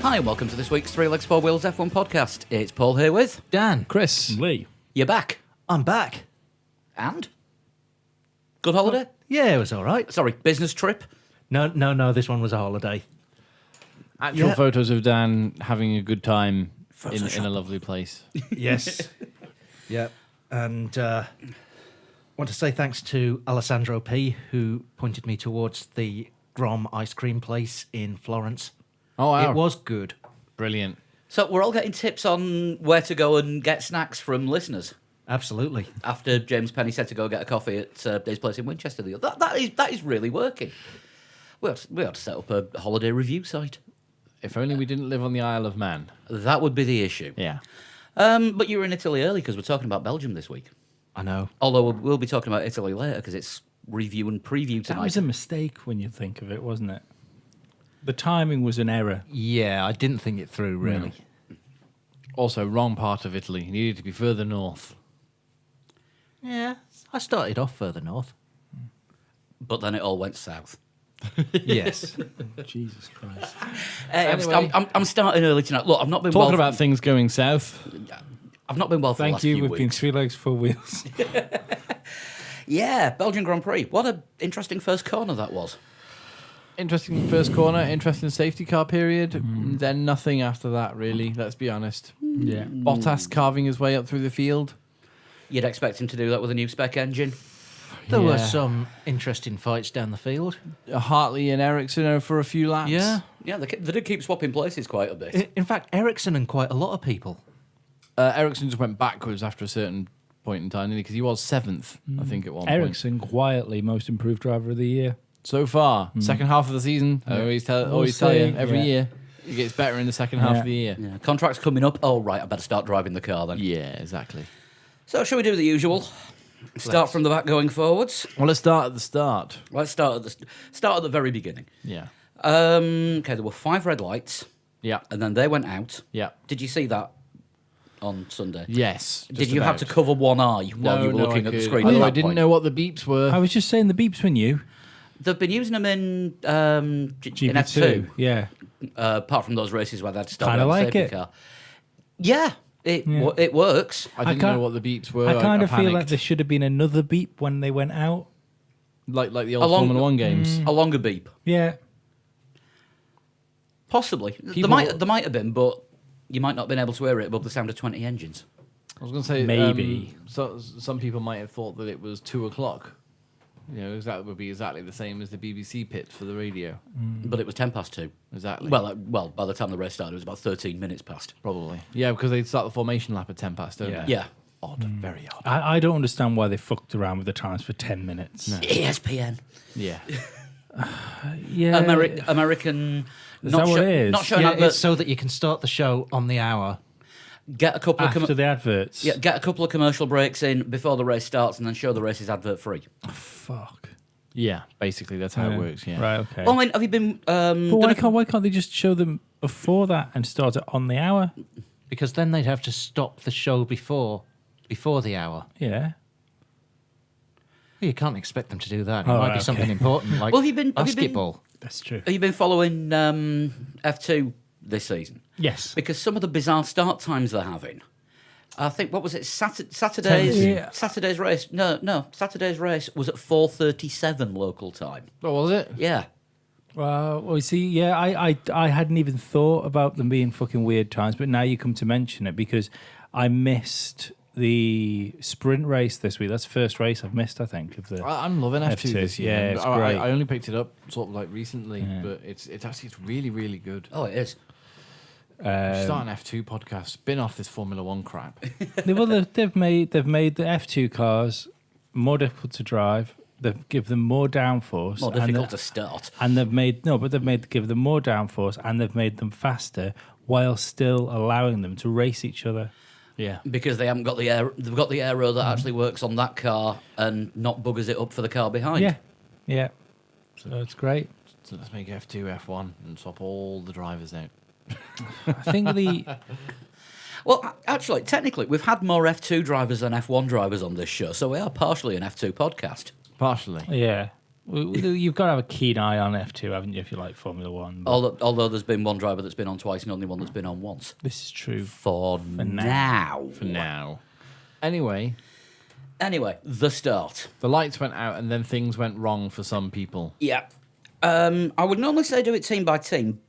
Hi and welcome to this week's Three Legs, Four Wheels F1 podcast. It's Paul here with Dan. Chris. Lee. You're back. I'm back. And? Good holiday? Yeah, it was all right. Sorry, business trip? No, this one was a holiday. Actual Yeah. photos of Dan having a good time in a lovely place. Yes. Yeah. And want to say thanks to Alessandro P, who pointed me towards the Grom ice cream place in Florence. Oh, wow. It was good. Brilliant. So we're all getting tips on where to go and get snacks from listeners. Absolutely. After James Penny said to go get a coffee at Dave's place in Winchester. That is really working. We ought to set up a holiday review site. If only we didn't live on the Isle of Man. That would be the issue. Yeah. But you were in Italy early because we're talking about Belgium this week. I know. Although we'll be talking about Italy later because it's review and preview That tonight. was a mistake when you think of it, wasn't it? The timing was an error. Yeah, I didn't think it through, really. Also, wrong part of Italy. Needed to be further north. Yeah, I started off further north. But then it all went south. Yes. Jesus Christ. Hey, Anyway. I'm starting early tonight. Look, I've not been Talking well. about things going south. I've not been well for the Thank last you. few We've been weeks. 3 legs, 4 wheels. Yeah, Belgian Grand Prix. What an interesting first corner that was. Interesting first corner, interesting safety car period. Then nothing after that, really. Let's be honest. Yeah. Bottas carving his way up through the field. You'd expect him to do that with a new spec engine. There were Yeah. some interesting fights down the field. Hartley and Ericsson for a few laps. Yeah. Yeah, they did keep swapping places quite a bit. In fact, Ericsson and quite a lot of people. Ericsson just went backwards after a certain point in time, because he was 7th, I think, at one point. Ericsson, quietly, most improved driver of the year. So far, second half of the season, I always tell We'll you see, every yeah. year, it gets better in the second half Yeah. of the year. Yeah, contract's coming up. Oh, right, I better start driving the car then. Yeah, exactly. So, shall we do the usual? Start from the back going forwards? Well, let's start at the start. Let's start at the very beginning. Yeah. Okay, there were 5 red lights, Yeah. and then they went out. Yeah. Did you see that on Sunday? Yes. Did you have to cover one eye while you were looking at the screen? Although at I that didn't point? know what the beeps were. I was just saying the beeps were new. They've been using them in GP2. F2, Yeah. apart from those races where they'd stop Kinda the like safety it. car. Yeah, it works. I didn't can't- know what the beeps were. I kind of feel like panicked. there should have been another beep when they went out. like the old Along- Formula 1 games. A longer beep, Yeah. possibly. People- There might have been, but you might not have been able to hear it above the sound of 20 engines. I was going to say Maybe. So some people might have thought that it was 2:00. You know, that would be exactly the same as the BBC pit for the radio. But it was 2:10. Exactly. Well, by the time the race started, it was about 13 minutes past. Probably. Yeah, because they start the formation lap at 10 past, don't Yeah. they? Yeah. Odd. Very odd. I don't understand why they fucked around with the times for 10 minutes. ESPN. Yeah. Yeah. American. Is not that what sho- it is? Not showing Yeah, adverts. it's so that you can start the show on the hour. Get a couple of After the adverts. get a couple of commercial breaks in before the race starts, and then show the races advert free. Fuck. Yeah, basically, that's how it works, yeah. Right, okay. Well, I mean, have you been? but why can't they just show them before that and start it on the hour? Because then they'd have to stop the show before the hour. Yeah. You can't expect them to do that. It Oh, might right, be something okay. important, like Well, have you been- basketball. That's true. Have you been following F2 this season? Yes. Because some of the bizarre start times they're having. I think what was it? Saturday's Yeah. Saturday's race. No. Saturday's race was at 4:37 local time. What was it? Yeah. Well, see, yeah, I hadn't even thought about them being fucking weird times, but now you come to mention it because I missed the sprint race this week. That's the first race I've missed, I think, of the. I'm loving F2 this year. Yeah, it's I great. only picked it up sort of like recently, Yeah. but it's really, really good. Oh, it is. Start an F2 podcast. Spin off this Formula 1 crap. They've made the F2 cars more difficult to drive. They've given them more downforce. More difficult to start. And they've give them more downforce and they've made them faster while still allowing them to race each other. Yeah. Because they haven't got the air. They've got the aero that actually works on that car and not buggers it up for the car behind. Yeah. So it's great. So let's make F2 F1 and swap all the drivers out. I think Well, actually, technically, we've had more F2 drivers than F1 drivers on this show, so we are partially an F2 podcast. Partially. yeah. You've got to have a keen eye on F2, haven't you, if you like Formula One? But Although there's been one driver that's been on twice and only one that's been on once. this is true. For now. For now. Anyway, the start. the lights went out and then things went wrong for some people. Yeah. I would normally say do it team by team,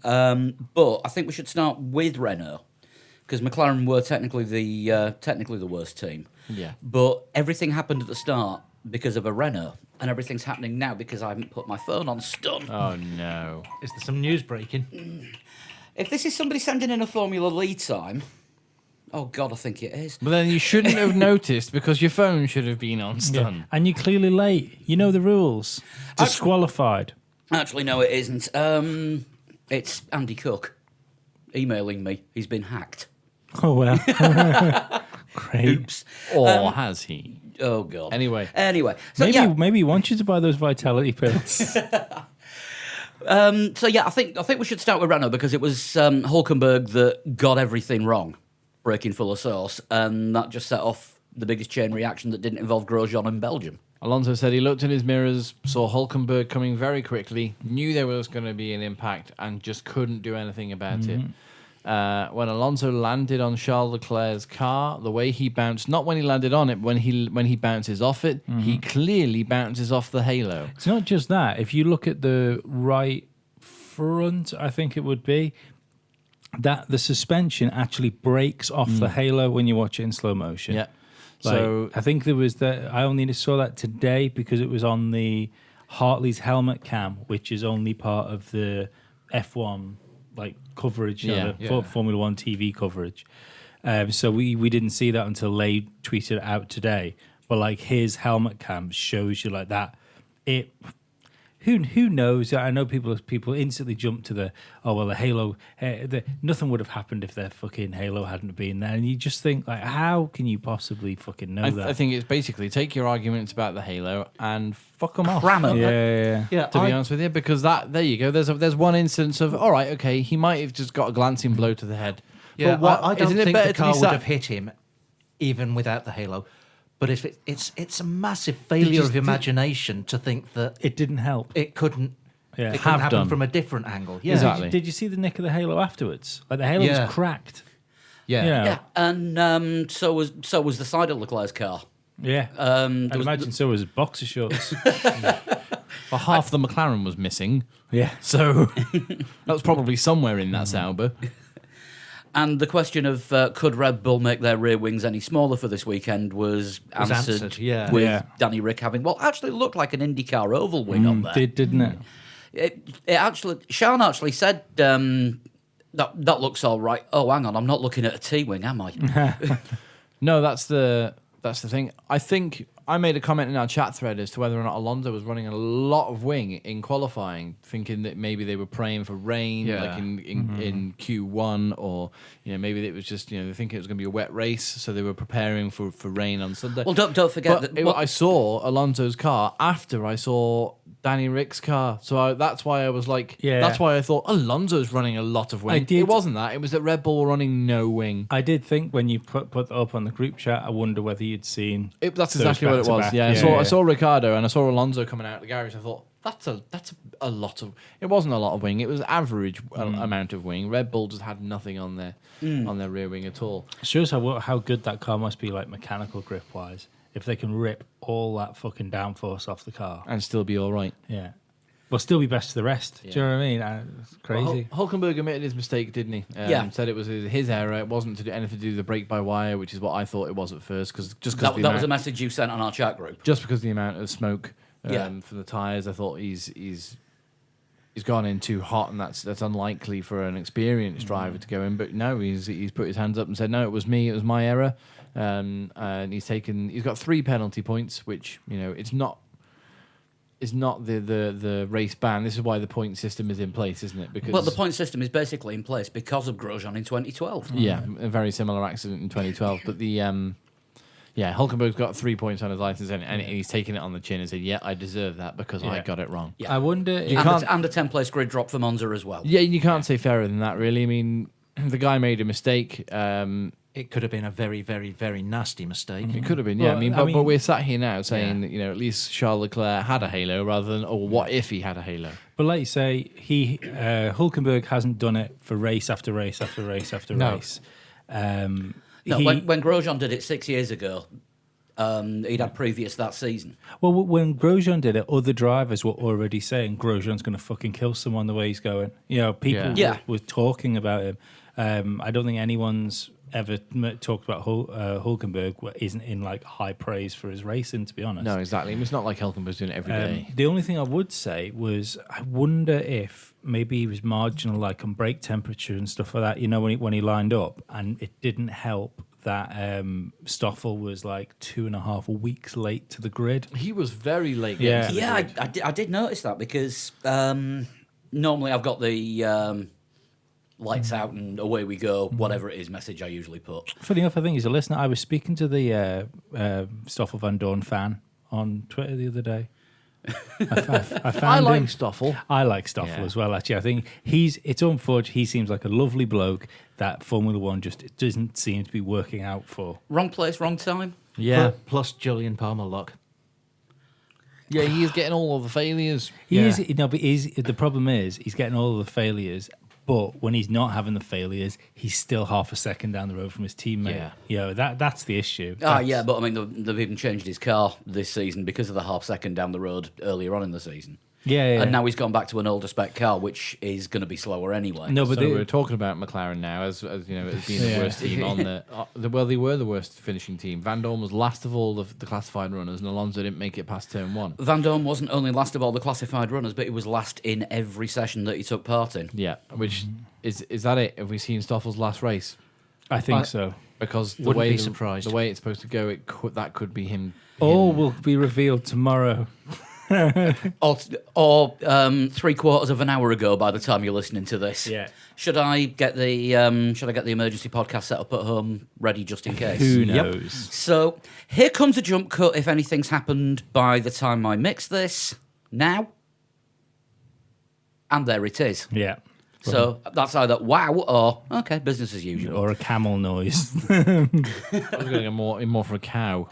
but I think we should start with Renault because McLaren were technically the worst team. Yeah. But everything happened at the start because of a Renault, and everything's happening now because I haven't put my phone on stun. Oh, no. Is there some news breaking? If this is somebody sending in a Formula lead time, oh God, I think it is. But then you shouldn't have noticed because your phone should have been on stun. Yeah. And you're clearly late. You know the rules. Disqualified. Actually, no, it isn't. It's Andy Cook emailing me. He's been hacked. Oh, well. Great. Oops. Or has he? Oh God. Anyway. So Maybe he wants you to buy those vitality pills. I think we should start with Renault because it was Hulkenberg that got everything wrong, breaking full of sauce, and that just set off the biggest chain reaction that didn't involve Grosjean in Belgium. Alonso said he looked in his mirrors, saw Hulkenberg coming very quickly, knew there was going to be an impact, and just couldn't do anything about it. When Alonso landed on Charles Leclerc's car, the way he bounced, not when he landed on it, but when he bounces off it, he clearly bounces off the halo. It's not just that. If you look at the right front, I think it would be, that the suspension actually breaks off the halo when you watch it in slow motion. Yeah. Like, So I think there was that. I only saw that today because it was on the Hartley's helmet cam, which is only part of the F1 like coverage, Formula One TV coverage. So we didn't see that until they tweeted it out today. But like his helmet cam shows you like that. Who knows? I know people instantly jump to the Halo. Nothing would have happened if their fucking Halo hadn't been there, and you just think like, how can you possibly fucking know that? I think it's basically take your arguments about the Halo and fuck them off. Cram 'em. Yeah. To be honest with you, because there you go. There's one instance of all right, okay, he might have just got a glancing blow to the head. Yeah, but I don't isn't it think better the to be car would sat- have hit him even without the halo. But if it's a massive failure of imagination to think that It didn't help. it couldn't Yeah. it couldn't happen done. from a different angle. Yeah, Exactly. Did you see the nick of the Halo afterwards? Like the Halo Yeah. was cracked. Yeah. Yeah. Yeah, and so was the side of Leclerc's car. Yeah. I'd imagine so was boxer shorts. Well, half the McLaren was missing, Yeah. so that was probably somewhere in that Sauber. And the question of could Red Bull make their rear wings any smaller for this weekend was answered yeah. with Yeah. Danny Rick having, actually looked like an IndyCar oval wing on there. Didn't it? It actually, Sean actually said that looks all right. Oh, hang on, I'm not looking at a T-wing, am I? No, that's the thing. I think I made a comment in our chat thread as to whether or not Alonso was running a lot of wing in qualifying, thinking that maybe they were praying for rain, Yeah. like in Q1, or maybe it was just they think it was going to be a wet race, so they were preparing for rain on Sunday. Well, don't forget But that. I saw Alonso's car after I saw Danny Rick's car, so that's why I was like, Yeah. that's why I thought Alonso's running a lot of wing. I did- It wasn't that; it was that Red Bull were running no wing. I did think when you put that up on the group chat, I wonder whether you'd seen. That's those exactly what it was. back-to-back. Yeah, I saw Ricardo and I saw Alonso coming out of the garage. I thought that's a lot of. It wasn't a lot of wing. It was average amount of wing. Red Bull just had nothing on their rear wing at all. Shows how good that car must be, like mechanical grip wise. If they can rip all that fucking downforce off the car, And still be all right. yeah, will still be best to the rest. Do you know what I mean? It's crazy. Well, Hulkenberg admitted his mistake, didn't he? Yeah. Said it was his error. It wasn't to do anything to do with the brake by wire, which is what I thought it was at first. Because that was a message you sent on our chat group. just because of the amount of smoke Yeah. from the tires, I thought he's gone in too hot, and that's unlikely for an experienced driver to go in. But no, he's put his hands up and said, no, it was me, it was my error, and he's got 3 penalty points, which it's not the race ban. This is why the point system is in place, isn't it? Because The point system is basically in place because of Grosjean in 2012. yeah, a very similar accident in 2012, but the Hulkenberg's got 3 points on his license, and he's taken it on the chin and said, "Yeah, I deserve that because I Yeah. got it wrong." Yeah. I wonder. And a 10-place grid drop for Monza as well. Yeah, you can't say fairer than that, really. I mean, the guy made a mistake. it could have been a very, very, very nasty mistake. It could have been, yeah. Well, But we're sat here now saying Yeah. that, at least Charles Leclerc had a halo rather than, what if he had a halo? But like you say, Hulkenberg hasn't done it for race after race after race after No. race. No, He- when Grosjean did it 6 years ago, he'd had previous that season. Well, when Grosjean did it, other drivers were already saying Grosjean's going to fucking kill someone the way he's going. People Yeah. were talking about him. I don't think anyone's ever talked about Hulkenberg isn't in like high praise for his racing, to be honest. No, exactly. It's not like Hulkenberg's doing it every day. The only thing I would say was I wonder if maybe he was marginal, like on brake temperature and stuff like that. When he lined up, and it didn't help that Stoffel was like 2.5 weeks late to the grid. He was very late. Yeah. getting to the Yeah, grid. I did notice that because normally I've got the lights out and away we go, whatever it is message I usually put. Funny enough, I think he's a listener. I was speaking to the Stoffel Van Dorn fan on Twitter the other day. I found I like him. Stoffel. I like Stoffel Yeah. as well, actually. I think it's unfortunate. He seems like a lovely bloke that Formula One just doesn't seem to be working out for. Wrong place, wrong time. Yeah. Plus Julian Palmer luck. Yeah, he is getting all of the failures. He Yeah. is, but the problem is he's getting all of the failures, but when he's not having the failures, he's still half a second down the road from his teammate. That's the issue. Yeah, but I mean, they've even changed his car this season because of the half second down the road earlier on in the season. Yeah. And now he's gone back to an older spec car, which is going to be slower anyway. No, but So they- we're talking about McLaren now as as being the Yeah. worst team on well, they were the worst finishing team. Van Dorn was last of all the classified runners, and Alonso didn't make it past turn one. Van Dorn wasn't only last of all the classified runners, but he was last in every session that he took part in. Yeah, which is that it? Have we seen Stoffel's last race? I think so. Because the Wouldn't way be surprised. the way it's supposed to go, that could be him. All will be revealed tomorrow. Or 3/4 of an hour ago by the time you're listening to this. Yeah. Should I get the emergency podcast set up at home ready just in case? Who Yep. knows? So here comes a jump cut if anything's happened by the time I mix this. Now. And there it is. Yeah. So that's either wow or okay, business as usual. Or a camel noise. I was going to go more for a cow.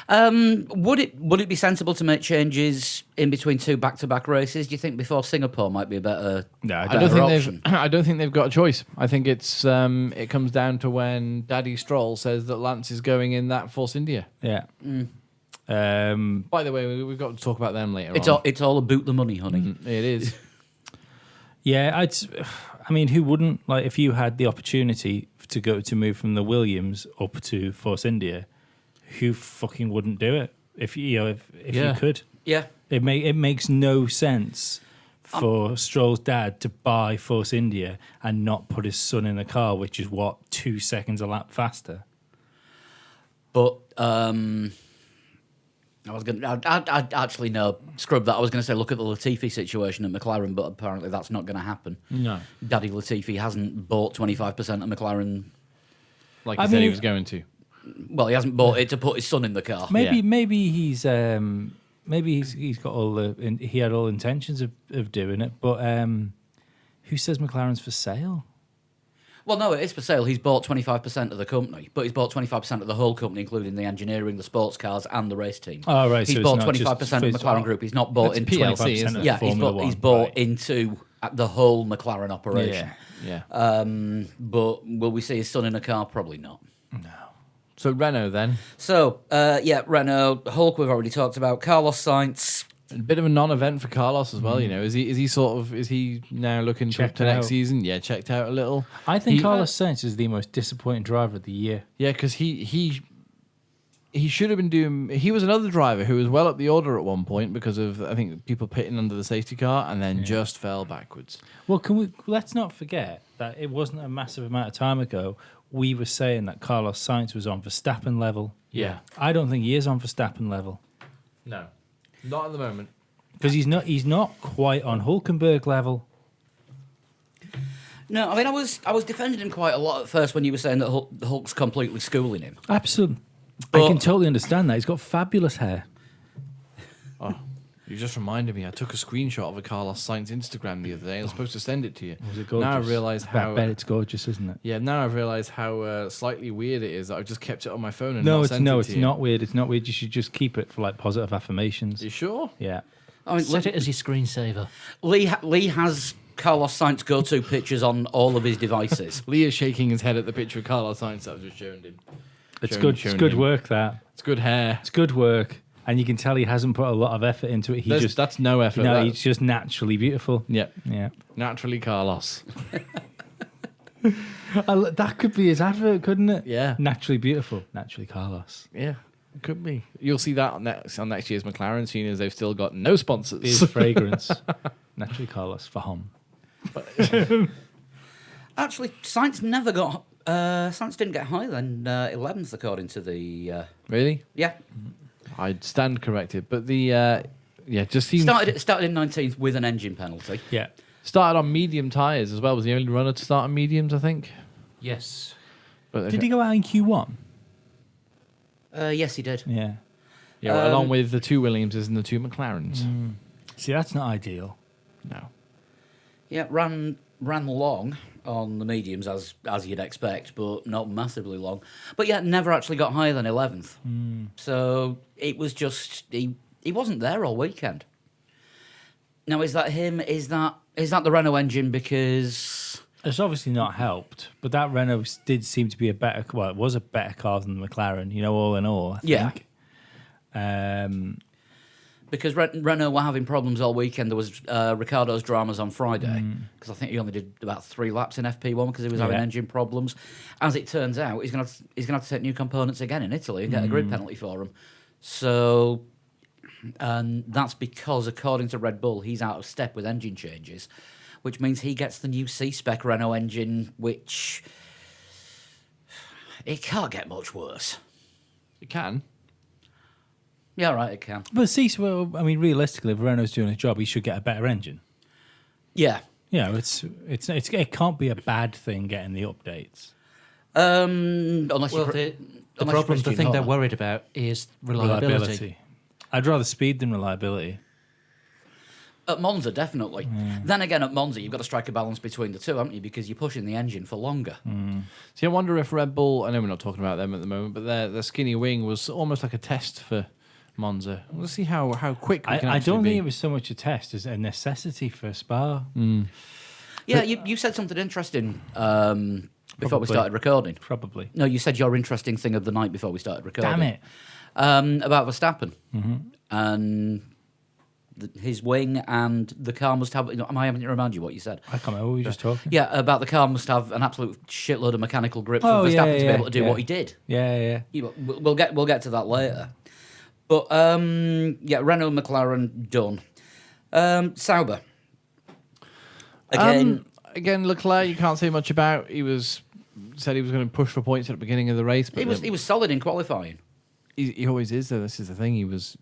Would it be sensible to make changes in between two back-to-back races? Do you think before Singapore might be a better? No, I I don't don't think option. I don't think they've got a choice. I think it's it comes down to when Daddy Stroll says that Lance is going in that Force India. Yeah. By the way, we've got to talk about them later. It's all about the money, honey. It is. Yeah, I mean, who wouldn't like if you had the opportunity to move from the Williams up to Force India? Who fucking wouldn't do it if you Yeah. could? Yeah. It makes no sense for Stroll's dad to buy Force India and not put his son in a car, which is 2 seconds a lap faster. But I'd actually no, scrub that. I was going to say look at the Latifi situation at McLaren, but apparently that's not going to happen. No, Daddy Latifi hasn't bought 25% of McLaren. like I he said he mean- was going to. Well, he hasn't bought it to put his son in the car. Maybe he's got he had all intentions of doing it, but who says McLaren's for sale? Well, no, it is for sale. He's bought 25% of the company, but he's bought 25% of the whole company, including the engineering, the sports cars, and the race team. Oh, right, He's so it's bought not just 25% of for- McLaren Group. He's not bought It's into PLC, 25% isn't of it? Yeah, Formula he's One, bought right. into the whole McLaren operation. Yeah. But will we see his son in a car? Probably not. So Renault then, So, Renault, Hulk we've already talked about. Carlos Sainz, a bit of a non-event for Carlos as well. Is he now looking Checked to next out. season? Yeah, checked out a little. I think He- Carlos Sainz is the most disappointing driver of the year. Yeah, because he should have been doing. He was another driver who was well up the order at one point because of I think people pitting under the safety car and then just fell backwards. Well, let's not forget that it wasn't a massive amount of time ago we were saying that Carlos Sainz was on Verstappen level. Yeah. I don't think he is on Verstappen level No, not at the moment. because he's not quite on Hulkenberg level. no, I mean, I was defending him quite a lot at first when you were saying that Hulk's completely schooling him. Absolutely. I But- can totally understand that. He's got fabulous hair. You just reminded me. I took a screenshot of a Carlos Sainz Instagram the other day. I was supposed to send it to you. Was it gorgeous? Now I realise how. I bet it's gorgeous, isn't it? Yeah, now I've realised how slightly weird it is that I've just kept it on my phone and No, not it's sent it to you. not weird. It's not weird. You should just keep it for like positive affirmations. You sure? Yeah. I mean, Set it as your screensaver. Lee has Carlos Sainz go-to pictures on all of his devices. Lee is shaking his head at the picture of Carlos Sainz that I've just shown him. It's good work, that. It's good hair. It's good work. And you can tell he hasn't put a lot of effort into it. That's no effort. No, he's just naturally beautiful. Yep. Yeah. Naturally Carlos. That could be his advert, couldn't it? Yeah. Naturally beautiful. Naturally Carlos. Yeah. It could be. You'll see that on next year's McLaren, seeing as they've still got no sponsors. His fragrance. Naturally Carlos for home. Actually, Sainz never got. Sainz didn't get higher than 11th, according to the. Really? Yeah, I'd stand corrected, but the just seems started in 19th with an engine penalty. Yeah. started on medium tyres as well. Was the only runner to start on mediums, I think. Yes. But Did he go out in Q1? Yes, he did. Yeah. Yeah, well, along with the two Williamses and the two McLarens. See, that's not ideal. No. Yeah, ran long on the mediums as you'd expect, but not massively long. But yeah, never actually got higher than 11th. So it was just he wasn't there all weekend. Now, is that him? Is that the Renault engine? Because It's obviously not helped, but that Renault did seem to be it was a better car than the McLaren, all in all, I think. because Renault were having problems all weekend. There was Ricciardo's dramas on Friday, because I think he only did about 3 laps in FP1 because he was having engine problems. As it turns out, he's going to have to take new components again in Italy and get a grid penalty for them. So, and that's because, according to Red Bull, he's out of step with engine changes, which means he gets the new C-spec Renault engine, which it can't get much worse. It can. Yeah, right, it can. But realistically, if Renault's doing a job, he should get a better engine. Yeah. It can't be a bad thing getting the updates. Unless The problem, the thing they're worried about is reliability. I'd rather speed than reliability. At Monza, definitely. Then again, at Monza, you've got to strike a balance between the two, haven't you? Because you're pushing the engine for longer. See, I wonder if Red Bull, I know we're not talking about them at the moment, but their skinny wing was almost like a test for Monza. We'll see how quick we can I don't be. think it was so much a test as a necessity for Spa. Yeah, you said something interesting before we started recording. Probably. No, you said your interesting thing of the night before we started recording. Damn it. About Verstappen. And his wing and the car must have... am I having to remind you what you said? I can't remember. Were we just talking? Yeah, about the car must have an absolute shitload of mechanical grip for Oh, Verstappen to be yeah, able to do yeah. what he did. Yeah. We'll get to that later. But Renault, McLaren done. Sauber again, Leclerc, you can't say much about. He said he was going to push for points at the beginning of the race, but he was solid in qualifying. He always is. Though this is the thing. He was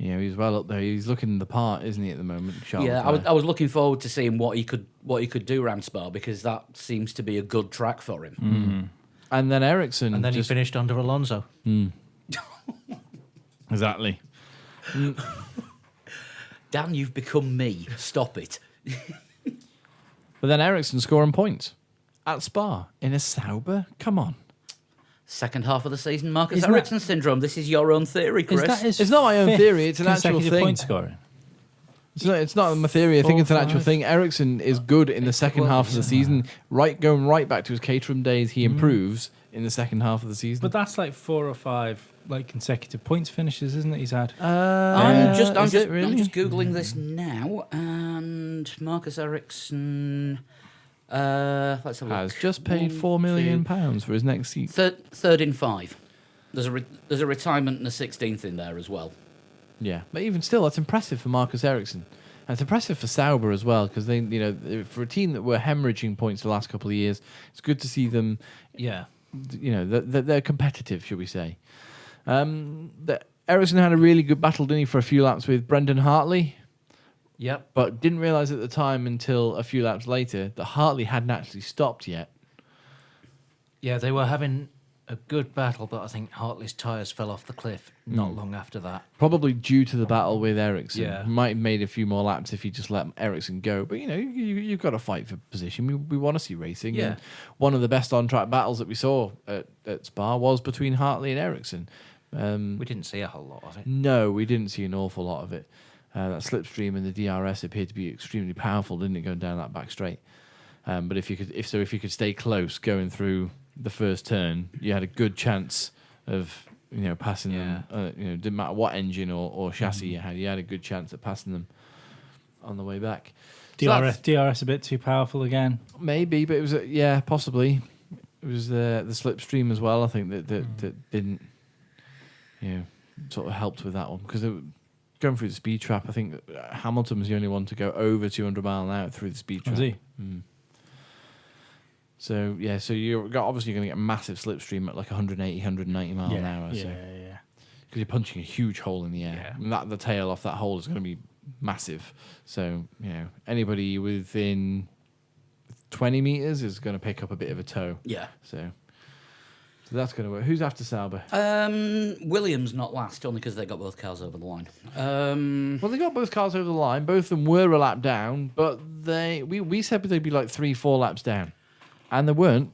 well up there. He's looking the part, isn't he, at the moment? Charles I was looking forward to seeing what he could do around Spa, because that seems to be a good track for him. And then Ericsson, And then he finished under Alonso. Exactly. Dan, you've become me. Stop it. But then Ericsson scoring points at Spa in a Sauber. Come on. Second half of the season, Marcus Isn't that- Ericsson syndrome. This is your own theory, Chris. It's not my own theory, it's an actual consecutive thing. point scoring. It's not my theory. I think it's an 4, actual 5. thing. Ericsson is good in the second half of the season. Going right back to his Caterham days, he improves in the second half of the season. But that's like 4 or 5 consecutive points finishes, isn't it? He's had. I'm just really? googling this now, and Marcus Ericsson. Let's have a has look. just paid One, £4 million two- for his next seat. Third in 5. There's a retirement and a 16th in there as well. Yeah, but even still, that's impressive for Marcus Ericsson. And it's impressive for Sauber as well, because they, for a team that were hemorrhaging points the last couple of years, it's good to see them. Yeah. They're competitive, should we say? Ericsson had a really good battle, didn't he, for a few laps with Brendan Hartley, Yep. but didn't realise at the time until a few laps later that Hartley hadn't actually stopped yet. Yeah, they were having a good battle, but I think Hartley's tyres fell off the cliff not long after that. Probably due to the battle with Ericsson. Yeah. Might have made a few more laps if he just let Ericsson go. But, you've got to fight for position. We want to see racing. Yeah. And one of the best on-track battles that we saw at Spa was between Hartley and Ericsson. We didn't see a whole lot of it. No, we didn't see an awful lot of it. That slipstream and the DRS appeared to be extremely powerful, didn't it, going down that back straight? But if you could stay close going through the first turn, you had a good chance of passing them. Didn't matter what engine or chassis you had a good chance at passing them on the way back. DRS a bit too powerful again. Maybe, but it was possibly. It was the slipstream as well. I think that didn't sort of helped with that one because going through the speed trap. I think Hamilton was the only one to go over 200 mile an hour through the speed trap. Was he? So you're obviously going to get a massive slipstream at like 180, 190 mile an hour. Yeah. Because you're punching a huge hole in the air. Yeah. And the tail off that hole is going to be massive. So anybody within 20 meters is going to pick up a bit of a tow. Yeah. So that's going to work. Who's after Sauber? Williams not last, only because they got both cars over the line. Well, they got both cars over the line. Both of them were a lap down, but we said they'd be like 3-4 laps down, and they weren't.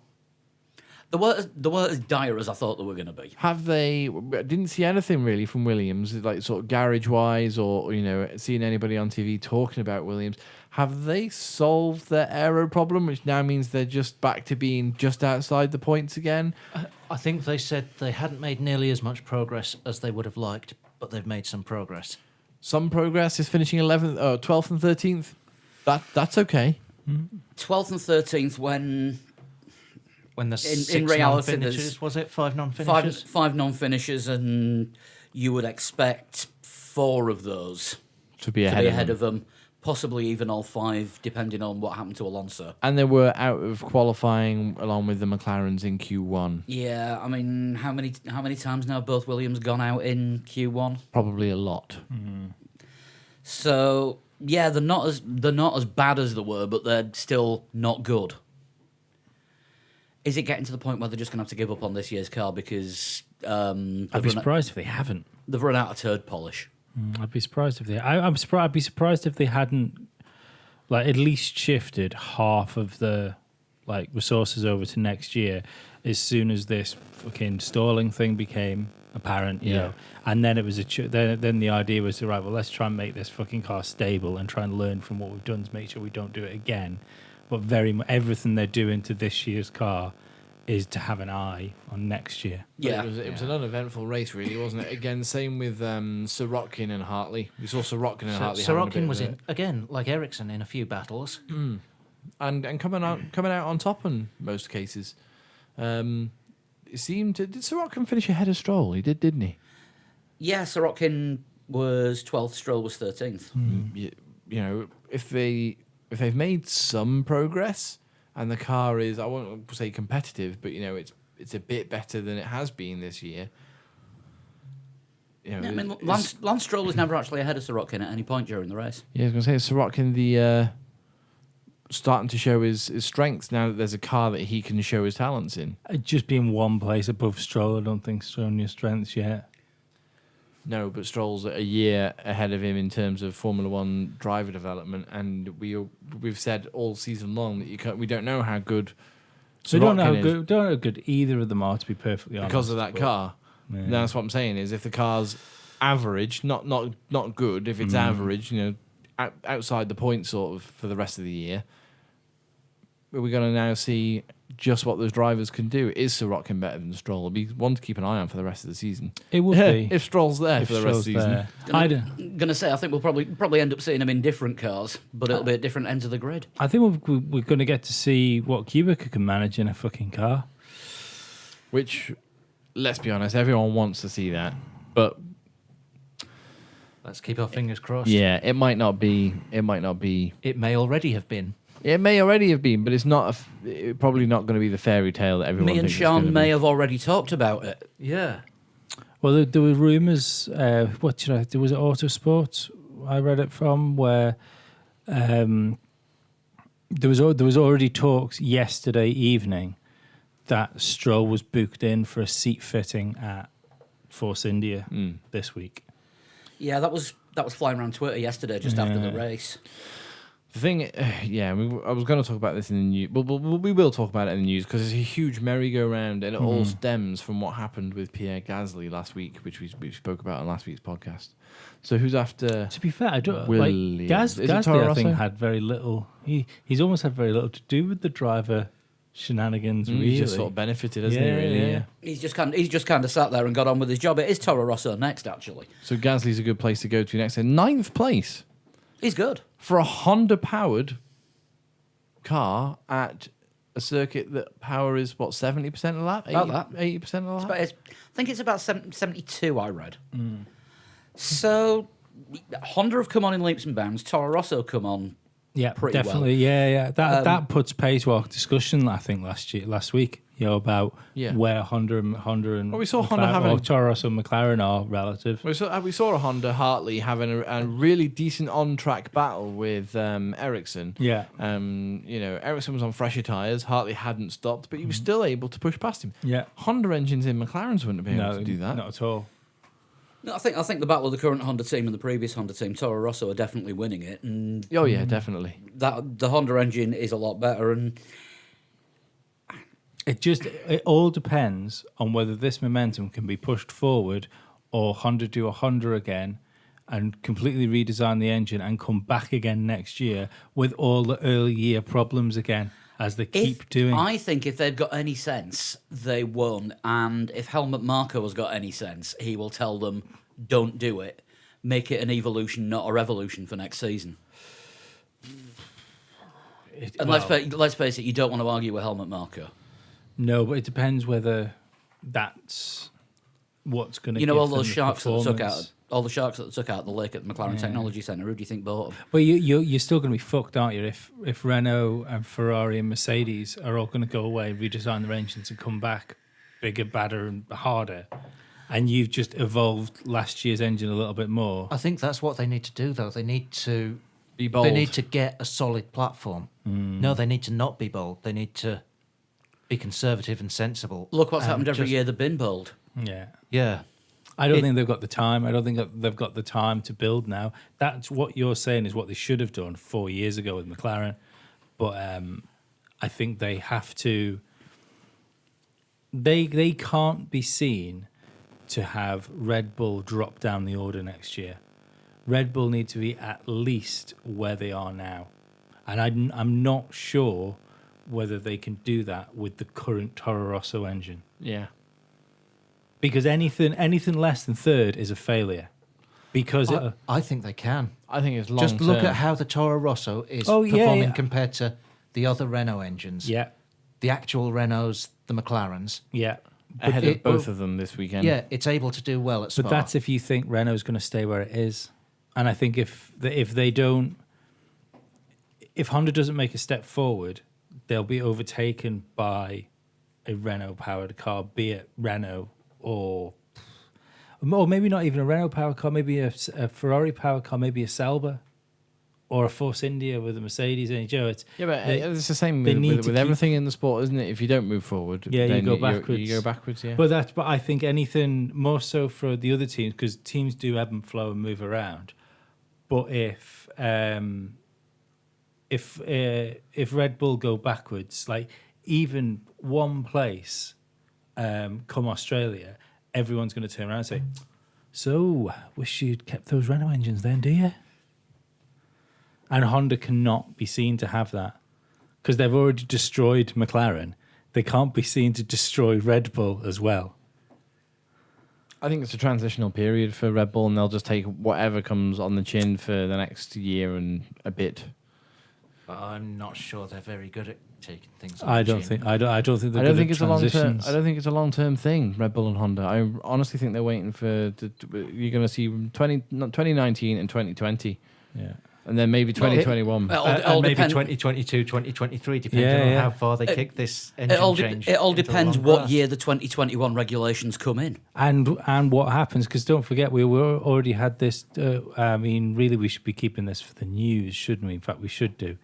They weren't as dire as I thought they were going to be. Have they? Didn't see anything really from Williams, like sort of garage wise, or seeing anybody on TV talking about Williams. Have they solved their aero problem, which now means they're just back to being just outside the points again? I think they said they hadn't made nearly as much progress as they would have liked, but they've made some progress. Some progress is finishing 11th, 12th and 13th. That's okay. 12th and 13th when the in reality, non-finishes, was it 5 non-finishes? Five non-finishes, and you would expect 4 of those To be ahead of them. Possibly even all 5, depending on what happened to Alonso. And they were out of qualifying along with the McLarens in Q1. Yeah, I mean, how many times now have both Williams gone out in Q1? Probably a lot. So yeah, they're not as bad as they were, but they're still not good. Is it getting to the point where they're just going to have to give up on this year's car because I'd be surprised if they haven't. They've run out of turd polish? I'd be surprised if they. I'd be surprised if they hadn't, like, at least shifted half of the resources over to next year as soon as this fucking stalling thing became apparent. You know, and then it was then the idea was right. Well, let's try and make this fucking car stable and try and learn from what we've done to make sure we don't do it again. But everything they're doing to this year's car is to have an eye on next year. Yeah, it was an uneventful race, really, wasn't it? Again, same with Sirotkin and Hartley. We saw Sirotkin and Hartley. Sirotkin was in again, like Ericsson, in a few battles, and coming out on top in most cases. It seemed did Sirotkin finish ahead of Stroll? He did, didn't he? Yeah, Sirotkin was 12th, Stroll was 13th. If they've made some progress. And the car is, I won't say competitive, but it's a bit better than it has been this year. I mean, Lance Stroll was never actually ahead of Sirotkin at any point during the race. Yeah, I was going to say Sirotkin starting to show his strengths now that there's a car that he can show his talents in. Just being one place above Stroll, I don't think showing your strengths yet. No, but Stroll's a year ahead of him in terms of Formula One driver development, and we've said all season long that we don't know how good. So we don't know how good either of them are, to be perfectly honest. Because of that car. Yeah. That's what I'm saying. Is if the car's average, not good. If it's average, outside the point sort of for the rest of the year, we're going to now see just what those drivers can do. Is Sirotkin better than Stroll? It'll be one to keep an eye on for the rest of the season. It would be if Stroll's there for the rest of the season. I'm gonna say I think we'll probably end up seeing them in different cars, but it'll be at different ends of the grid. I think we're going to get to see what Kubica can manage in a fucking car. Which, let's be honest, everyone wants to see that, but let's keep our fingers crossed. Yeah, it might not be. It may already have been. It may already have been, but it's not. It's probably not going to be the fairy tale that everyone. Me and thinks Sean may have already talked about it. Yeah. Well, there were rumours. There was Autosport. I read it from where there was already talks yesterday evening that Stroll was booked in for a seat fitting at Force India this week. Yeah, that was flying around Twitter yesterday, just after the race. The thing, I was going to talk about this in the news. We will talk about it in the news because it's a huge merry-go-round, and it all stems from what happened with Pierre Gasly last week, which we spoke about on last week's podcast. So who's after? To be fair, I don't Williams? Gasly. I think had very little. He's almost had very little to do with the driver shenanigans. Really, He just sort of benefited, hasn't he? Really, yeah. He's just kind of sat there and got on with his job. It is Toro Rosso next, actually. So Gasly's a good place to go to next. In 9th place He's good. for a Honda-powered car at a circuit that power is, what, 70% of lap? About that. 80% of lap? I think it's about 72, I read. So, Honda have come on in leaps and bounds. Toro Rosso come on Yeah, pretty definitely. well. Yeah. That puts pace to our discussion. I think last week, about where Honda and Well, we saw Honda having- or Toro Rosso and McLaren are relative. We saw a Honda Hartley having a really decent on-track battle with Ericsson. Yeah. Ericsson was on fresher tyres. Hartley hadn't stopped, but he was still able to push past him. Yeah. Honda engines in McLarens wouldn't have been able to do that. Not at all. No, I think the battle of the current Honda team and the previous Honda team, Toro Rosso are definitely winning it, and Oh yeah, definitely. that the Honda engine is a lot better. And It all depends on whether this momentum can be pushed forward, or Honda do a Honda again and completely redesign the engine and come back again next year with all the early year problems again, as they keep doing. I think if they've got any sense, they won't. And if Helmut Marko has got any sense, he will tell them, don't do it. Make it an evolution, not a revolution for next season. And let's face it, you don't want to argue with Helmut Marko. No, but it depends whether that's what's going to. All those sharks that took out, the lake at the McLaren Technology Centre. Who do you think bought them? Well, you're still going to be fucked, aren't you? If Renault and Ferrari and Mercedes are all going to go away, redesign their engines, and come back bigger, badder, and harder, and you've just evolved last year's engine a little bit more. I think that's what they need to do, though. They need to Be bold. They need to get a solid platform. No, they need to not be bold. They need to be conservative and sensible. Look what's and happened every just- year. They've been bold. Yeah. Yeah. I don't think they've got the time. I don't think that they've got the time to build now. That's what you're saying is what they should have done 4 years ago with McLaren. But I think they have to. They can't be seen to have Red Bull drop down the order next year. Red Bull need to be at least where they are now, and I'm not sure whether they can do that with the current Toro Rosso engine. Yeah. Because anything less than third is a failure. Because I think they can. I think it's long Just look term. at how the Toro Rosso is Oh, yeah, performing yeah. compared to the other Renault engines. yeah, The actual Renaults, the McLarens. yeah. ahead it- of both of them this weekend. Yeah, it's able to do well at Spa. But that's if you think Renault's going to stay where it is. And I think if Honda doesn't make a step forward, they'll be overtaken by a Renault-powered car, be it Renault or maybe not even a Renault-powered car, maybe a Ferrari-powered car, maybe a Sauber or a Force India with a Mercedes. And it's it's the same they need with to everything in the sport, isn't it? If you don't move forward, Yeah, you then go backwards. You go backwards, yeah. But I think anything more so for the other teams, because teams do ebb and flow and move around. But if Red Bull go backwards, like even one place, come Australia, everyone's going to turn around and say, "So, wish you'd kept those Renault engines then, do you?" And Honda cannot be seen to have that because they've already destroyed McLaren. They can't be seen to destroy Red Bull as well. I think it's a transitional period for Red Bull, and they'll just take whatever comes on the chin for the next year and a bit. I'm not sure they're very good at taking things on I the don't chin. think. I don't think. They're I don't good think at it's a long term. transitions. I don't think it's a long term thing. Red Bull and Honda. I honestly think they're waiting for. You're going to see 2019 and 2020, Yeah. and then maybe 2021. It all and maybe depends. 2022, 2023, depending Yeah, on yeah. how far they kick this engine change. It all into the depends long what grass. year the 2021 regulations come in. And what happens? Because don't forget, we already had this. I mean, really, we should be keeping this for the news, shouldn't we? In fact, we should do.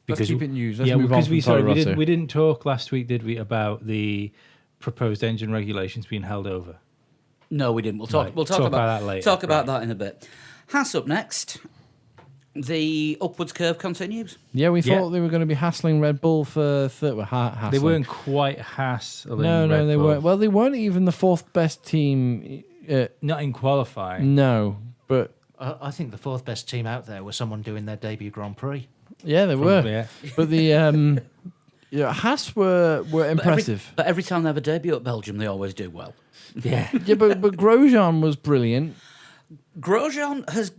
Let's keep it news. Let's yeah, move on because from we Toro Rosso. we didn't talk last week, did we, about the proposed engine regulations being held over? No, we didn't. We'll talk. Right, We'll talk talk about about that later. Talk about Right. that in a bit. Haas up next. The upwards curve continues. Yeah, we Yeah. thought they were going to be hassling Red Bull for third. Well, hassling. They weren't quite hassling. No, Red they Bull. weren't. Well, they weren't even the fourth best team. Not in qualifying. No, but I think the fourth best team out there was someone doing their debut Grand Prix. yeah, they Probably, were. yeah. But the Haas were impressive. But every time they have a debut at Belgium, they always do well. Yeah. Yeah, but Grosjean was brilliant. Grosjean has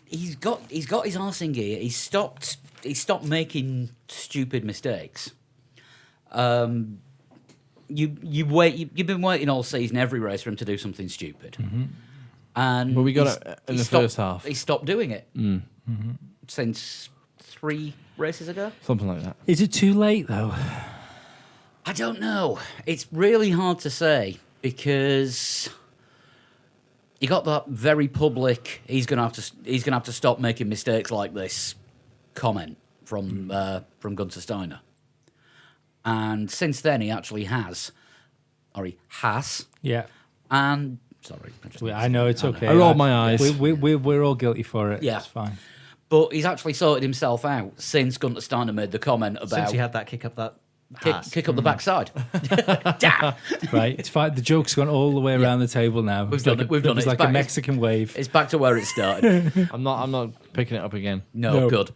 he's got his arse in gear. He's stopped making stupid mistakes. You've been waiting all season, every race, for him to do something stupid. Mm-hmm. And But we got he's- it in he the stopped- first half. He stopped doing it Mm-hmm. since 3 races ago. Something like that. Is it too late though? I don't know. It's really hard to say because you got that very public. He's gonna have to stop making mistakes like this comment from Gunther Steiner, and since then he actually has, or he has, Yeah. and sorry, I know it's okay. I rolled my eyes. We're all guilty for it. Yeah. It's fine. But he's actually sorted himself out since Gunther Steiner made the comment about Since he had that kick up that Haas. kick up the backside. Damn. Right. It's fine. The joke's gone all the way around the table now. We've It's done like it. We've done It's it. like It's a back- Mexican wave. It's back to where it started. I'm not picking it up again. No, good.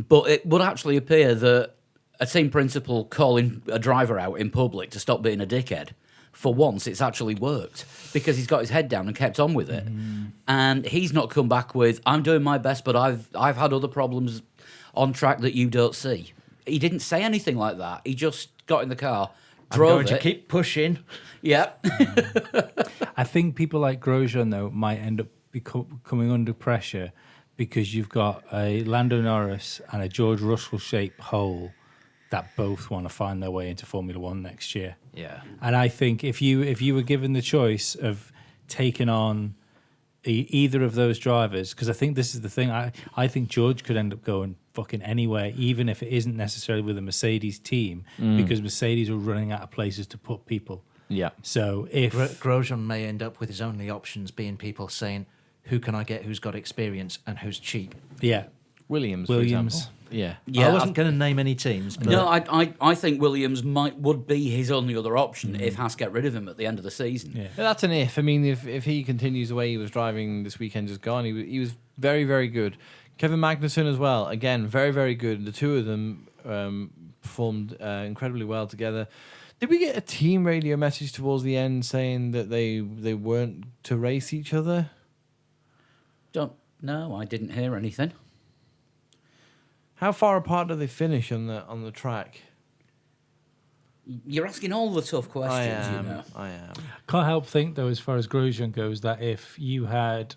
But it would actually appear that a team principal calling a driver out in public to stop being a dickhead, for once, it's actually worked because he's got his head down and kept on with it. And he's not come back with, I'm doing my best, but I've had other problems on track that you don't see. He didn't say anything like that. He just got in the car, I'm drove going to it. keep pushing. Yeah. I think people like Grosjean, though, might end up coming under pressure because you've got a Lando Norris and a George Russell-shaped hole that both want to find their way into Formula One next year. Yeah. And I think if you were given the choice of taking on either of those drivers, because I think this is the thing, I think George could end up going fucking anywhere, even if it isn't necessarily with a Mercedes team, because Mercedes are running out of places to put people. Yeah. So if Grosjean may end up with his only options being people saying, who can I get who's got experience and who's cheap? yeah, Williams, for Williams. example. Yeah. Yeah, I wasn't going to name any teams, but No, I think Williams would be his only other option if Haas get rid of him at the end of the season. yeah. Yeah, that's an if. I mean, if he continues the way he was driving this weekend just gone, he was very, very good. Kevin Magnussen as well, again, very, very good. The two of them performed incredibly well together. Did we get a team radio message towards the end saying that they weren't to race each other? Don't know. I didn't hear anything. How far apart do they finish on the track? You're asking all the tough questions, you know. I am. Can't help think though, as far as Grosjean goes, that if you had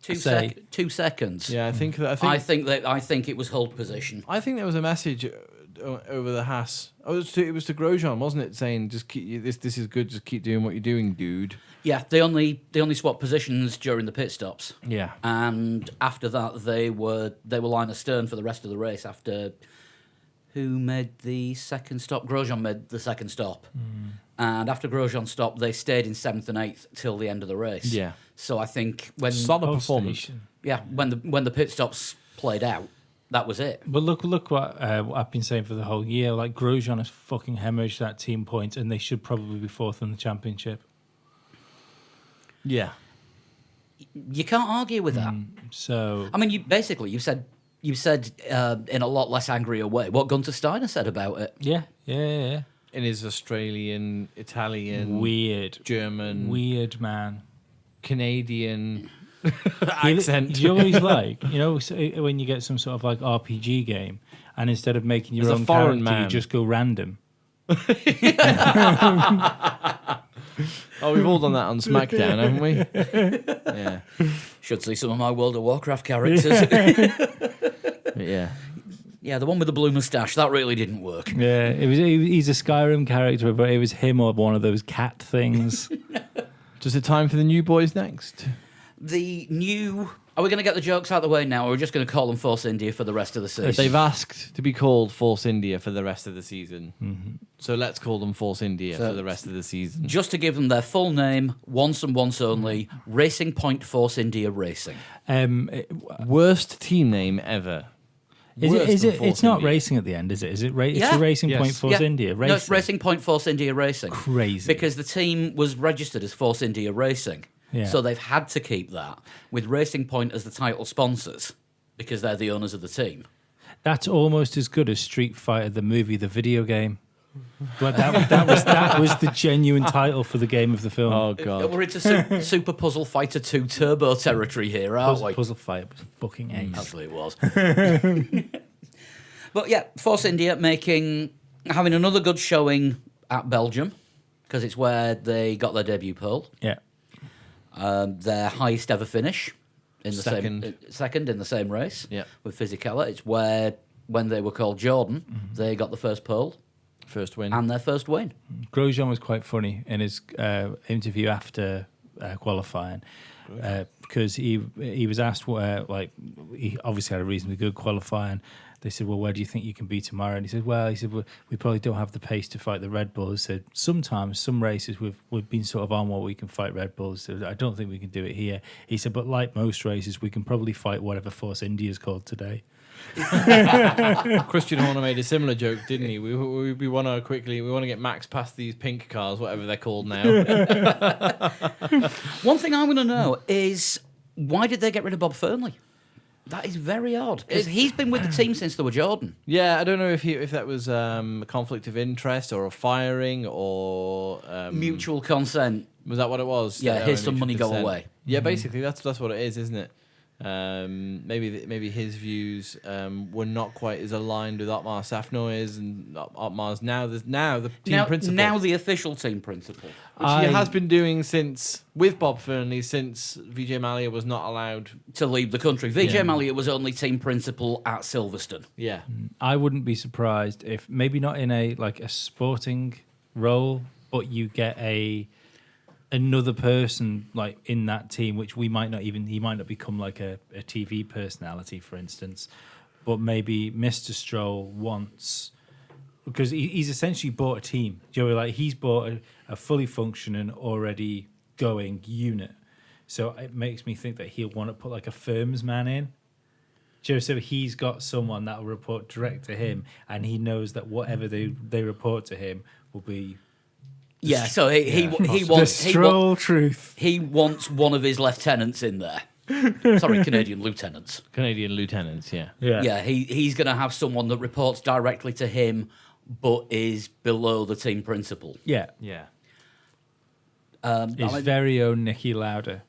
2 Say- 2 seconds. Yeah, I think that I think it was hold position. I think there was a message over the Haas. Oh, it was to Grosjean, wasn't it? Saying just keep this is good. Just keep doing what you're doing, dude. Yeah, they only swapped positions during the pit stops, Yeah. and after that they were line astern for the rest of the race. After who made the second stop? Grosjean made the second stop, and after Grosjean stopped, they stayed in 7th and 8th till the end of the race. Yeah. So I think when Solid pole performance. station. when the pit stops played out, that was it. But look what I've been saying for the whole year. Like Grosjean has fucking hemorrhaged that team points, and they should probably be fourth in the championship. Yeah. You can't argue with that. So I mean, you said in a lot less angry a way what Gunther Steiner said about it. yeah. In his Australian, Italian, Weird, German, weird man. Canadian He- accent. You always like, so when you get some sort of like RPG game, and instead of making your As a own foreign character, you man. just go random. Oh, we've all done that on SmackDown, haven't we? Yeah. Should see some of my World of Warcraft characters. Yeah. Yeah, the one with the blue moustache, that really didn't work. Yeah, he's a Skyrim character, but it was him or one of those cat things. Just a time for the new boys next. The new Are we going to get the jokes out of the way now, or are we just going to call them Force India for the rest of the season? They've asked to be called Force India for the rest of the season. So let's call them Force India for the rest of the season. Just to give them their full name, once and once only, Racing Point Force India Racing. Worst team name ever. Is it? Force It's not India. racing at the end, is it? Is it? It's Yeah. the Racing Yes. Point Force India Racing. No, it's Racing Point Force India Racing. Crazy. Because the team was registered as Force India Racing. Yeah. So they've had to keep that, with Racing Point as the title sponsors, because they're the owners of the team. That's almost as good as Street Fighter, the movie, the video game. But that was the genuine title for the game of the film. Oh, God. We're into Super Puzzle Fighter 2 Turbo territory here, aren't we? Puzzle Fight was fucking ace. Actually, it was. But yeah, Force India having another good showing at Belgium, because it's where they got their debut pole. Yeah. Their highest ever finish in the Second. second in the same race. Yeah. With Fisichella, it's where when they were called Jordan, they got the first pole First win. and their first win. Grosjean was quite funny in his interview after qualifying because he was asked he obviously had a reasonably good qualifying. They said, well, where do you think you can be tomorrow? And he said, well, we probably don't have the pace to fight the Red Bulls. He said, sometimes, some races, we've been sort of on what we can fight Red Bulls. So I don't think we can do it here. He said, but like most races, we can probably fight whatever Force India is called today. Christian Horner made a similar joke, didn't he? We want to get Max past these pink cars, whatever they're called now. One thing I want to know is, why did they get rid of Bob Fernley? That is very odd, because he's been with the team since they were Jordan. Yeah, I don't know if that was a conflict of interest or a firing or Mutual consent. Was that what it was? Yeah, here's some mutual money, go consent. away. Yeah, basically that's what it is, isn't it? Maybe his views were not quite as aligned with Otmar Safnoy's and Otmar's now the team principal. Now the official team principal. which he has been doing with Bob Fernley since Vijay Mallya was not allowed. To leave the country. Vijay Mallya was only team principal at Silverstone. Yeah. I wouldn't be surprised if maybe not in a sporting role, but you get another person like in that team, which he might not become like a TV personality, for instance, but maybe Mr. Stroll wants, because he's essentially bought a team. Joey, like he's bought a fully functioning, already going unit. So it makes me think that he'll want to put like a firms man in. Joe, so he's got someone that will report direct to him, and he knows that whatever they report to him will be. Yeah, so he the wants Stroll truth. he wants one of his lieutenants in there. Sorry, Canadian lieutenants. Canadian lieutenants, yeah. Yeah, he's going to have someone that reports directly to him, but is below the team principal. Yeah. Yeah. His very own Nicky Lauda.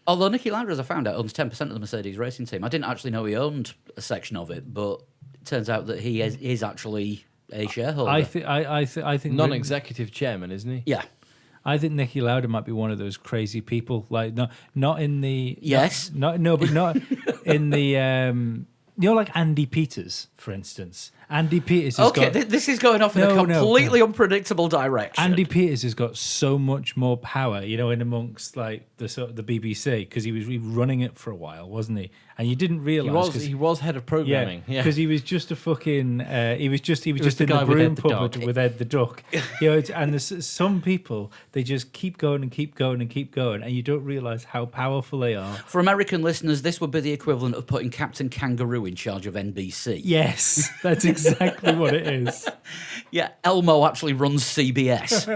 Although Nicky Lauda, as I found out, owns 10% of the Mercedes racing team. I didn't actually know he owned a section of it, but it turns out that he is actually a shareholder. I think Non-executive chairman, isn't he? Yeah. I think Nicky Lauda might be one of those crazy people, like not in the Yes. not in the like Andy Peters, for instance. Andy Peters has Okay, got this is going off in a completely unpredictable direction. Andy Peters has got so much more power, in amongst like the BBC, because he was running it for a while, wasn't he? And you didn't realise He was head of programming. Yeah. because he was just a fucking he was just was in the the guy with broom Ed the pub dog. with Ed the duck. And there's some people, they just keep going and keep going and keep going, and you don't realise how powerful they are. For American listeners, this would be the equivalent of putting Captain Kangaroo in charge of NBC. Yes, that's exactly what it is. Yeah, Elmo actually runs CBS.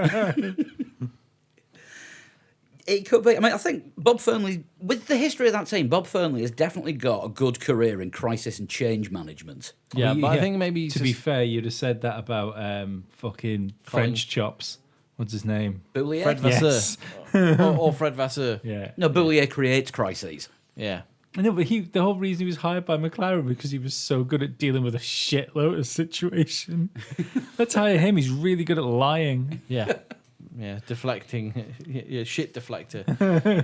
It could be. I mean, I think Bob Fernley, with the history of that team, Bob Fernley has definitely got a good career in crisis and change management. Yeah, but I think maybe to be fair, you'd have said that about fucking French chops. What's his name? Boulier? Fred Vasseur. Yes. or Fred Vasseur. Yeah. No, Boulier creates crises. Yeah. No, but the whole reason he was hired by McLaren because he was so good at dealing with a shit Lotus situation. Let's hire him. He's really good at lying. Yeah. Yeah, deflecting. Yeah, shit deflector.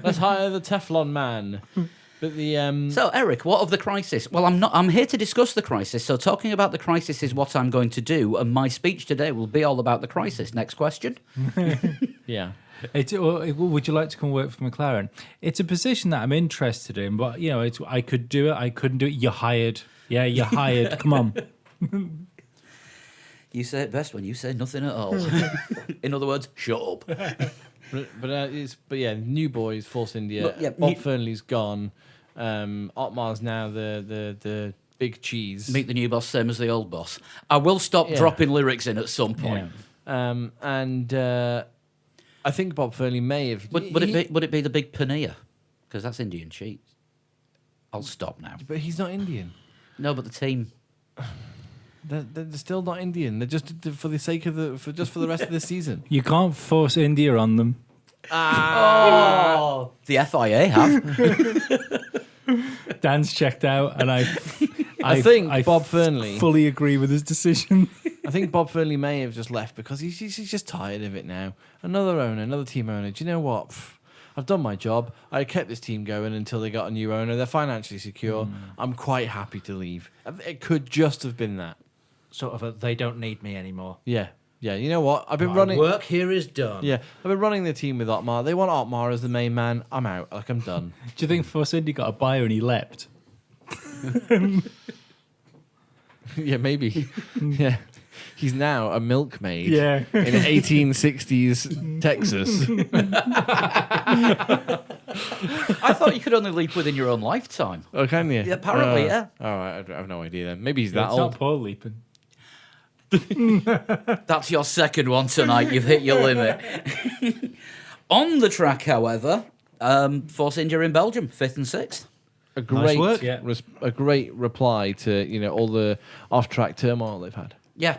Let's hire the Teflon man. But the So, Eric, what of the crisis? Well, I'm here to discuss the crisis. So, talking about the crisis is what I'm going to do, and my speech today will be all about the crisis. Next question. yeah. Would you like to come work for McLaren? It's a position that I'm interested in, but I could do it. I couldn't do it. You're hired. Yeah, you're hired. Come on. You say it best when you say nothing at all. In other words, shut up. But yeah, new boys, Force India. Look, yeah, Bob Fernley's gone. Otmar's now the big cheese. Meet the new boss, same as the old boss. I will stop dropping lyrics in at some point. Yeah. I think Bob Fernley may have. Would it be the big paneer? Because that's Indian cheese. I'll stop now. But he's not Indian. No, but the team. They're still not Indian. They're just for the sake of for the rest of the season. You can't force India on them. Oh, the FIA have. Dan's checked out, and I think Bob Fernley fully agree with his decision. I think Bob Fernley may have just left because he's just tired of it now. Another owner, another team owner. Do you know what? I've done my job. I kept this team going until they got a new owner. They're financially secure. I'm quite happy to leave. It could just have been that. Sort of they don't need me anymore. Yeah. Yeah, you know what? I've been My running. work here is done. Yeah, I've been running the team with Otmar. They want Otmar as the main man. I'm out. Like, I'm done. Do you think Force India got a buyer and he leapt? Yeah, maybe. Yeah. He's now a milkmaid Yeah. in 1860s Texas. I thought you could only leap within your own lifetime. Oh, can you? Yeah, apparently, yeah. All right, I have no idea then. Maybe he's that It's old. not Paul leaping. That's your second one tonight. You've hit your limit. On the track, however, Force India in Belgium, 5th and 6th. A great, work. Yeah. a great reply to all the off-track turmoil they've had. Yeah.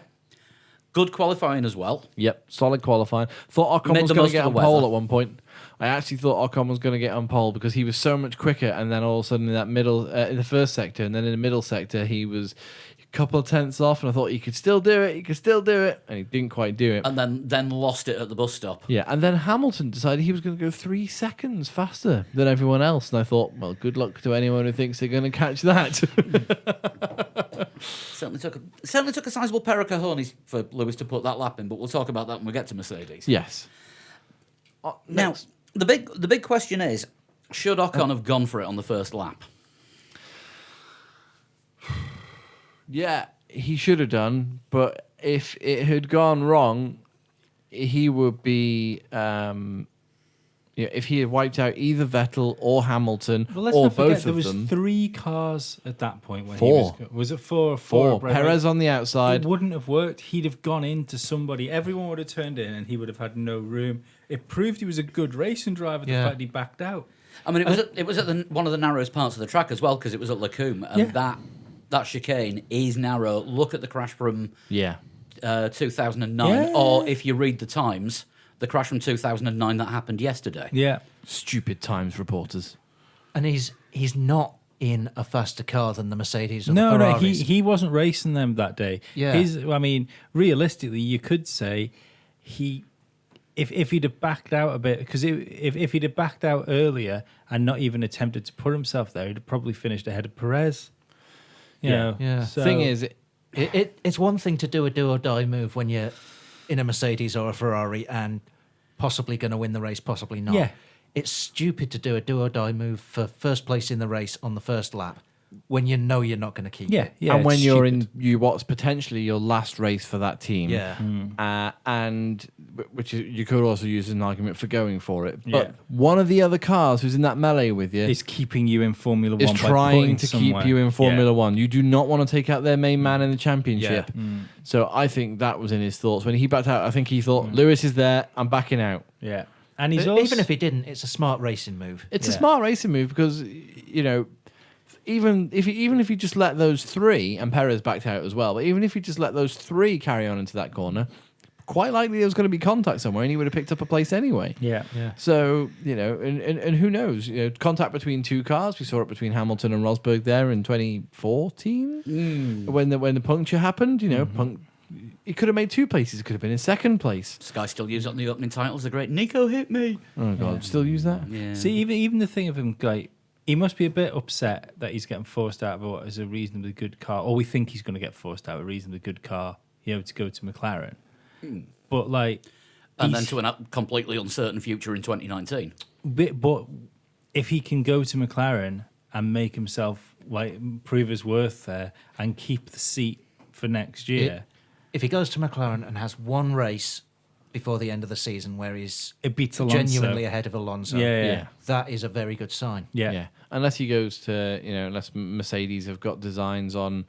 Good qualifying as well. Yep, solid qualifying. Thought Ocon Made was the going most to get of on the pole weather. at one point. I actually thought Ocon was going to get on pole because he was so much quicker, and then all of a sudden in that middle, in the first sector, and then in the middle sector, he was a couple of tenths off, and I thought he could still do it, and he didn't quite do it. And then lost it at the bus stop. Yeah, and then Hamilton decided he was going to go 3 seconds faster than everyone else, and I thought, well, good luck to anyone who thinks they're going to catch that. Certainly took a sizable pair of cojones for Lewis to put that lap in, but we'll talk about that when we get to Mercedes. Yes. Now, the big question is, should Ocon have gone for it on the first lap? Yeah, he should have done, but if it had gone wrong, he would be. If he had wiped out either Vettel or Hamilton Well, let's or not forget, both there of was them, 3 cars at that point. When Four. He was it 4? four. Right? Perez on the It outside. wouldn't have worked. He'd have gone into somebody. Everyone would have turned in, and he would have had no room. It proved he was a good racing driver. The Yeah. fact he backed out. I mean, it was at one of the narrowest parts of the track as well, because it was at Lacombe, and that chicane is narrow. Look at the crash from Yeah. 2009, Yeah. or if you read the Times, the crash from 2009 that happened yesterday. Yeah. Stupid Times reporters. And he's not in a faster car than the Mercedes or No, the no, Ferraris. he wasn't racing them that day. Yeah. I mean, realistically, you could say if he'd have backed out a bit, because if he'd have backed out earlier and not even attempted to put himself there, he'd have probably finished ahead of Perez. You know, yeah. so- Thing is, It's one thing to do a do or die move when you're in a Mercedes or a Ferrari and possibly going to win the race, possibly not. Yeah. It's stupid to do a do or die move for first place in the race on the first lap when you know you're not going to keep yeah, it. yeah. and when it's you're stupid. in what's potentially your last race for that team, Yeah. and which you could also use as an argument for going for it. But Yeah. one of the other cars who's in that melee with you is keeping you in Formula is One by trying putting to somewhere. keep you in Formula Yeah. One. You do not want to take out their main man in the championship. Yeah. So I think that was in his thoughts when he backed out. I think he thought Lewis is there. I'm backing out. Yeah, and he's But also even if he didn't, it's a smart racing move. It's a Yeah. smart racing move because even if you just let those 3, and Perez backed out as well, but even if you just let those 3 carry on into that corner, quite likely there was going to be contact somewhere, and he would have picked up a place anyway. yeah. So and who knows? Contact between 2 cars. We saw it between Hamilton and Rosberg there in 2014 when the puncture happened. He could have made 2 places. It could have been in second place. Sky still use it on the opening titles. The great Nico hit me. Oh god, still use that? Yeah. See, even the thing of him, like, he must be a bit upset that he's getting forced out of what is a reasonably good car, or we think he's going to get forced out of a reasonably good car, to go to McLaren. But like, And then to a completely uncertain future in 2019. But if he can go to McLaren and make himself prove his worth there and keep the seat for next year, If he goes to McLaren and has one race before the end of the season where he's it beats Alonso. genuinely ahead of Alonso, Yeah. that is a very good sign. Yeah. Unless he goes to, unless Mercedes have got designs on,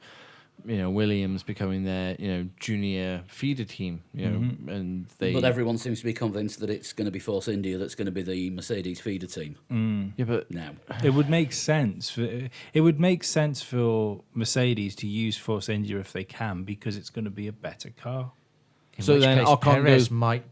Williams becoming their, junior feeder team, and they. But everyone seems to be convinced that it's going to be Force India that's going to be the Mercedes feeder team. Yeah, but Now, It would make sense. For Mercedes to use Force India if they can, because it's going to be a better car. In So which then case Ocon Perez goes- might.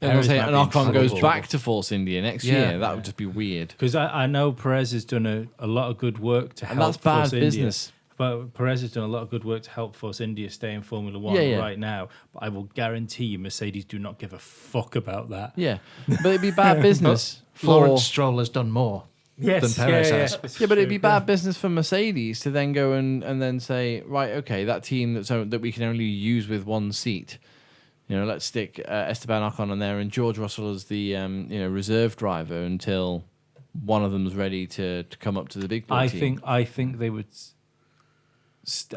and Perez say, might and be in Ocon goes trouble. back to Force India next Yeah. year. That would just be weird. Because I know Perez has done a lot of good work to And help that's bad Force India. business. But Perez has done a lot of good work to help Force India stay in Formula One Yeah. right now. But I will guarantee you, Mercedes do not give a fuck about that. Yeah, but it'd be bad business for. Lawrence Stroll has done more than Perez has. Yeah, but it'd be bad business for Mercedes to then go and then say, right, okay, that team that we can only use with one seat. Let's stick Esteban Ocon on there and George Russell as the reserve driver until one of them's ready to come up to the big boy team. I think they would.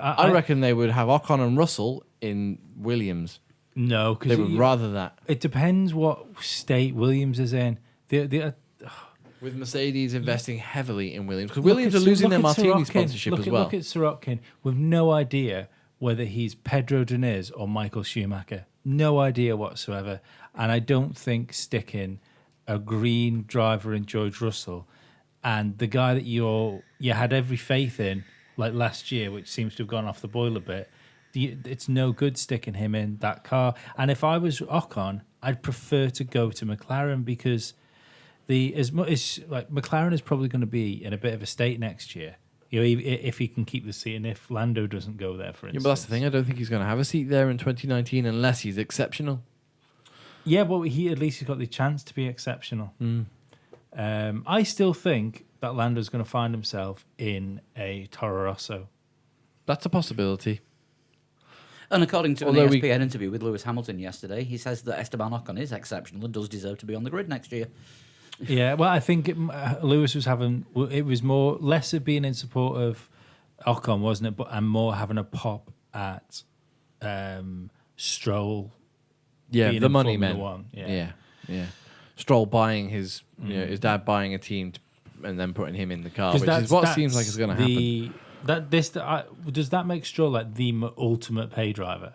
I reckon they would have Ocon and Russell in Williams. No, because They would rather that. it depends what state Williams is in. With Mercedes investing heavily in Williams, because Williams are losing their Martini sponsorship as well. Look at Sirotkin with no idea whether he's Pedro Diniz or Michael Schumacher. No idea whatsoever. And I don't think sticking a green driver in George Russell and the guy that you had every faith in, like last year, which seems to have gone off the boil a bit, it's no good sticking him in that car. And if I was Ocon, I'd prefer to go to McLaren because McLaren is probably going to be in a bit of a state next year. If he can keep the seat and if Lando doesn't go there, for instance. Yeah, but that's the thing. I don't think he's going to have a seat there in 2019 unless he's exceptional. Yeah, but at least he's got the chance to be exceptional. I still think that Lando's going to find himself in a Toro Rosso. That's a possibility. and according to an Although ESPN interview with Lewis Hamilton yesterday, he says that Esteban Ocon is exceptional and does deserve to be on the grid next year. Yeah, well, I think Lewis was it was less of being in support of Ocon, wasn't it? And more having a pop at Stroll. Yeah, being the in money Formula men. One. Yeah. Stroll buying his dad buying a team and then putting him in the car, which is what seems like it's going to happen. Does that make Stroll like the ultimate pay driver?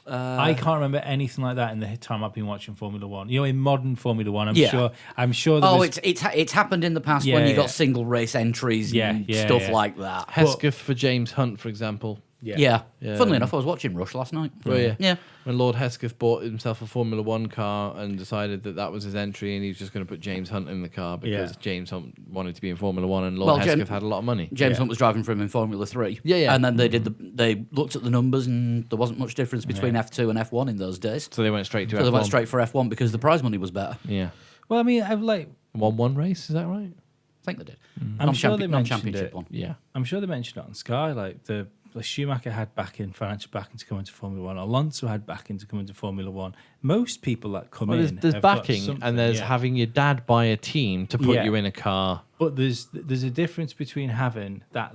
I can't remember anything like that in the time I've been watching Formula One. In modern Formula One, I'm sure. It's happened in the past when you got single race entries and stuff like that. Hesketh for James Hunt, for example. Yeah. Funnily enough, I was watching Rush last night. Oh, yeah. Yeah. When Lord Hesketh bought himself a Formula One car and decided that was his entry and he was just going to put James Hunt in the car because James Hunt wanted to be in Formula One and Lord Hesketh had a lot of money. James Hunt was driving for him in Formula 3. Yeah. And then they looked at the numbers and there wasn't much difference between F2 and F1 in those days. So they went straight to So F1. they went straight for F1 because the prize money was better. Yeah. Well, I mean, I've Won one race, is that right? I think they did. I'm sure they mentioned Non-championship it. one. Yeah. I'm sure they mentioned it on Sky. Like the Schumacher had financial backing to come into Formula One. Alonso had backing to come into Formula One. Most people that come in, There's have got backing something, and there's having your dad buy a team to put you in a car. But there's a difference between having that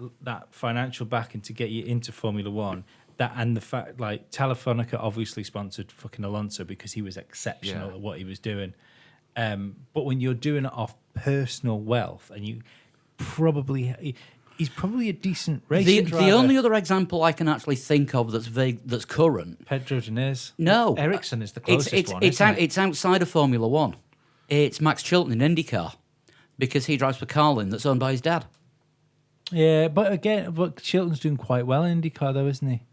financial backing to get you into Formula One, and the fact like Telefonica obviously sponsored fucking Alonso because he was exceptional at what he was doing. But when you're doing it off personal wealth, and he's probably a decent racing driver. The only other example I can actually think of that's current. Pedro Diniz. No, Ericsson is the closest one. It's outside of Formula One. It's Max Chilton in IndyCar because he drives for Carlin, that's owned by his dad. Yeah, but Chilton's doing quite well in IndyCar, though, isn't he?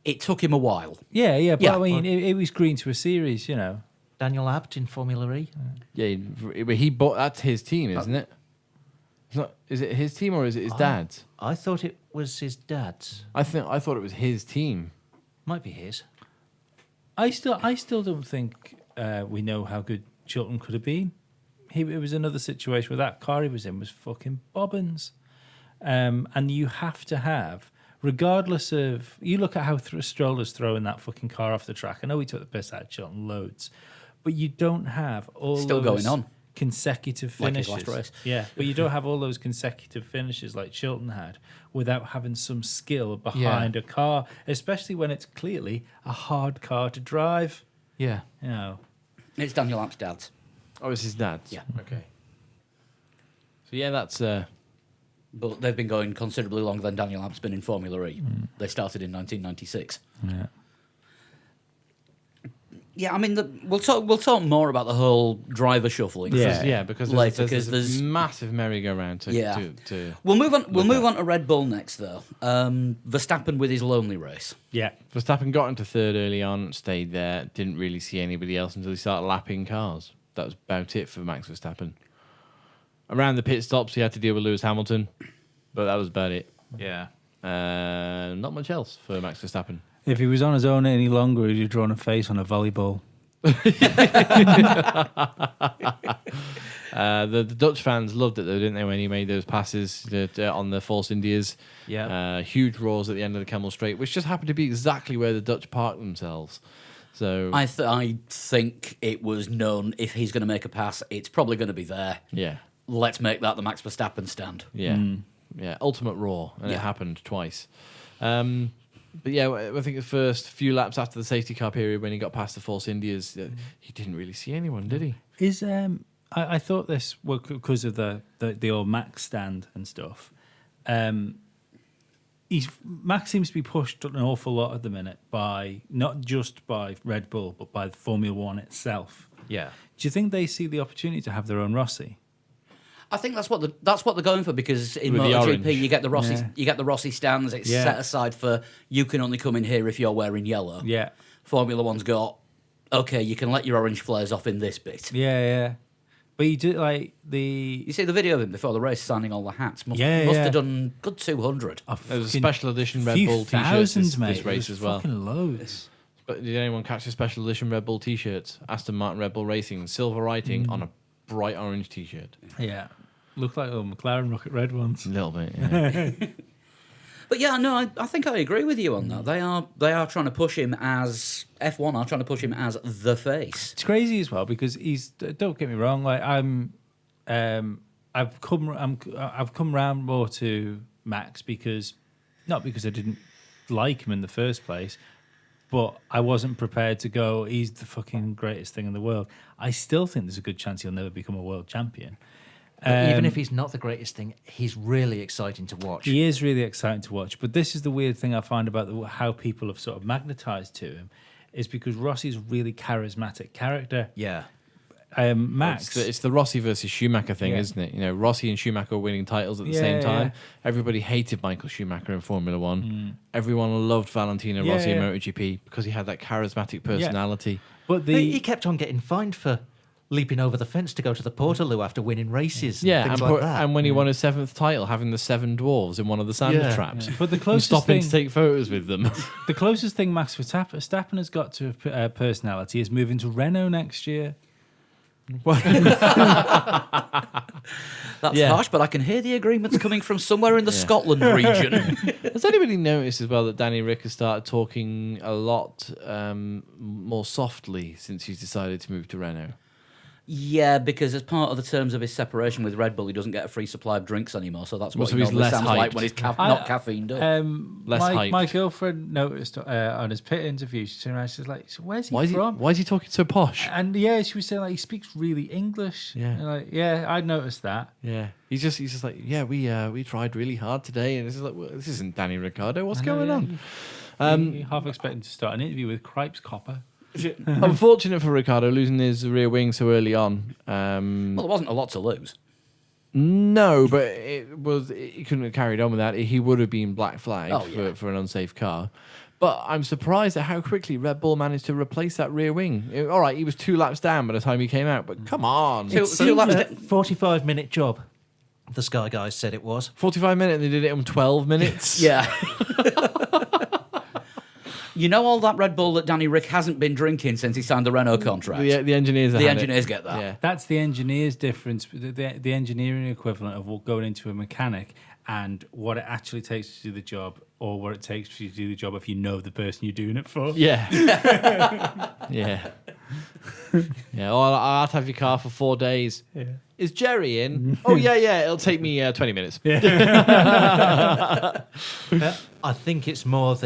It took him a while. Yeah, but I mean, it was green to a series, Daniel Abt in Formula E. Yeah, he bought. That's his team, isn't it? It's not. Is it his team or is it his dad's? I thought it was his dad's. I thought it was his team. Might be his. I still don't think we know how good Chilton could have been. It was another situation where that car he was in was fucking bobbins. And you have to have regardless of, you look at how Stroller's throwing that fucking car off the track. I know we took the piss out of Chilton loads, but you don't have all Still those going on. consecutive Like his finishes. last race. Yeah, but you don't have all those consecutive finishes like Chilton had without having some skill behind a car, especially when it's clearly a hard car to drive. Yeah. You know, It's Daniel Amp's dad's. Oh, it's his dad's? Yeah. Okay. So, yeah, that's... But they've been going considerably longer than Daniel Amp's been in Formula E. They started in 1996. yeah. Yeah, I mean, we'll talk more about the whole driver shuffling. Yeah, because later, there's 'cause a massive merry-go-round to... Yeah. to We'll move on. We'll move on to Red Bull next, though. Verstappen with his lonely race. Yeah. Verstappen got into third early on, stayed there, didn't really see anybody else until he started lapping cars. That was about it for Max Verstappen. Around the pit stops, he had to deal with Lewis Hamilton, but that was about it. Yeah. Not much else for Max Verstappen. If he was on his own any longer, he'd have drawn a face on a volleyball. The Dutch fans loved it, though, didn't they, when he made those passes on the Force Indias? Yeah. Huge roars at the end of the Camel Straight, which just happened to be exactly where the Dutch parked themselves. So I think it was known if he's going to make a pass, it's probably going to be there. yeah, Let's make that the Max Verstappen stand. yeah, ultimate roar, and it Yeah. happened twice. But yeah, I think the first few laps after the safety car period, when he got past the Force Indias, he didn't really see anyone, did he? Is I thought this was because of the old Max stand and stuff. Max seems to be pushed an awful lot at the minute by not just by Red Bull but by Formula One itself. Yeah. Do you think they see the opportunity to have their own Rossi? I think that's what they're going for, because in With the MotoGP orange. you get the Rossi Yeah. you get the Rossi stands. It's Yeah. set aside for you can only come in here if you're wearing yellow. Yeah, Formula One's got okay, you can let your orange flares off in this bit. yeah. But you do like You the see the video of him before the race signing all the hats. Must Yeah, must yeah. have done good 200. There was a special edition Red few Bull t-shirts thousands, this mate. race It was as well. fucking loads. But did anyone catch the special edition Red Bull t-shirts? Aston Martin Red Bull Racing, silver writing on a bright orange t-shirt. Yeah, looked like the McLaren Rocket Red ones. A little bit, yeah. But yeah, no, I think I agree with you on that. They are trying to push him as F1 are trying to push him as the face. It's crazy as well because he's. Don't get me wrong. Like I've come round more to Max because not because I didn't like him in the first place, but I wasn't prepared to go. He's the fucking greatest thing in the world. I still think there's a good chance he'll never become a world champion. But even if he's not the greatest thing, he's really exciting to watch. He is really exciting to watch. But this is the weird thing I find about how people have sort of magnetized to him, is because Rossi's a really charismatic character. Yeah. Max, It's the Rossi versus Schumacher thing, Yeah. isn't it? You know, Rossi and Schumacher were winning titles at the Yeah, same time. yeah. Everybody hated Michael Schumacher in Formula One. Everyone loved Valentino Rossi in Yeah. MotoGP because he had that charismatic personality. but He kept on getting fined for leaping over the fence to go to the Portaloo after winning races. Yeah, and things and, like that. and when he won his 7th title, having the 7 dwarves in one of the sand Yeah. traps. But the And closest stopping thing, to take photos with them. the closest thing Max Verstappen has got to a personality is moving to Renault next year. That's Yeah. harsh, but I can hear the agreements coming from somewhere in the Yeah. Scotland region. Has anybody noticed as well that Danny Rick has started talking a lot more softly since he's decided to move to Renault? Yeah, because as part of the terms of his separation with Red Bull, he doesn't get a free supply of drinks anymore. So that's what So he he's normally less sounds like hyped. when he's I- not caffeined up. Less hyped. my girlfriend noticed on his pit interview, she turned around, she's like, so where's he Why from? is he talking so posh? And yeah, she was saying like he speaks really English. Yeah. And like, yeah, I noticed that. Yeah, he's just like, yeah, we tried really hard today, and this is like, well, this isn't Danny Ricciardo. What's I know, going yeah. on? You're half expecting to start an interview with Cripes Copper. Unfortunate for Ricciardo losing his rear wing so early on. Well, there wasn't a lot to lose. No, but he couldn't have carried on with that. He would have been black flagged Oh, yeah. for an unsafe car. But I'm surprised at how quickly Red Bull managed to replace that rear wing. All right, he was 2 laps down by the time he came out, but come on. Two Seemed laps a down. 45-minute job, the Sky guys said it was. 45 minutes, and they did it in 12 minutes. Yeah. You know all that Red Bull that Danny Rick hasn't been drinking since he signed the Renault contract? The engineers The had it. engineers get that. Yeah. That's the engineer's difference, the engineering equivalent of going into a mechanic and what it actually takes to do the job or what it takes for you to do the job if you know the person you're doing it for. Yeah. Yeah. Yeah. Oh, I'll have to have your car for 4 days. Yeah. Is Jerry in? Oh, yeah. It'll take me 20 minutes. I think it's more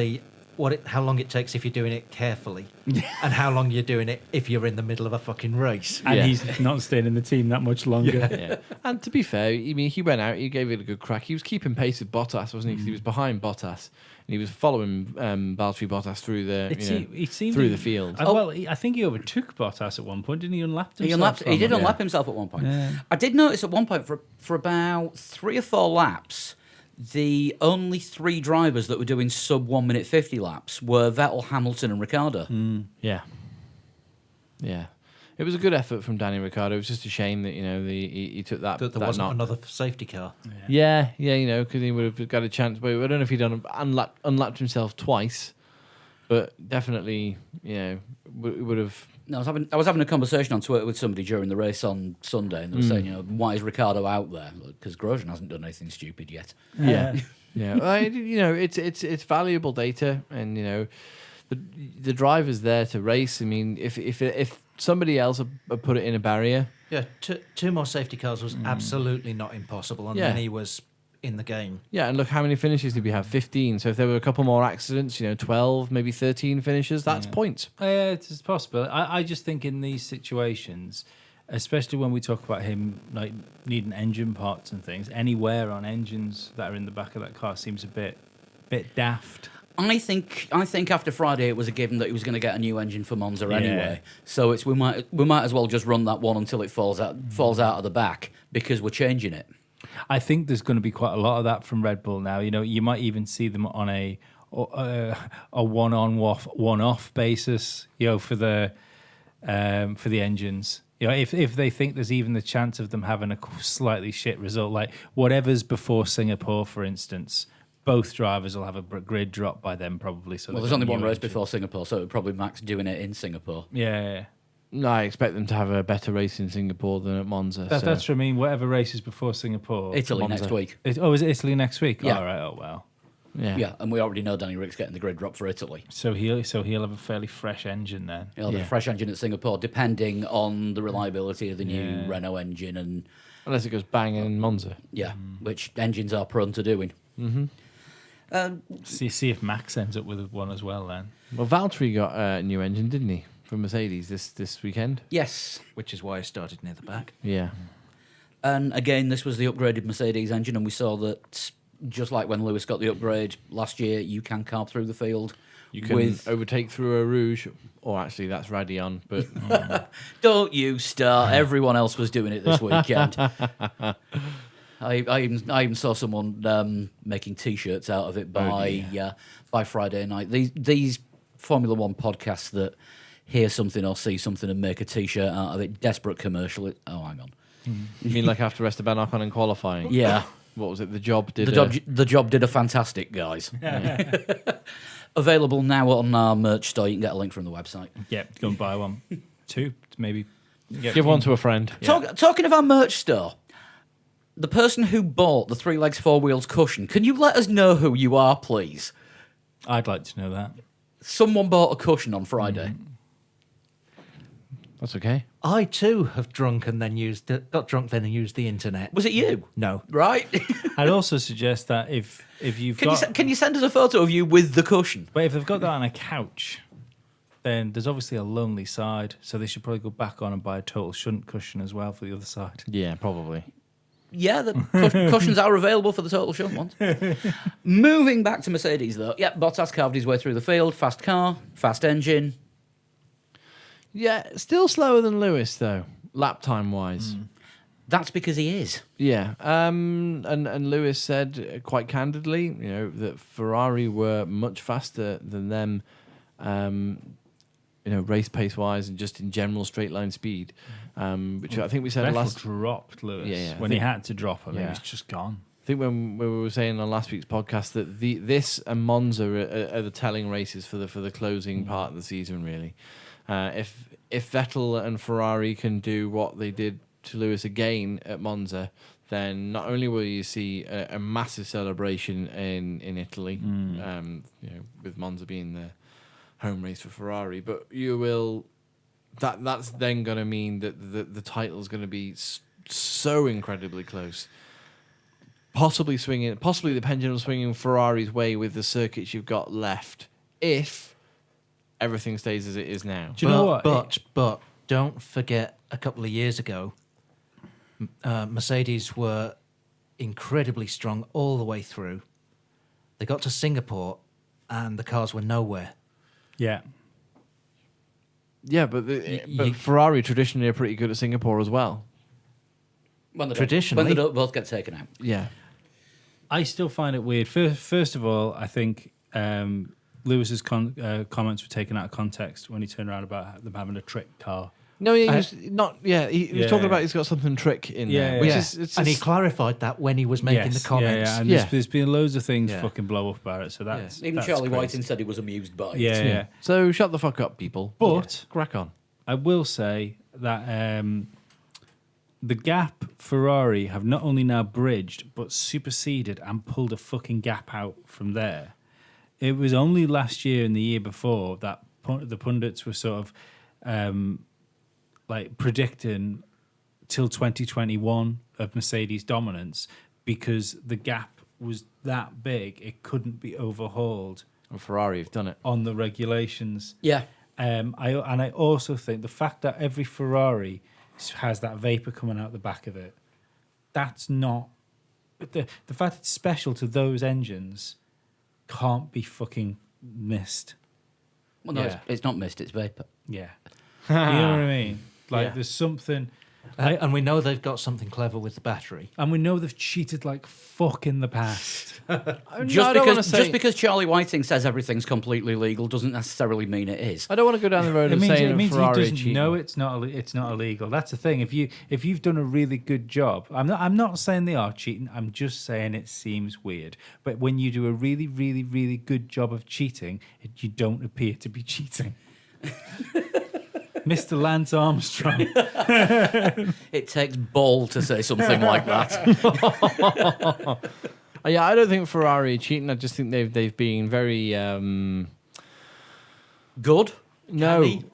how long it takes if you're doing it carefully, and how long you're doing it if you're in the middle of a fucking race. And Yeah. he's not staying in the team that much longer. Yeah. And to be fair, I mean, he went out, he gave it a good crack. He was keeping pace with Bottas, wasn't he? 'Cause he was behind Bottas. And he was following Valtteri Bottas through the field. I think he overtook Bottas at one point, didn't he? Unlapped himself. He did unlap himself at one point. Yeah. I did notice at one point for about 3 or 4 laps, the only 3 drivers that were doing sub 1 minute 50 laps were Vettel, Hamilton, and Ricciardo. Yeah. Yeah. It was a good effort from Danny Ricciardo. It was just a shame that, he took that. That there that wasn't knock. another safety car. Yeah, because he would have got a chance. But I don't know if he'd unlapped himself twice, but definitely, would have. No, I was having a conversation on Twitter with somebody during the race on Sunday, and they were saying, why is Ricciardo out there? Because Grosjean hasn't done anything stupid yet. Yeah, yeah. Well, it's valuable data, and the driver's there to race. I mean, if somebody else had put it in a barrier, Yeah, two more safety cars was absolutely not impossible, and then he was in the game. yeah. And look, how many finishes did we have? 15. So if there were a couple more accidents, 12, maybe 13 finishes, that's points. Yeah, it's possible. I just think in these situations, especially when we talk about him like needing engine parts and things, anywhere on engines that are in the back of that car seems a bit daft. I think after Friday it was a given that he was going to get a new engine for Monza anyway. So we might as well just run that one until it falls out of the back, because we're changing it. I think there's going to be quite a lot of that from Red Bull now. You might even see them on a one-off basis. For the engines. If they think there's even the chance of them having a slightly shit result, like whatever's before Singapore, for instance. Both drivers will have a grid drop by then, probably. So Well, there's only one race before Singapore, so it would probably Max doing it in Singapore. Yeah. No, I expect them to have a better race in Singapore than at Monza. That's what I mean. Whatever races before Singapore. Italy Monza. next week. Is it Italy next week? Yeah. All right. Oh, well. Yeah, and we already know Danny Rick's getting the grid drop for Italy. So he'll have a fairly fresh engine then. He'll have a fresh engine at Singapore, depending on the reliability of the new Renault engine, and Unless it goes bang in Monza. which engines are prone to doing. Mm-hmm. See if Max ends up with one as well then. Well, Valtteri got a new engine, didn't he, from Mercedes this weekend? Yes, Which is why I started near the back. Yeah. and again, this was the upgraded Mercedes engine, and we saw that just like when Lewis got the upgrade last year, you can carb through the field. You can overtake through a Rouge, or actually that's Radion, but Don't you start. Everyone else was doing it this weekend. I even saw someone making T-shirts out of it by Friday night. These Formula One podcasts that hear something or see something and make a T-shirt out of it, desperate commercial. Hang on. you mean like after Esteban Ocon in qualifying? Yeah. What was it? The Job did. The job did a fantastic, guys. Available now on our merch store. You can get a link from the website. Yeah, go and buy one. 2, maybe. Give one to a friend. Talking of our merch store, the person who bought the 3 legs 4 wheels cushion, can you let us know who you are, please? I'd like to know that. Someone bought a cushion on Friday. That's okay. I too have got drunk then and used the internet. Was it you? No. Right? I'd also suggest that if you've got... Can you send us a photo of you with the cushion? But if they've got that on a couch, then there's obviously a lonely side, so they should probably go back on and buy a total shunt cushion as well for the other side. Yeah, probably. Yeah, the cushions are available for the total shunt ones. Moving back to Mercedes, though. Yep, Bottas carved his way through the field. Fast car, fast engine. Yeah, still slower than Lewis though, lap time wise. That's because he is. Yeah, and Lewis said quite candidly, that Ferrari were much faster than them, race pace wise and just in general straight line speed, which I think we said Vettel dropped Lewis. Yeah, when he had to drop him, yeah. he was just gone. I think when we were saying on last week's podcast that this and Monza are the telling races for the closing part of the season. Really, if Vettel and Ferrari can do what they did to Lewis again at Monza, then not only will you see a massive celebration in Italy, with Monza being the home race for Ferrari, but you will that's then going to mean that the title's going to be so incredibly close. Possibly the pendulum swinging Ferrari's way with the circuits you've got left, if everything stays as it is now. Do you know what? But don't forget, a couple of years ago, Mercedes were incredibly strong all the way through. They got to Singapore, and the cars were nowhere. Yeah. Yeah, but Ferrari traditionally are pretty good at Singapore as well. When they Traditionally. don't both get taken out. Yeah. I still find it weird. First of all, I think Lewis's comments were taken out of context when he turned around about them having a trick car. No, he was not. Yeah, he was talking Yeah. about he's got something trick in there, Yeah, which yeah. is And he clarified that when he was making the comments. Yeah, and Yeah. there's been loads of things Yeah. fucking blow up about it. So that's Even that's Charlie crazy. Whiting said he was amused by it. Yeah. So shut the fuck up, people. But crack on. I will say that the gap Ferrari have not only now bridged but superseded and pulled a fucking gap out from there. It was only last year and the year before that the pundits were sort of like predicting till 2021 of Mercedes dominance because the gap was that big it couldn't be overhauled And Ferrari have done it. on the regulations. Yeah. I also think the fact that every Ferrari has that vapor coming out the back of it, that's not the fact it's special to those engines can't be fucking missed. Well, no, Yeah. it's not mist, it's vapour. Yeah, you know what I mean. Like Yeah. there's something, And we know they've got something clever with the battery. and we know they've cheated like fuck in the past. Just because Charlie Whiting says everything's completely legal doesn't necessarily mean it is. I don't want to go down the road It of means, saying it means he Ferrari doesn't cheating. know it's not illegal. That's the thing. If you've done a really good job, I'm not saying they are cheating. I'm just saying it seems weird. But when you do a really, really, really good job of cheating, you don't appear to be cheating. Mr. Lance Armstrong. It takes ball to say something like that. Yeah, I don't think Ferrari are cheating. I just think they've been very Good. Canny.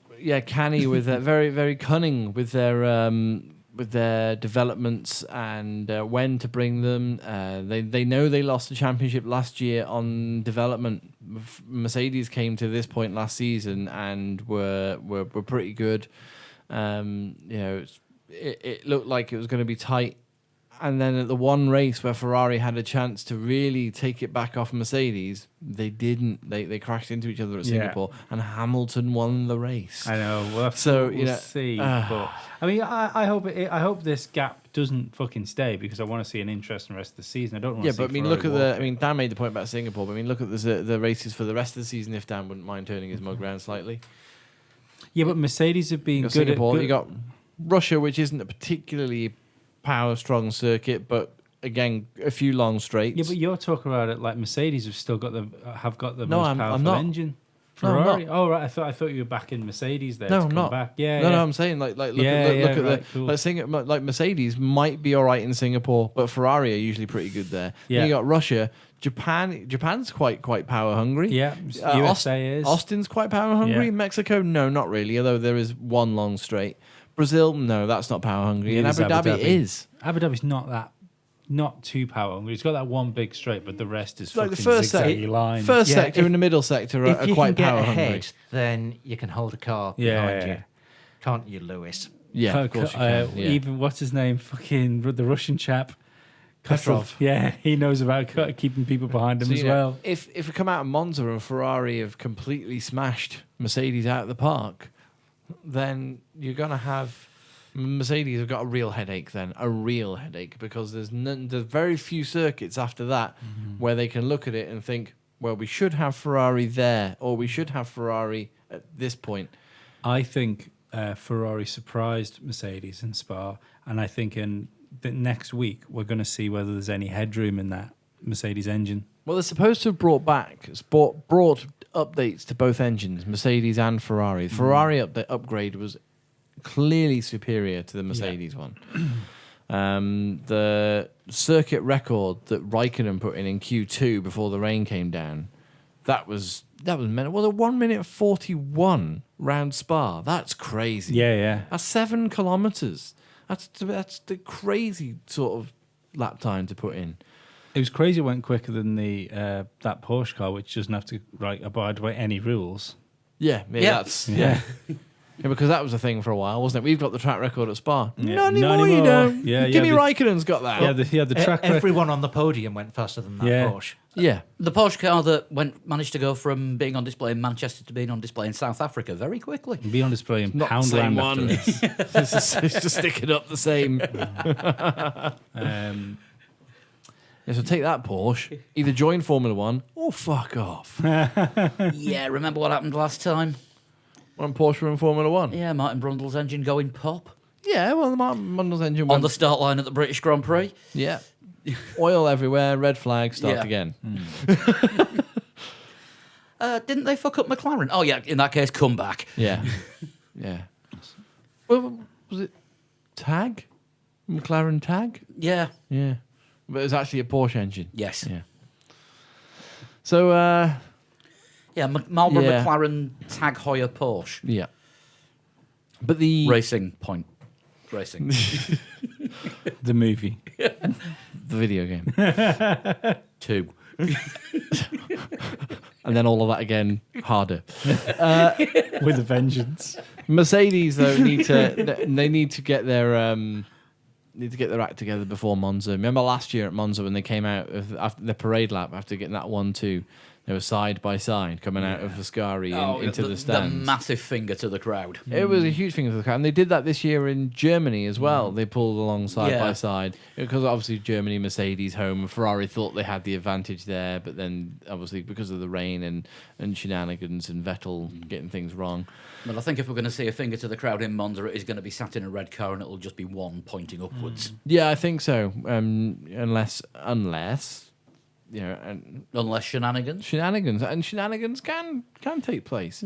canny with very very cunning with their developments and when to bring them. They know they lost the championship last year on development. Mercedes came to this point last season and were pretty good. It looked like it was going to be tight. And then at the one race where Ferrari had a chance to really take it back off Mercedes, they didn't. They crashed into each other at Yeah. Singapore, and Hamilton won the race. I know. Well, So, we'll you know, see. But I mean, I hope this gap doesn't fucking stay because I want to see an interesting rest of the season. I don't want to Yeah, see but I mean, Ferrari look at walk the. it. I mean, Dan made the point about Singapore, but I mean, look at the races for the rest of the season. If Dan wouldn't mind turning his mug around slightly, Yeah, but Mercedes have been you got good Singapore, at. you got Russia, which isn't a particularly power strong circuit, but again, a few long straights. Yeah, but you're talking about it like Mercedes have still got the No, most I'm powerful not. engine. No, I'm Ferrari. not. Oh right, I thought you were back in Mercedes there. No, to I'm come not. Back. Yeah, no, yeah. I'm saying look at right, the cool. like Mercedes might be all right in Singapore, but Ferrari are usually pretty good there. Yeah. Then you got Russia, Japan's quite power hungry. Yeah, Uh, USA is. Austin's quite power hungry. Yeah. Mexico, no, not really. Although there is one long straight. Brazil, no, that's not power hungry. It And is Abu Abu Dhabi Dhabi. is. Abu Dhabi's not too power hungry. It's got that one big straight, but the rest is Like fucking the first zigzaggy sec- lines. First Yeah, sector if- and the middle sector If are you quite can get power ahead, hungry. then you can hold a car Yeah, behind yeah. you. Can't you, Lewis? Yeah, of course you can. Yeah. Even what's his name? Fucking the Russian chap. Petrov. Yeah, he knows about keeping people behind him So, as you know, well. If we come out of Monza and Ferrari have completely smashed Mercedes out of the park, then you're going to have Mercedes have got a real headache then, because there's very few circuits after that where they can look at it and think, well, we should have Ferrari there, or we should have Ferrari at this point. I think Ferrari surprised Mercedes in Spa, and I think in the next week we're going to see whether there's any headroom in that Mercedes engine. Well, they're supposed to have brought updates to both engines, Mercedes and Ferrari. The Ferrari upgrade was clearly superior to the Mercedes one. The circuit record that Raikkonen put in Q2 before the rain came down, that was mental. Well, a 1 minute 41 round Spa. That's crazy. Yeah. That's 7 kilometers. That's the crazy sort of lap time to put in. It was crazy. It went quicker than the that Porsche car, which doesn't have to abide by any rules. Yeah. Yeah, because that was a thing for a while, wasn't it? We've got the track record at Spa. Yeah. Not Not anymore, you anymore. don't. Yeah, Kimi yeah, Raikkonen's got that. Yeah, the track record. Everyone on the podium went faster than that Yeah. Porsche. Yeah. The Porsche car that managed to go from being on display in Manchester to being on display in South Africa very quickly. Be on display in Not the same Poundland after one. this. It's just sticking up the same. Yeah, so take that, Porsche. Either join Formula One or fuck off. Yeah, remember what happened last time? When Porsche were in Formula One. Yeah, Martin Brundle's engine going pop Yeah, well, the Martin Brundle's engine on went. the start line at the British Grand Prix. Yeah. Oil everywhere, red flag, start Yeah. again. Didn't they fuck up McLaren? Oh yeah, in that case, come back. Yeah. Yeah. Well, was it Tag? McLaren Tag? Yeah. Yeah. But it was actually a Porsche engine. Yes. Yeah. So, Yeah, Marlboro Yeah. McLaren Tag Heuer Porsche. yeah. But the Racing Point. Racing. The movie the video game. 2. And then all of that again harder. with a vengeance. Mercedes though need to get their act together before Monza. Remember last year at Monza when they came out after the parade lap after getting that 1-2, they were side by side coming out of Ascari into the stands. The massive finger to the crowd. It was a huge thing for the crowd, and they did that this year in Germany as well. They pulled along side by side because obviously Germany, Mercedes home, and Ferrari thought they had the advantage there, but then obviously because of the rain and shenanigans and Vettel getting things wrong. Well, I think if we're going to see a finger to the crowd in Monza, it is going to be sat in a red car and it'll just be one pointing upwards. Yeah, I think so. Unless you know, and Unless shenanigans. shenanigans can take place,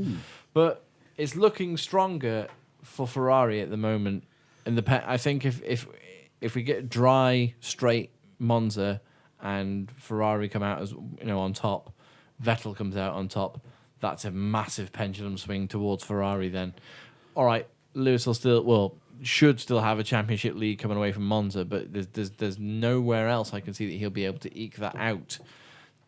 but it's looking stronger for Ferrari at the moment. And I think if we get dry, straight Monza and Ferrari come out as on top, Vettel comes out on top. That's a massive pendulum swing towards Ferrari. Then, all right, Lewis should still have a championship lead coming away from Monza, but there's nowhere else I can see that he'll be able to eke that out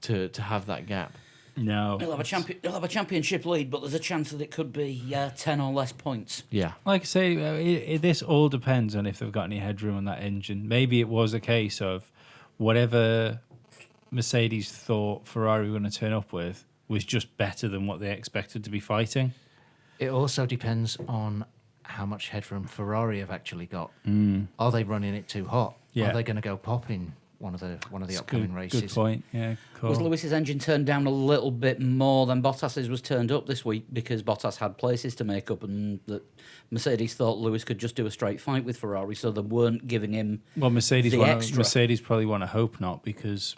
to have that gap. No. He'll have a championship lead, but there's a chance that it could be 10 or less points. Yeah. Like I say, this all depends on if they've got any headroom on that engine. Maybe it was a case of whatever Mercedes thought Ferrari were going to turn up with was just better than what they expected to be fighting. It also depends on how much headroom Ferrari have actually got. Are they running it too hot? Yeah. Are they going to go pop in one of the upcoming races? Good point. Yeah, cool. Was Lewis's engine turned down a little bit more than Bottas's was turned up this week because Bottas had places to make up and that Mercedes thought Lewis could just do a straight fight with Ferrari, so they weren't giving him Mercedes the extra. Mercedes probably want to hope not because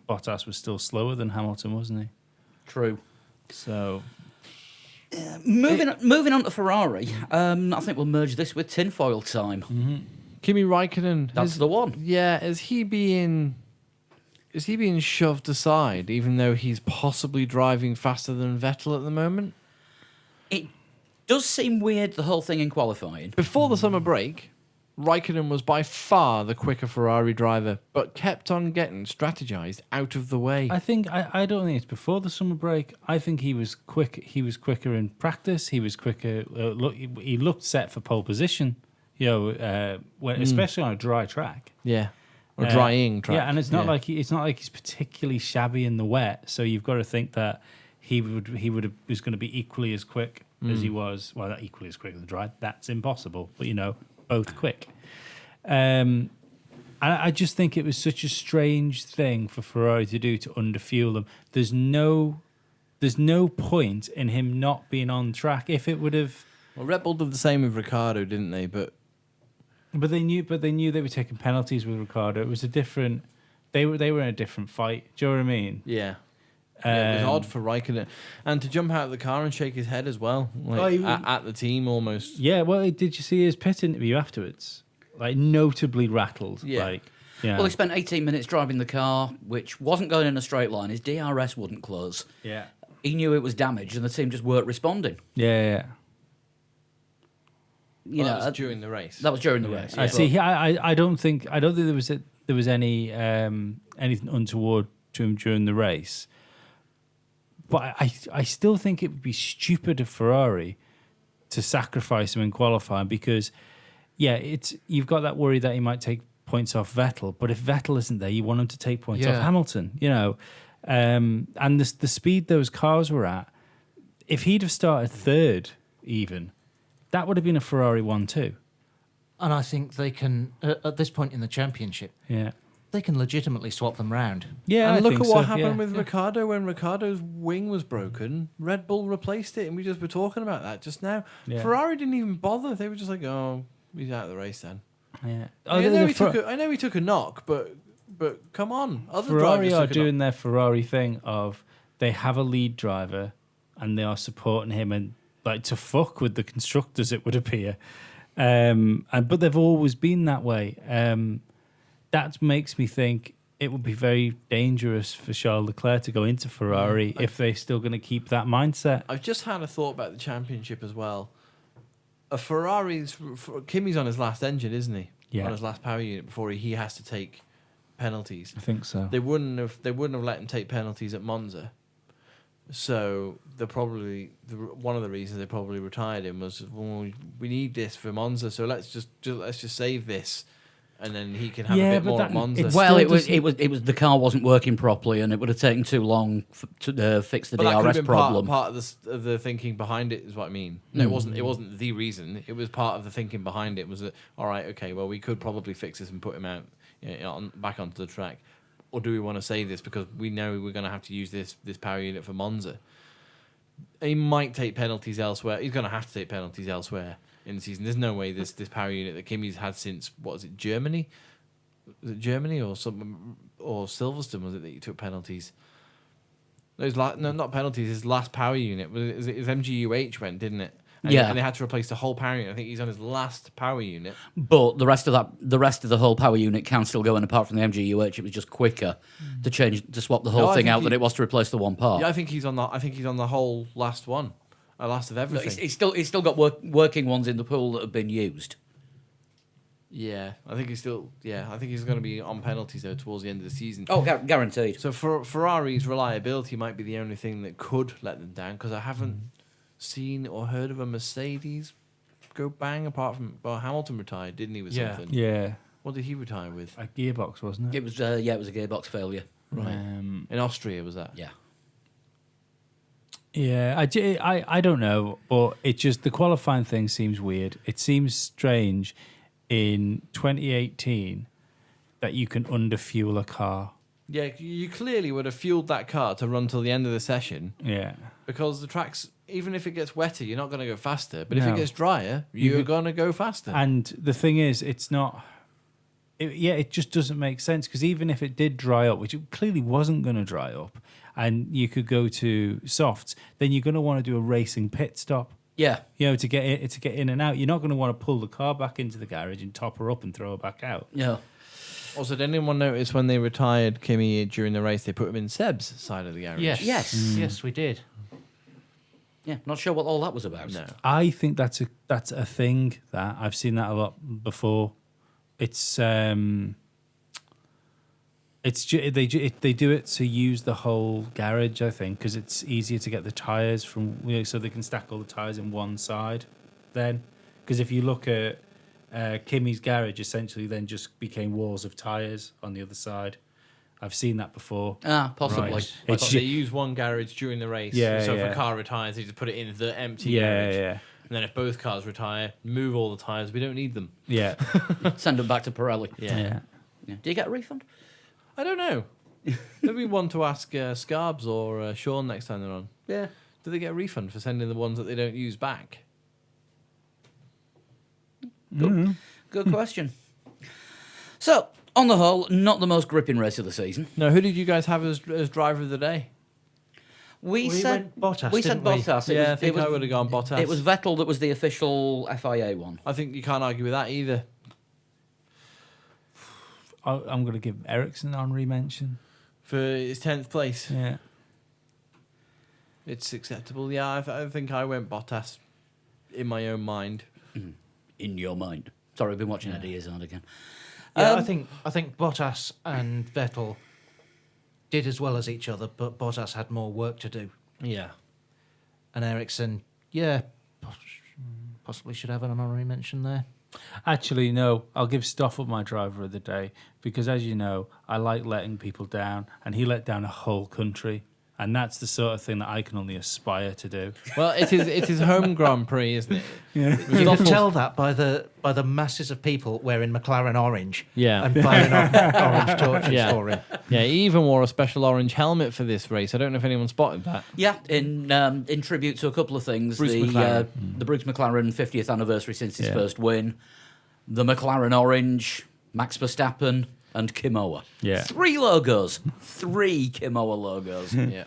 Bottas was still slower than Hamilton, wasn't he? True. So Moving on to Ferrari, I think we'll merge this with tinfoil time. Kimi Raikkonen. That's the one. Yeah, is he being shoved aside, even though he's possibly driving faster than Vettel at the moment? It does seem weird, the whole thing in qualifying. Before the summer break, Raikkonen was by far the quicker Ferrari driver, but kept on getting strategized out of the way. I don't think it's before the summer break. I think he was quick. He was quicker in practice. He was quicker. He looked set for pole position. Especially on a dry track. Yeah, or drying track. Yeah, and it's not like he's particularly shabby in the wet. So you've got to think that he was going to be equally as quick as he was. Well, not equally as quick as the dry. That's impossible. But both quick. I just think it was such a strange thing for Ferrari to do to underfuel them. There's no point in him not being on track. If it would have, Well, Red Bull did the same with Ricciardo, didn't they? But they knew they were taking penalties with Ricciardo. It was a different. They were in a different fight. Do you know what I mean? yeah. Yeah, it was odd for Raikkonen, and to jump out of the car and shake his head as well, at the team almost. Yeah. Well, did you see his pit interview afterwards? like notably rattled. Yeah. Like, you know. Well, he spent 18 minutes driving the car, which wasn't going in a straight line. His DRS wouldn't close. yeah, He knew it was damaged, and the team just weren't responding. yeah. You know, that was during the race. that was during the race. I yeah. see. I don't think there was any anything untoward to him during the race. But I still think it would be stupid of Ferrari to sacrifice him in qualifying because, yeah, you've got that worry that he might take points off Vettel. But if Vettel isn't there, you want him to take points off Hamilton. You know, and the speed those cars were at, if he'd have started third, even that would have been a Ferrari 1-2. And I think they can, at this point in the championship, Yeah. they can legitimately swap them round. Yeah, And I look think at what so, happened yeah. with Ricardo when Ricardo's wing was broken. Red Bull replaced it, and we just were talking about that just now. Yeah. Ferrari didn't even bother. They were just like, "Oh, he's out of the race then." Yeah. I know he took a knock, but come on, other Ferrari drivers are took a doing their Ferrari thing of they have a lead driver and they are supporting him and like to fuck with the constructors, it would appear. But they've always been that way. That makes me think it would be very dangerous for Charles Leclerc to go into Ferrari if they're still going to keep that mindset. I've just had a thought about the championship as well. Kimi's on his last engine, isn't he? Yeah. On his last power unit before he has to take penalties. I think so. They wouldn't have let him take penalties at Monza. So one of the reasons they probably retired him was, well, we need this for Monza, so let's just save this, and then he can have a bit more at Monza. Well, Still it was the car wasn't working properly, and it would have taken too long to fix the But that could have DRS been problem. part of the thinking behind it is what I mean. No, it wasn't. It wasn't the reason. It was part of the thinking behind it. Was that all right? Okay, well, we could probably fix this and put him out back onto the track, or do we want to save this because we know we're going to have to use this power unit for Monza? He might take penalties elsewhere. He's going to have to take penalties elsewhere in the season. There's no way this power unit that Kimi's had since Germany? Was it Germany or Silverstone? Was it that he took penalties? No, not penalties. His last power unit was MGUH went, didn't it? And they had to replace the whole power unit. I think he's on his last power unit. But the rest of the whole power unit can still go in. Apart from the MGUH, it was just quicker to swap the whole thing out than it was to replace the one part. Yeah, I think he's on the whole last one, last of everything. No, he's still got working ones in the pool that have been used. Yeah, I think he's going to be on penalties though towards the end of the season. Oh, guaranteed. So for Ferrari's reliability might be the only thing that could let them down because I haven't seen or heard of a Mercedes go bang apart from Hamilton retired, didn't he, with something? Yeah. What did he retire with? A gearbox, wasn't it? It was it was a gearbox failure. Right. In Austria was that? Yeah. Yeah, I don't know, but it just the qualifying thing seems weird. It seems strange in 2018 that you can underfuel a car. Yeah, you clearly would have fueled that car to run till the end of the session Yeah. because the tracks, even if it gets wetter, you're not going to go faster. But if No. it gets drier, you're going to go faster. And the thing is, it's not. It just doesn't make sense because even if it did dry up, which it clearly wasn't going to dry up, and you could go to softs, then you're going to want to do a racing pit stop. Yeah. You know, to get in and out. You're not going to want to pull the car back into the garage and top her up and throw her back out. Yeah. Also, did anyone notice when they retired Kimi during the race, they put him in Seb's side of the garage? Yes. Yes. Yes, we did. Yeah. Not sure what all that was about. No. I think that's a thing that I've seen that a lot before. It's they do it to use the whole garage, I think, because it's easier to get the tires from so they can stack all the tires in one side. Then, because if you look at Kimi's garage, essentially then just became walls of tires on the other side. I've seen that before. Possibly. Right. It's they use one garage during the race. Yeah, So if yeah. a car retires, they just put it in the empty Yeah, garage. yeah. And then if both cars retire, move all the tires. We don't need them. Yeah, Send them back to Pirelli. Yeah. Yeah. Do you get a refund? I don't know. Maybe one to ask Scarbs or Sean next time they're on. Yeah. Do they get a refund for sending the ones that they don't use back? Good question. So, on the whole, not the most gripping race of the season. No, who did you guys have as driver of the day? We said went Bottas, We said didn't we? Bottas. I think I would have gone Bottas. It was Vettel that was the official FIA one. I think you can't argue with that either. I'm going to give Ericsson honorary mention. For his 10th place. Yeah. It's acceptable. Yeah, I think I went Bottas in my own mind. In your mind. Sorry, I've been watching Eddie Izzard again. Yeah, I think Bottas and Vettel did as well as each other, but Bottas had more work to do. Yeah. And Ericsson, yeah, possibly should have an honorary mention there. Actually, no. I'll give Stoffel my driver of the day because, as you know, I like letting people down, and he let down a whole country. And that's the sort of thing that I can only aspire to do. Well, it's his home Grand Prix, isn't it? Yeah. You can tell that by the masses of people wearing McLaren orange Yeah. and firing off orange torches Yeah. for him. Yeah, he even wore a special orange helmet for this race. I don't know if anyone spotted that. Yeah, in tribute to a couple of things. Bruce the McLaren. the Bruce McLaren 50th anniversary since his Yeah. first win. The McLaren orange, Max Verstappen, and Kimoa. Yeah. 3 logos. 3 Kimoa logos. Yeah.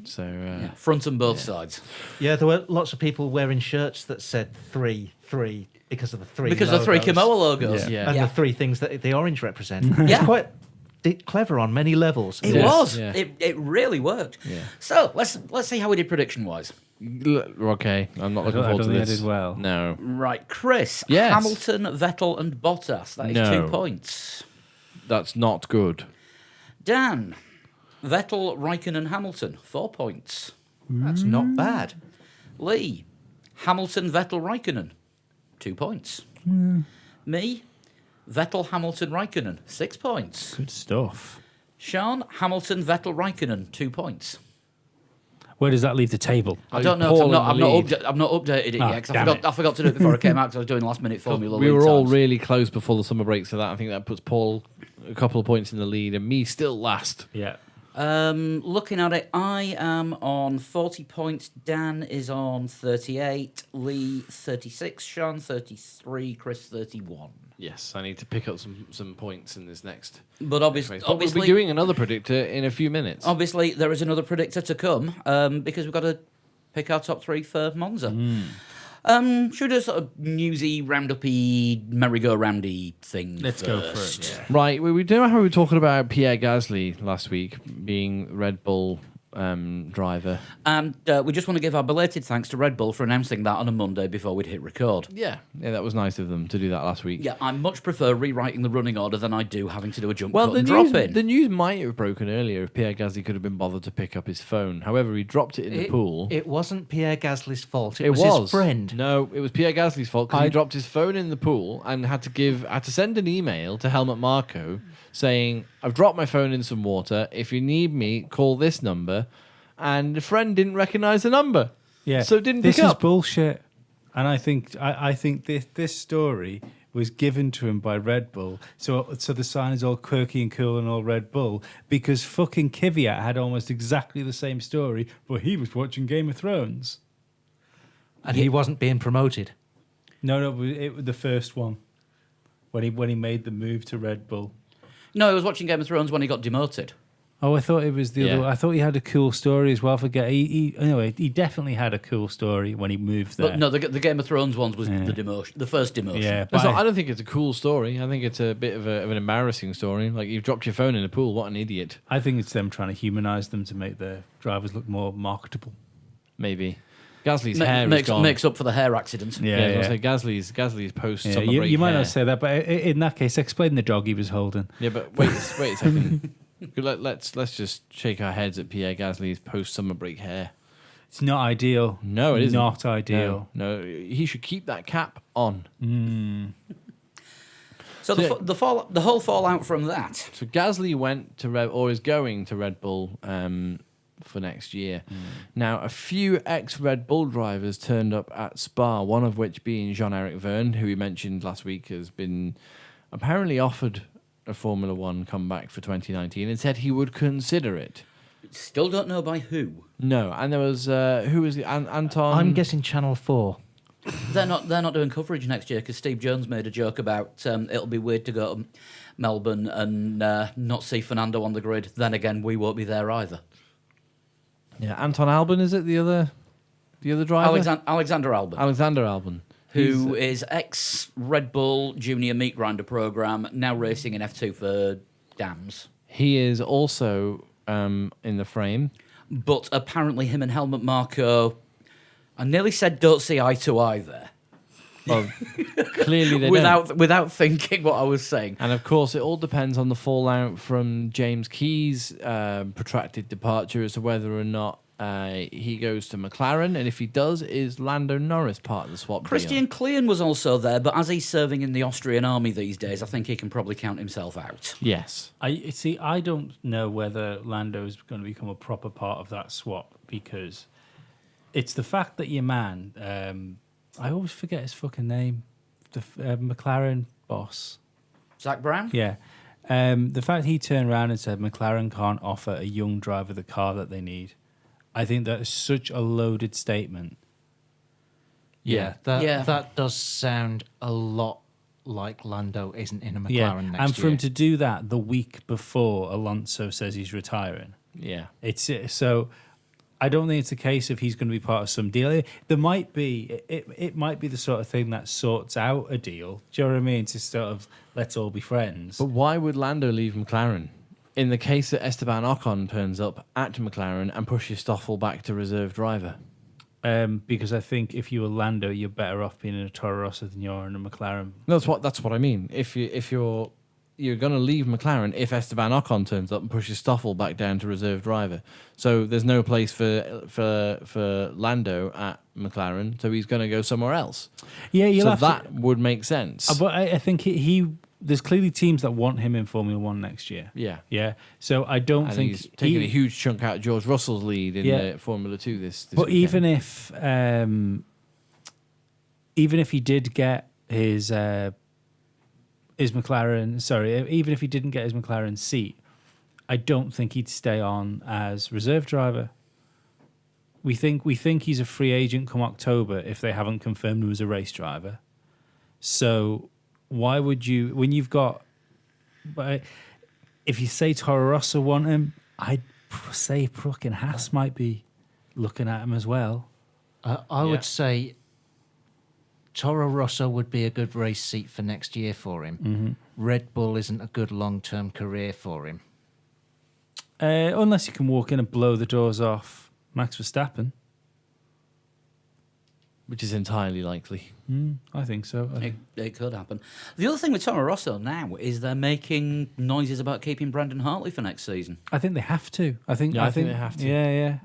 So, Yeah, front and both sides. Yeah, there were lots of people wearing shirts that said 3 because of the 3 Because of the 3 logos Kimoa logos. Yeah. and Yeah. the 3 things that the orange represent. Yeah. It's quite clever on many levels. It Yes, was. yeah. It really worked. Yeah. So let's see how we did prediction wise. okay, I'm not looking I forward don't to think I this. did well. No. Right, Chris. Yes. Hamilton, Vettel, and Bottas. That is No. 2 points. That's not good. Dan. Vettel, Raikkonen, Hamilton. 4 points. That's not bad. Lee. Hamilton, Vettel, Raikkonen. 2 points. Me. Vettel, Hamilton, Raikkonen. 6 points. Good stuff. Sean. Hamilton, Vettel, Raikkonen. 2 points. Where does that leave the table? I don't know. 'cause I've not updated it yet. 'Cause damn I forgot to do it before I came out because I was doing last minute Formula We lead were all times. really close before the summer break, so that I think that puts Paul a couple of points in the lead, and me still last. Yeah. Looking at it, I am on 40 points. Dan is on 38. Lee 36. Sean 33. Chris 31. Yes, I need to pick up some points in this next But obviously, race. But we'll be doing another predictor in a few minutes. obviously, there is another predictor to come because we've got to pick our top 3 for Monza. Should we do a sort of newsy, round-uppy, merry-go-roundy thing? Let's go for first? it. Right, we do know how we were talking about Pierre Gasly last week being Red Bull driver. And we just want to give our belated thanks to Red Bull for announcing that on a Monday before we'd hit record. Yeah, that was nice of them to do that last week. Yeah, I much prefer rewriting the running order than I do having to do a jump Well, cut the and drop news, in. the news might have broken earlier if Pierre Gasly could have been bothered to pick up his phone. However, he dropped it in the pool. It wasn't Pierre Gasly's fault. It was his friend. No, it was Pierre Gasly's fault because I- he dropped his phone in the pool and had to send an email to Helmut Marko saying, "I've dropped my phone in some water. If you need me, call this number." And the friend didn't recognise the number. Yeah. So it didn't This pick is up. bullshit. And I think this story was given to him by Red Bull. So the sign is all quirky and cool and all Red Bull because fucking Kvyat had almost exactly the same story, but he was watching Game of Thrones. And he wasn't being promoted. No, it was the first one when he made the move to Red Bull. No, I was watching Game of Thrones when he got demoted. Oh, I thought it was the Yeah. other. I thought he had a cool story as well. Anyway, he definitely had a cool story when he moved there. But no, the Game of Thrones ones was Yeah. the first demotion. Yeah, That's but not- I don't think it's a cool story. I think it's a bit of an embarrassing story. Like, you've dropped your phone in a pool. What an idiot. I think it's them trying to humanise them to make their drivers look more marketable. Maybe. Gasly's hair is gone. Makes up for the hair accident. Yeah, I was gonna say Gasly's post Yeah, summer you, break you might hair. not say that, but in that case, explain the dog he was holding. Yeah, but wait a second. Let's just shake our heads at Pierre Gasly's post summer break hair. It's not ideal. No, it isn't. Not ideal. No, he should keep that cap on. So the whole fallout from that. So Gasly went to is going to Red Bull for next year. Now, a few ex-Red Bull drivers turned up at Spa, one of which being Jean-Eric Vergne, who we mentioned last week has been apparently offered a Formula One comeback for 2019 and said he would consider it. Still don't know by who. No, and there was who was the Anton? I'm guessing Channel 4. They're not doing coverage next year because Steve Jones made a joke about it'll be weird to go to Melbourne and not see Fernando on the grid. Then again, we won't be there either. Yeah, Anton Albon, is it the other driver? Alexander Albon. Alexander Albon. who is ex-Red Bull Junior Meat Grinder program, now racing in F2 for Dams. He is also in the frame. But apparently him and Helmut Marko, I nearly said don't see eye to eye there. Well, clearly they don't. Without thinking what I was saying. And of course, it all depends on the fallout from James Key's protracted departure as to whether or not he goes to McLaren. And if he does, is Lando Norris part of the swap Christian deal? Klein was also there, but as he's serving in the Austrian army these days, I think he can probably count himself out. Yes. I don't know whether Lando is going to become a proper part of that swap because it's the fact that your man, I always forget his fucking name, the McLaren boss. Zach Brown? Yeah. The fact he turned around and said McLaren can't offer a young driver the car that they need. I think that is such a loaded statement. That does sound a lot like Lando isn't in a McLaren next and for year. him to do that the week before Alonso says he's retiring, Yeah. it's so. I don't think it's a case of he's going to be part of some deal. There might be. It might be the sort of thing that sorts out a deal. Do you know what I mean? To sort of let's all be friends. But why would Lando leave McLaren? In the case that Esteban Ocon turns up at McLaren and pushes Stoffel back to reserve driver. Because I think if you were Lando, you're better off being in a Toro Rosso than you're in a McLaren. That's what I mean. If you're going to leave McLaren if Esteban Ocon turns up and pushes Stoffel back down to reserve driver. So there's no place for Lando at McLaren, so he's going to go somewhere else. Yeah, so that would make sense. But I think he there's clearly teams that want him in Formula One next year. Yeah. Yeah. So I don't And think he's taking a huge chunk out of George Russell's lead in Formula 2 this But weekend. even if he did get his McLaren, even if he didn't get his McLaren seat, I don't think he'd stay on as reserve driver. We think he's a free agent come October if they haven't confirmed him as a race driver. So why would you, when you've got, if you say Toro Rosso want him, I'd say fucking Haas might be looking at him as well. I would say Toro Rosso would be a good race seat for next year for him. Mm-hmm. Red Bull isn't a good long-term career for him. Unless you can walk in and blow the doors off Max Verstappen. which is entirely likely. I think so. It could happen. The other thing with Toro Rosso now is they're making noises about keeping Brandon Hartley for next season. I think they have to. I think they have to. Yeah,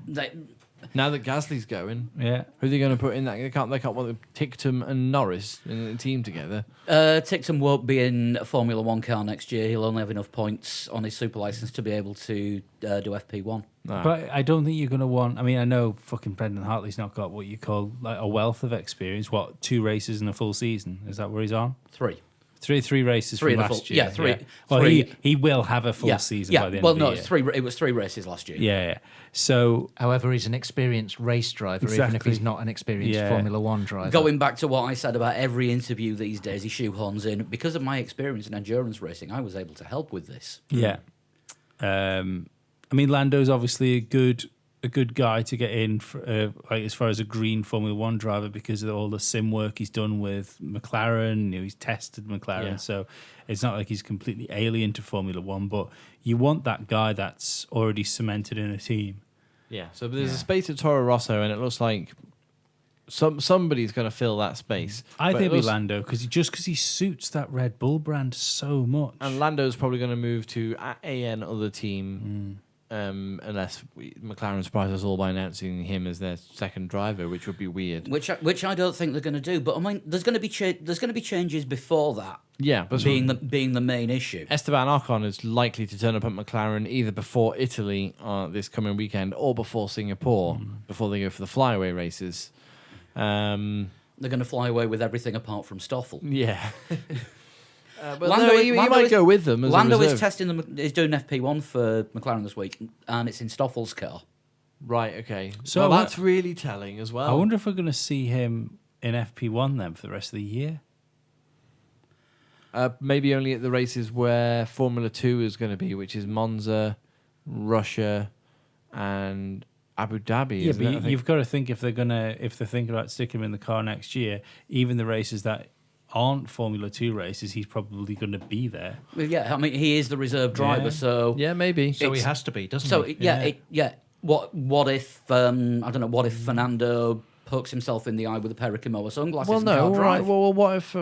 Now that Gasly's going, yeah. who are they going to put in that? They can't want Tictum and Norris in the team together. Tictum won't be in a Formula One car next year. He'll only have enough points on his super license to be able to do FP1. Ah. But I don't think you're going to want. I mean, I know fucking Brendan Hartley's not got what you call like a wealth of experience. What, 2 races in a full season? Is that where he's on? 3. Three races Three from in a last full- year. yeah, three- Well, three. he will have a full season by the end of the year. It was 3 races last year. Yeah. So However, he's an experienced race driver, even if Exactly. he's not an experienced Yeah. Formula One driver. Going back to what I said about every interview these days, he shoehorns in. Because of my experience in endurance racing, I was able to help with this. yeah. I mean, Lando's obviously a good guy to get in for, like as far as a green Formula One driver because of all the sim work he's done with McLaren. You know, he's tested McLaren, Yeah. so it's not like he's completely alien to Formula One. But you want that guy that's already cemented in a team. Yeah, so there's a space at Toro Rosso, and it looks like somebody's going to fill that space. I But think it it'll be looks- Lando because he suits that Red Bull brand so much. And Lando's probably going to move to an other team, unless McLaren surprise us all by announcing him as their second driver, which would be weird. Which I don't think they're going to do. But I mean, there's going to be changes before that. Yeah, but being the main issue. Esteban Ocon is likely to turn up at McLaren either before Italy this coming weekend or before Singapore, before they go for the flyaway races. They're going to fly away with everything apart from Stoffel. Yeah. But Lando- no, he Lando might is- go with them as Lando a is reserve. testing them. Is doing FP1 for McLaren this week, and it's in Stoffel's car. Right, okay. So So I that's really telling as well. I wonder if we're going to see him in FP1 then for the rest of the year. Maybe only at the races where Formula 2 is going to be, which is Monza, Russia, and Abu Dhabi. Yeah, isn't it, I but think? you've got to think if they're thinking about sticking him in the car next year, even the races that aren't Formula 2 races, he's probably going to be there. Well, yeah, I mean, he is the reserve driver, Yeah. so Yeah, maybe. So he It's- has to be, doesn't so he? yeah. What if I don't know? What if Fernando pokes himself in the eye with a pair of Kimoa sunglasses? Well, and no, can't all right. drive? Well,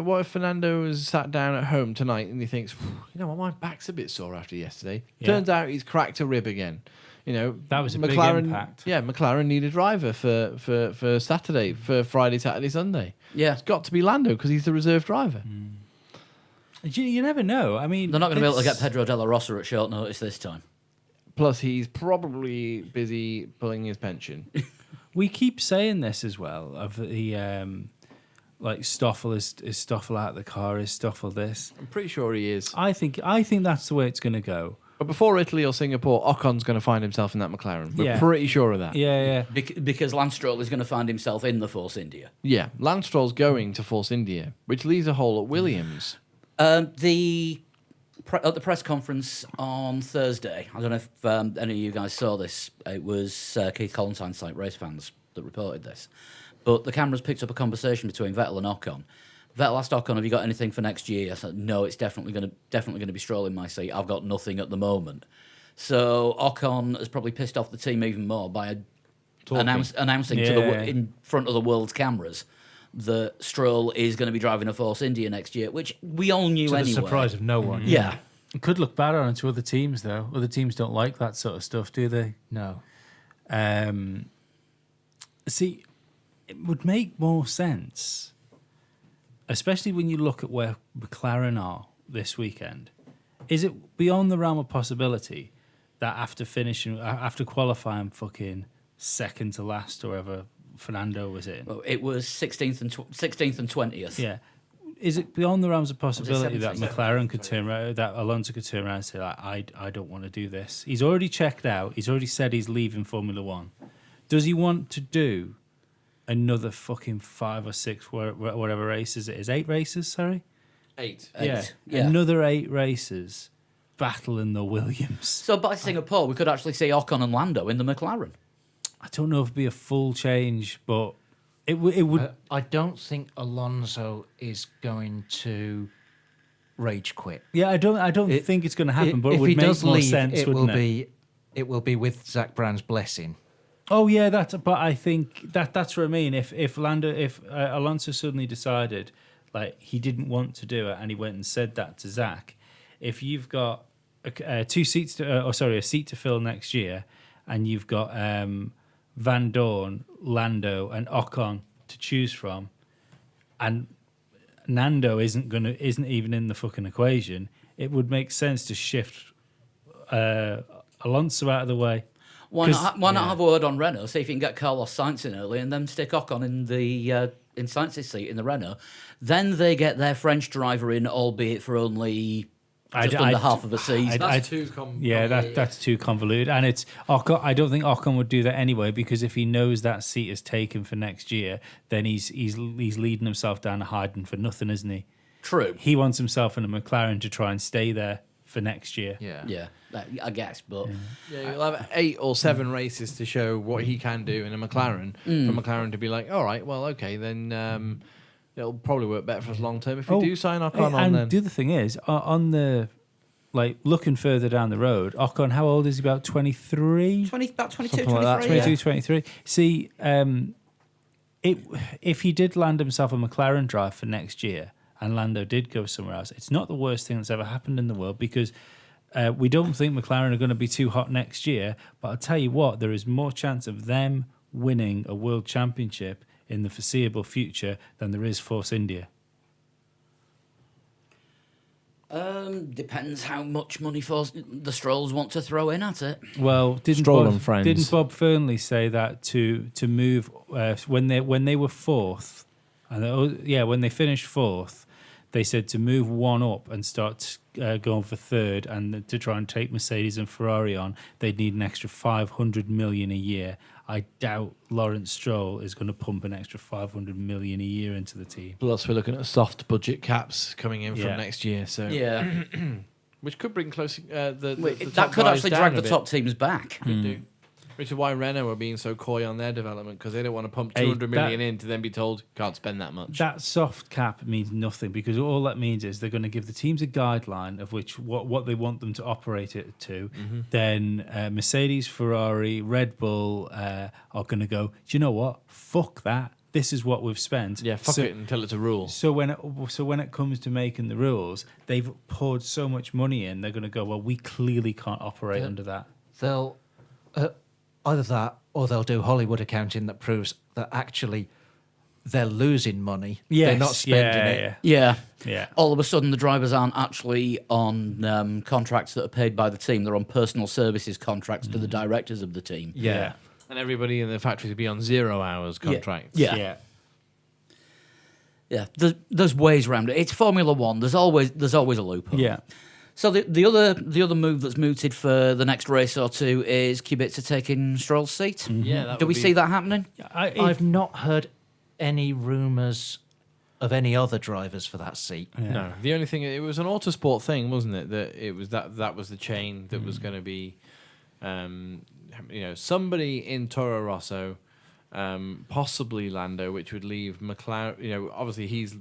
what if Fernando is sat down at home tonight and he thinks, you know what, my back's a bit sore after yesterday. Yeah. Turns out he's cracked a rib again. You know, That was a big McLaren. impact. Yeah, McLaren need a driver for Saturday, for Friday, Saturday, Sunday. Yeah, It's got to be Lando because he's the reserve driver. You never know. I mean, they're not going to be able to get it's- Pedro de la Rosa at short notice this time. Plus, he's probably busy pulling his pension. We keep saying this as well of the like Stoffel is Stoffel out of the car, is Stoffel this. I'm pretty sure he is. I think that's the way it's going to go. But before Italy or Singapore, Ocon's going to find himself in that McLaren. We're Yeah. pretty sure of that. Yeah. Because Lance Stroll is going to find himself in the Force India. Yeah, Lance Stroll's going to Force India, which leaves a hole at Williams. At the press conference on Thursday, I don't know if any of you guys saw this. It was Keith Collins, Hindsight Race Fans, that reported this. But the cameras picked up a conversation between Vettel and Ocon. Vettel asked Ocon, "Have you got anything for next year?" I said, "No, it's definitely going to be Stroll in my seat. I've got nothing at the moment." So Ocon has probably pissed off the team even more by announcing in front of the world's cameras that Stroll is going to be driving a Force India next year, which we all knew To anyway. the surprise of no one. Yeah. It could look bad on it to other teams, though. Other teams don't like that sort of stuff, do they? No. See, it would make more sense, especially when you look at where McLaren are this weekend. Is it beyond the realm of possibility that after qualifying fucking second to last, or whatever Fernando was in? Well, it was 16th and 20th. Yeah. Is it beyond the realms of possibility that 17th? McLaren could turn around, that Alonso could turn around and say, like, I don't want to do this? He's already checked out. He's already said he's leaving Formula One. Does he want to do another fucking 5 or 6, whatever races it is? 8 races, sorry? 8. Yeah. Yeah. Another 8 races battling the Williams. So by Singapore, we could actually see Ocon and Lando in the McLaren. I don't know if it'd be a full change, but it would. I don't think Alonso is going to rage quit. Yeah, I don't It- think it's going to happen, but it if would he make does more leave, sense, it wouldn't will it? be it will be with Zach Brown's blessing. Oh yeah, but I think that's what I mean. If Alonso suddenly decided like he didn't want to do it, and he went and said that to Zach, if you've got a seat to fill next year, and you've got Van Dorn, Lando, and Ocon to choose from, and Nando isn't even in the fucking equation, it would make sense to shift Alonso out of the way. Why 'Cause- not have a word on Renault? See if you can get Carlos Sainz in early, and then stick Ocon in the in Sainz's seat in the Renault. Then they get their French driver in, albeit for only just under half of a season. That's too complicated. Yeah, that's too convoluted, and it's Ocon. I don't think Ocon would do that anyway, because if he knows that seat is taken for next year, then he's leading himself down a hiding for nothing, isn't he? True. He wants himself in a McLaren to try and stay there for next year. Yeah, I guess, but Yeah, you'll have 8 or 7 races to show what he can do in a McLaren. For McLaren to be like, all right, well, okay, then it'll probably work better for us long term if we do sign Ocon on. And Then the other thing is, on the looking further down the road, Ocon, how old is he? About 23? about 22, Something like that, 23. 22, 23. See, if he did land himself a McLaren drive for next year and Lando did go somewhere else, it's not the worst thing that's ever happened in the world, because we don't think McLaren are going to be too hot next year. But I'll tell you what, there is more chance of them winning a world championship in the foreseeable future than there is Force India. Depends how much money the Strolls want to throw in at it. Well, Stroll and friends. Didn't Bob Fernley say that to move when they were fourth, and when they finished fourth, they said to move one up and start going for third, and to try and take Mercedes and Ferrari on, they'd need an extra 500 million a year. I doubt Lawrence Stroll is going to pump an extra 500 million a year into the team. plus we're looking at soft budget caps coming in Yeah. from next year, so Yeah, which could bring close the that top could guys actually down drag a the bit. top teams back. Could do. Which is why Renault are being so coy on their development, because they don't want to pump Hey, 200 million in to then be told can't spend that much. That soft cap means nothing because all that means is they're going to give the teams a guideline of which what they want them to operate it to. Then Mercedes, Ferrari, Red Bull are going to go, do you know what? Fuck that. This is what we've spent. Yeah, fuck it until it's a rule. So when it comes to making the rules, they've poured so much money in. They're going to go, well, we clearly can't operate under that. They'll either that or they'll do Hollywood accounting that proves that actually they're losing money. Yes, they're not spending it. Yeah. All of a sudden, the drivers aren't actually on contracts that are paid by the team. They're on personal services contracts to the directors of the team. Yeah. And everybody in the factory to be on 0 hours contracts. Yeah. There's ways around it. It's Formula One. There's always a loophole. Yeah. So the other move that's mooted for the next race or two is Kubica taking Stroll's seat. Yeah, that Do would we be- see that happening? I've not heard any rumours of any other drivers for that seat. No, the only thing, it was an autosport thing, wasn't it? That it was that was the chain that was going to be, somebody in Toro Rosso, possibly Lando, which would leave McLaren. Obviously he's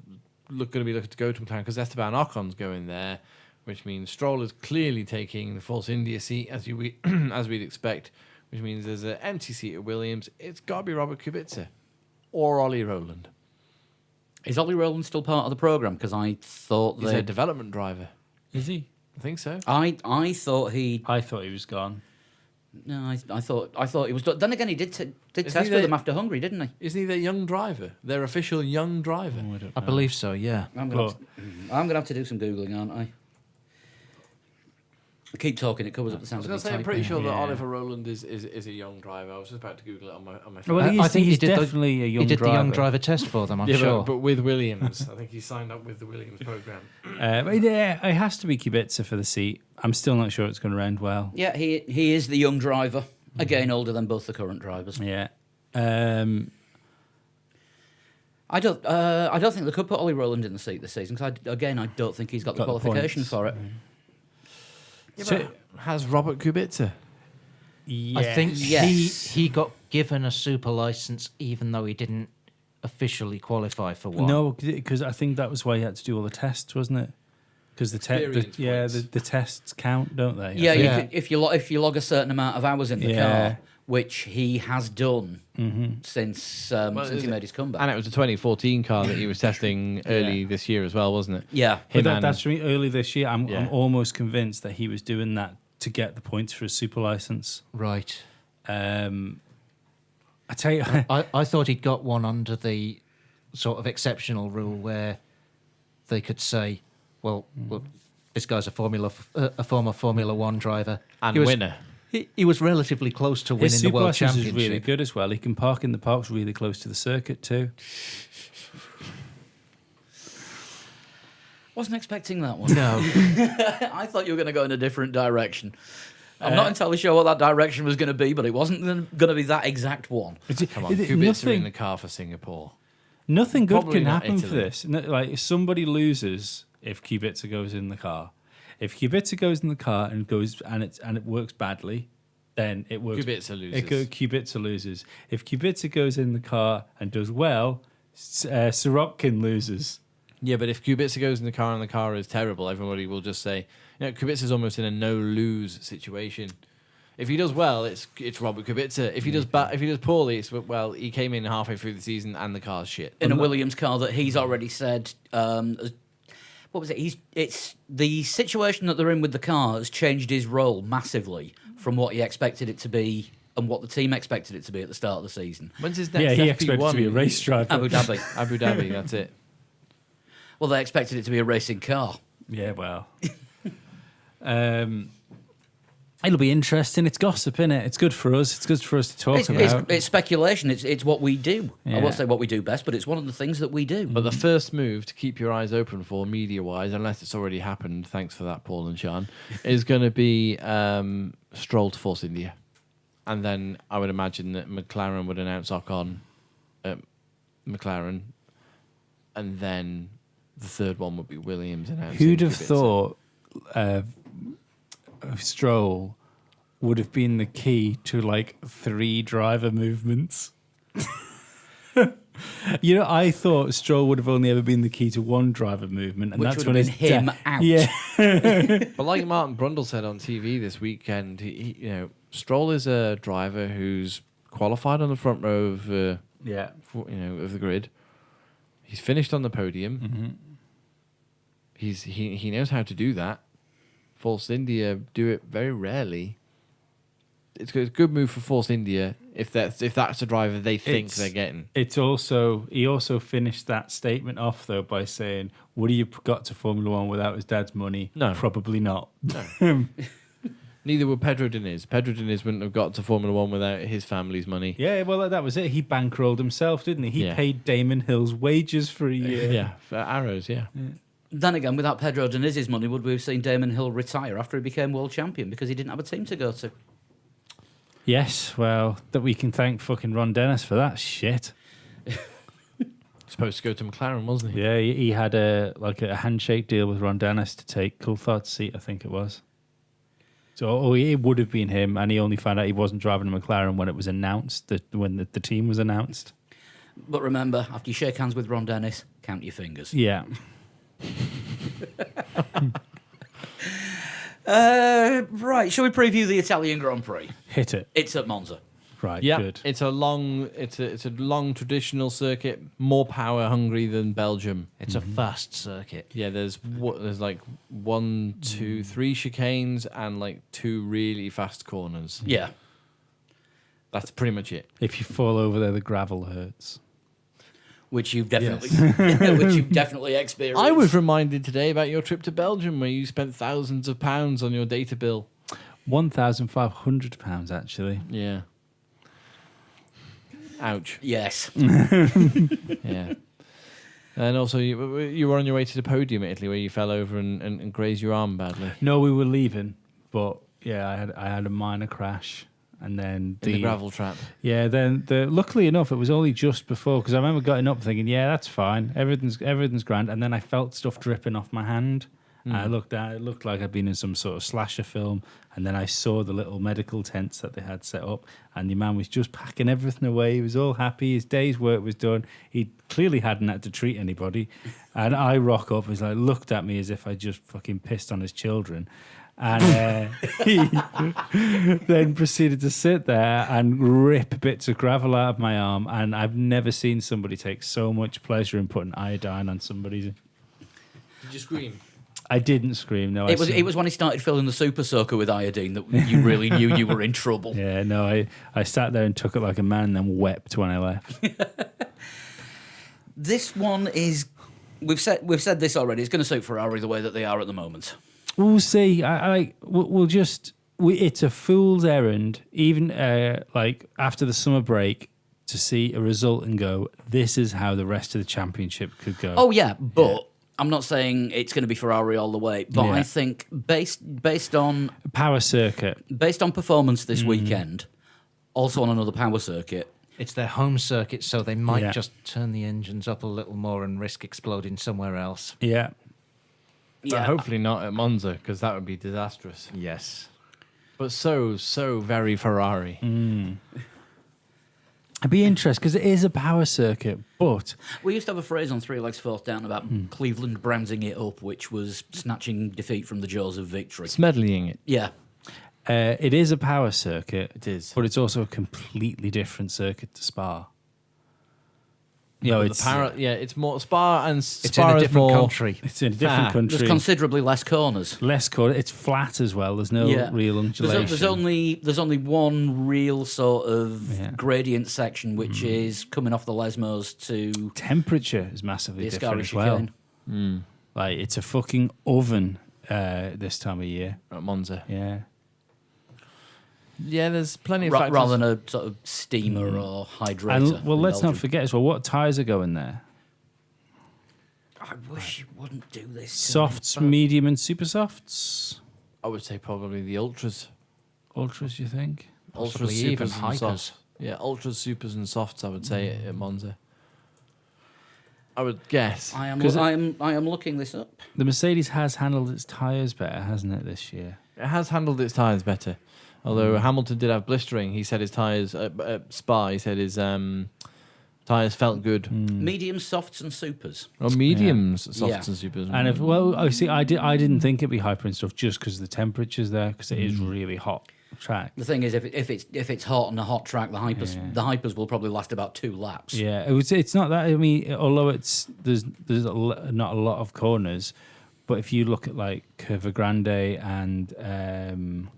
going to be looking to go to McLaren because Esteban Ocon's going there, which means Stroll is clearly taking the Force India seat as we'd expect, which means there's an empty seat at Williams. It's got to be Robert Kubica or Ollie Rowland. Is Ollie Rowland still part of the program? Because I thought He's a development driver. Is he? I think so. I thought he. I thought he was gone. No, I thought he was. Then again, he did Isn't test he with the- them after Hungary, didn't he? Isn't he their young driver? Their official young driver? Oh, I don't I know. believe so, yeah. I'm gonna have to do some googling, aren't I? Keep talking. It covers up the I sound was of going me to say, I'm typing. pretty sure that Yeah. Oliver Rowland is a young driver. I was just about to Google it on my phone. Well, I think he's he did definitely a young He did driver. the young driver test for them, I'm Yeah, sure. but with Williams. I think he signed up with the Williams program. But yeah, it has to be Kubica for the seat. I'm still not sure it's going to end well. Yeah, he is the young driver. Again, older than both the current drivers. Yeah. I don't think they could put Ollie Rowland in the seat this season because I don't think he's got the Got the qualification points. for it. Yeah, So- but has Robert Kubica? I think Yes. he got given a super license even though he didn't officially qualify for one. No, because I think that was why he had to do all the tests, wasn't it? Because the Experience points. the tests count, don't they? Yeah, Yeah. if you log a certain amount of hours in the Yeah. car, which he has done since he is made his comeback. And it was a 2014 car that he was testing early this year as well, wasn't it? Yeah. But Him and- that's from early this year. I'm Yeah. almost convinced that he was doing that to get the points for his super license. Right. I tell you, I thought he'd got one under the sort of exceptional rule where they could say, well, look, this guy's a former Formula One driver. And He was- winner. He was relatively close to his winning the super World license is Championship. really good as well. He can park in the parks really close to the circuit too. Wasn't expecting that one. No. I thought you were going to go in a different direction. I'm not entirely sure what that direction was going to be, but it wasn't going to be that exact one. Come on, Kubica in the car for Singapore. Nothing good Probably can not happen for Italy. this. Like if somebody loses if Kubica goes in the car. If Kubica goes in the car and it works badly, then it works. Kubica loses. Kubica loses. If Kubica goes in the car and does well, Sirotkin loses. Yeah, but if Kubica goes in the car and the car is terrible, everybody will just say, Kubica's almost in a no-lose situation. If he does well, it's Robert Kubica. If he does poorly, it's he came in halfway through the season and the car's shit. In a Williams car that he's already said, what was it? It's the situation that they're in with the car has changed his role massively from what he expected it to be and what the team expected it to be at the start of the season. When's his next Yeah, he FP1? expected to be a race driver. Abu Dhabi. Abu Dhabi, that's it. Well, they expected it to be a racing car. Yeah, well. It'll be interesting. It's gossip, innit? It's good for us. It's good for us to talk about. It's speculation. It's what we do. Yeah. I won't say what we do best, but it's one of the things that we do. But the first move to keep your eyes open for, media-wise, unless it's already happened, thanks for that, Paul and Sean, is going to be Stroll to Force India. And then I would imagine that McLaren would announce Ocon at McLaren. And then the third one would be Williams announcing Who'd have Kubica. thought Stroll would have been the key to like 3 driver movements. I thought Stroll would have only ever been the key to 1 driver movement, and Which that's would when have been him out. Yeah, But like Martin Brundle said on TV this weekend, Stroll is a driver who's qualified on the front row of of the grid. He's finished on the podium. He knows how to do that. Force India do it very rarely. It's a good move for Force India if that's the driver they think they're getting. He also finished that statement off though by saying, "Would he have got to Formula One without his dad's money? No. Probably not." No. Neither would Pedro Diniz. Pedro Diniz wouldn't have got to Formula One without his family's money. Yeah, well, that was it. He bankrolled himself, didn't he? He Yeah. paid Damon Hill's wages for a year. Yeah, for arrows, yeah. Then again, without Pedro Diniz's money, would we have seen Damon Hill retire after he became world champion because he didn't have a team to go to? Yes, well, that we can thank fucking Ron Dennis for that shit. Supposed to go to McLaren, wasn't he? Yeah, he had a handshake deal with Ron Dennis to take Coulthard's seat, I think it was. So it would have been him, and he only found out he wasn't driving a McLaren when it was announced, when the team was announced. But remember, after you shake hands with Ron Dennis, count your fingers. Yeah. Right, shall we preview the Italian Grand Prix? Hit it. It's at Monza. Right, Yeah, good. it's a long traditional circuit, more power hungry than Belgium. It's a fast circuit. Yeah, there's like 1, 2, 3 chicanes and like 2 really fast corners. Yeah. That's pretty much it. If you fall over there, the gravel hurts. Which you've definitely experienced. I was reminded today about your trip to Belgium where you spent thousands of pounds on your data bill. £1,500, actually. Yeah. Ouch. Yes. Yeah. And also, you were on your way to the podium at Italy where you fell over and grazed your arm badly. No, we were leaving, but yeah, I had a minor crash. And then In the gravel trap. Yeah, then luckily enough, it was only just before, because I remember getting up thinking, yeah, that's fine, everything's grand, and then I felt stuff dripping off my hand. And I looked down, it looked like I'd been in some sort of slasher film, and then I saw the little medical tents that they had set up, and the man was just packing everything away. He was all happy, his day's work was done. He clearly hadn't had to treat anybody. And I rock up, he's like, looked at me as if I just fucking pissed on his children. And he then proceeded to sit there and rip bits of gravel out of my arm. And I've never seen somebody take so much pleasure in putting iodine on somebody's. Did you scream? I didn't scream. No, It was when he started filling the super soaker with iodine that you really knew you were in trouble. Yeah, no, I sat there and took it like a man and then wept when I left. This one is. We've said this already. It's going to suit Ferrari the way that they are at the moment. We'll see. It's a fool's errand, even like after the summer break, to see a result and go, this is how the rest of the championship could go. Oh yeah, but I'm not saying it's going to be Ferrari all the way. But I think based on Power circuit. Based on performance this weekend, also on another power circuit. It's their home circuit, so they might just turn the engines up a little more and risk exploding somewhere else. Yeah. But hopefully not at Monza, because that would be disastrous. Yes. But so very Ferrari. I'd be interested, because it is a power circuit, but... We used to have a phrase on Three Legs Fourth Down about Cleveland browsing it up, which was snatching defeat from the jaws of victory. Smedleying it. Yeah. It is a power circuit. It is. But it's also a completely different circuit to Spa. You know, It's more Spa, and Spa It's in a is different more, country. It's in a different country. There's considerably less corners. Less corner. It's flat as well. There's no real undulation. There's only one real sort of gradient section, which is coming off the Lesmos to Temperature is massively the different Ascari as well. chicane. Like, it's a fucking oven this time of year. at Monza. Yeah. Yeah, there's plenty of factors. Rather than a sort of steamer or hydrator. And, well, let's not forget as well, what tyres are going there? I wish you wouldn't do this. Softs, medium, and super softs? I would say probably the ultras. Ultras, you think? Ultras, Possibly even supers, and hikers. softs. Yeah, ultras, supers, and softs, I would say, at Monza. I would guess. I am 'Cause I am looking this up. The Mercedes has handled its tyres better, hasn't it, this year? It has handled its tyres better. Although Hamilton did have blistering, he said his tyres at Spa. He said his tyres felt good. Medium softs and supers. Or mediums, softs Yeah. and supers. And if I didn't think it'd be hyper and stuff just because the temperature's there, because it is really hot track. The thing is, if it's hot on a hot track, the hypers will probably last about 2 laps. Yeah, it's not that. I mean, although there's not a lot of corners, but if you look at like Curva Grande and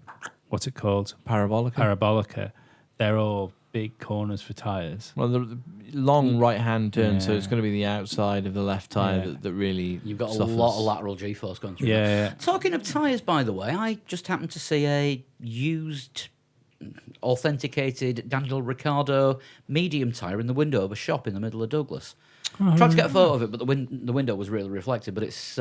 what's it called, Parabolica, they're all big corners for tyres. Well, the long right-hand turn, so it's going to be the outside of the left tyre Yeah. that really You've got suffers. a lot of lateral G-force going through. Yeah, that. Talking of tyres, by the way, I just happened to see a used, authenticated Daniel Ricciardo medium tyre in the window of a shop in the middle of Douglas. I tried to get a photo of it, but the window was really reflected. But it's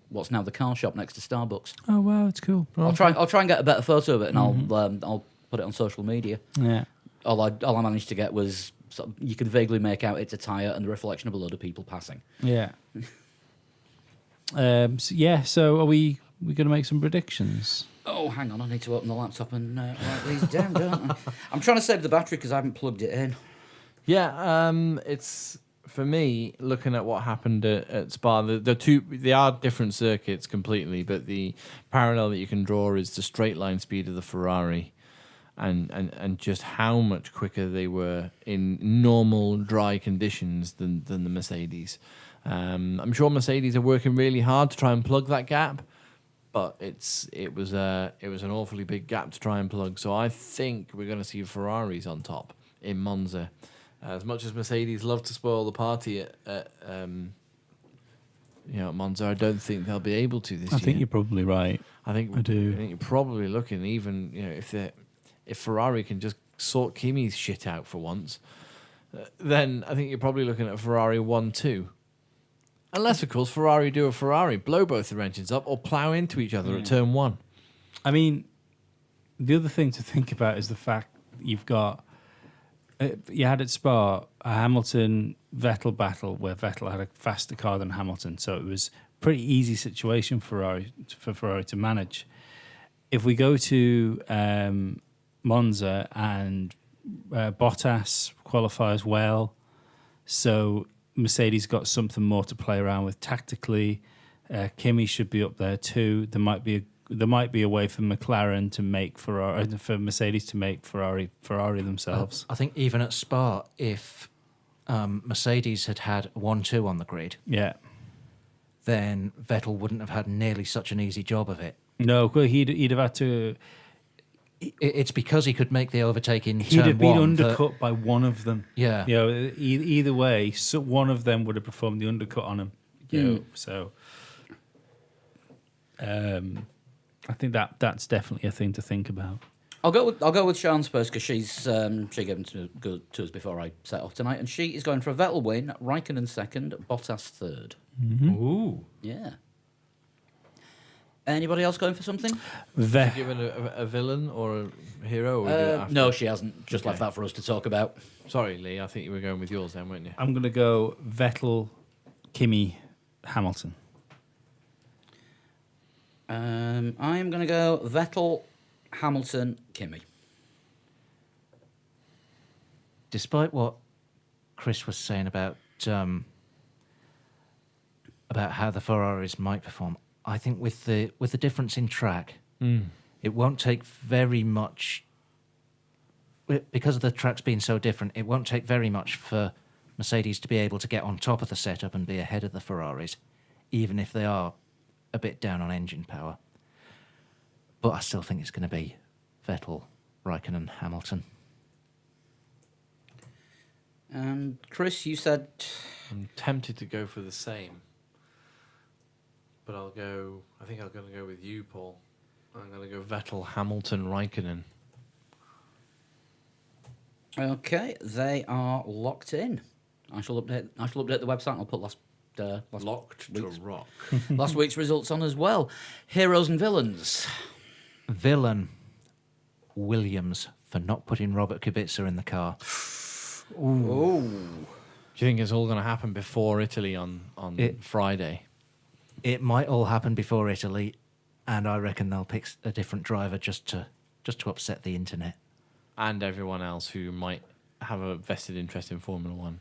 what's now the car shop next to Starbucks. Oh wow, it's cool. I'll try and get a better photo of it, and I'll put it on social media. Yeah. All I managed to get was you can vaguely make out it's a tyre and the reflection of a load of people passing. Yeah. So are we going to make some predictions? Oh, hang on, I need to open the laptop and write these down, don't I? I'm trying to save the battery because I haven't plugged it in. Yeah, it's for me looking at what happened at Spa. They are different circuits completely, but the parallel that you can draw is the straight line speed of the Ferrari, and just how much quicker they were in normal dry conditions than the Mercedes. I'm sure Mercedes are working really hard to try and plug that gap, but it was an awfully big gap to try and plug. So I think we're going to see Ferraris on top in Monza. As much as Mercedes love to spoil the party at Monza, I don't think they'll be able to this year. I think you're probably right. I think you're probably looking even if Ferrari can just sort Kimi's shit out for once, then I think you're probably looking at Ferrari 1-2. Unless, of course, Ferrari do a Ferrari, blow both their engines up, or plough into each other at turn 1. I mean, the other thing to think about is the fact you've got you had at Spa a Hamilton-Vettel battle where Vettel had a faster car than Hamilton, so it was a pretty easy situation for Ferrari to manage. If we go to Monza and Bottas qualifies well, so Mercedes got something more to play around with tactically. Kimi should be up there too. There might be a way for McLaren to make for Mercedes to make Ferrari themselves. I think even at Spa, if Mercedes had 1-2 on the grid, Yeah. then Vettel wouldn't have had nearly such an easy job of it. No, he'd have had to. It's because he could make the overtake in He'd turn have been one undercut by one of them. Yeah. You know, either way, so one of them would have performed the undercut on him. You know, so I think that's definitely a thing to think about. I'll go with Sean's first because she gave them to us before I set off tonight, and she is going for a Vettel win, Raikkonen second, Bottas third. Ooh. Yeah. Anybody else going for something? Given a villain or a hero? Or do it after? No, she hasn't. Just Okay. left that for us to talk about. Sorry, Lee. I think you were going with yours then, weren't you? I'm going to go Vettel, Kimi, Hamilton. I'm going to go Vettel, Hamilton, Kimi. Despite what Chris was saying about how the Ferraris might perform, I think with the difference in track, it won't take very much. Because of the tracks being so different, it won't take very much for Mercedes to be able to get on top of the setup and be ahead of the Ferraris, even if they are a bit down on engine power. But I still think it's going to be Vettel, Raikkonen, Hamilton. And Chris, you said I'm tempted to go for the same. But I think I'm going to go with you, Paul. I'm going to go Vettel, Hamilton, Raikkonen. okay. They are locked in. I shall update the website. I'll put last Locked to week's, rock. last week's results on as well. Heroes and villains. Villain, Williams, for not putting Robert Kubica in the car. Oh, Do you think it's all going to happen before Italy on Friday? It might all happen before Italy, and I reckon they'll pick a different driver just to upset the internet. And everyone else who might have a vested interest in Formula One.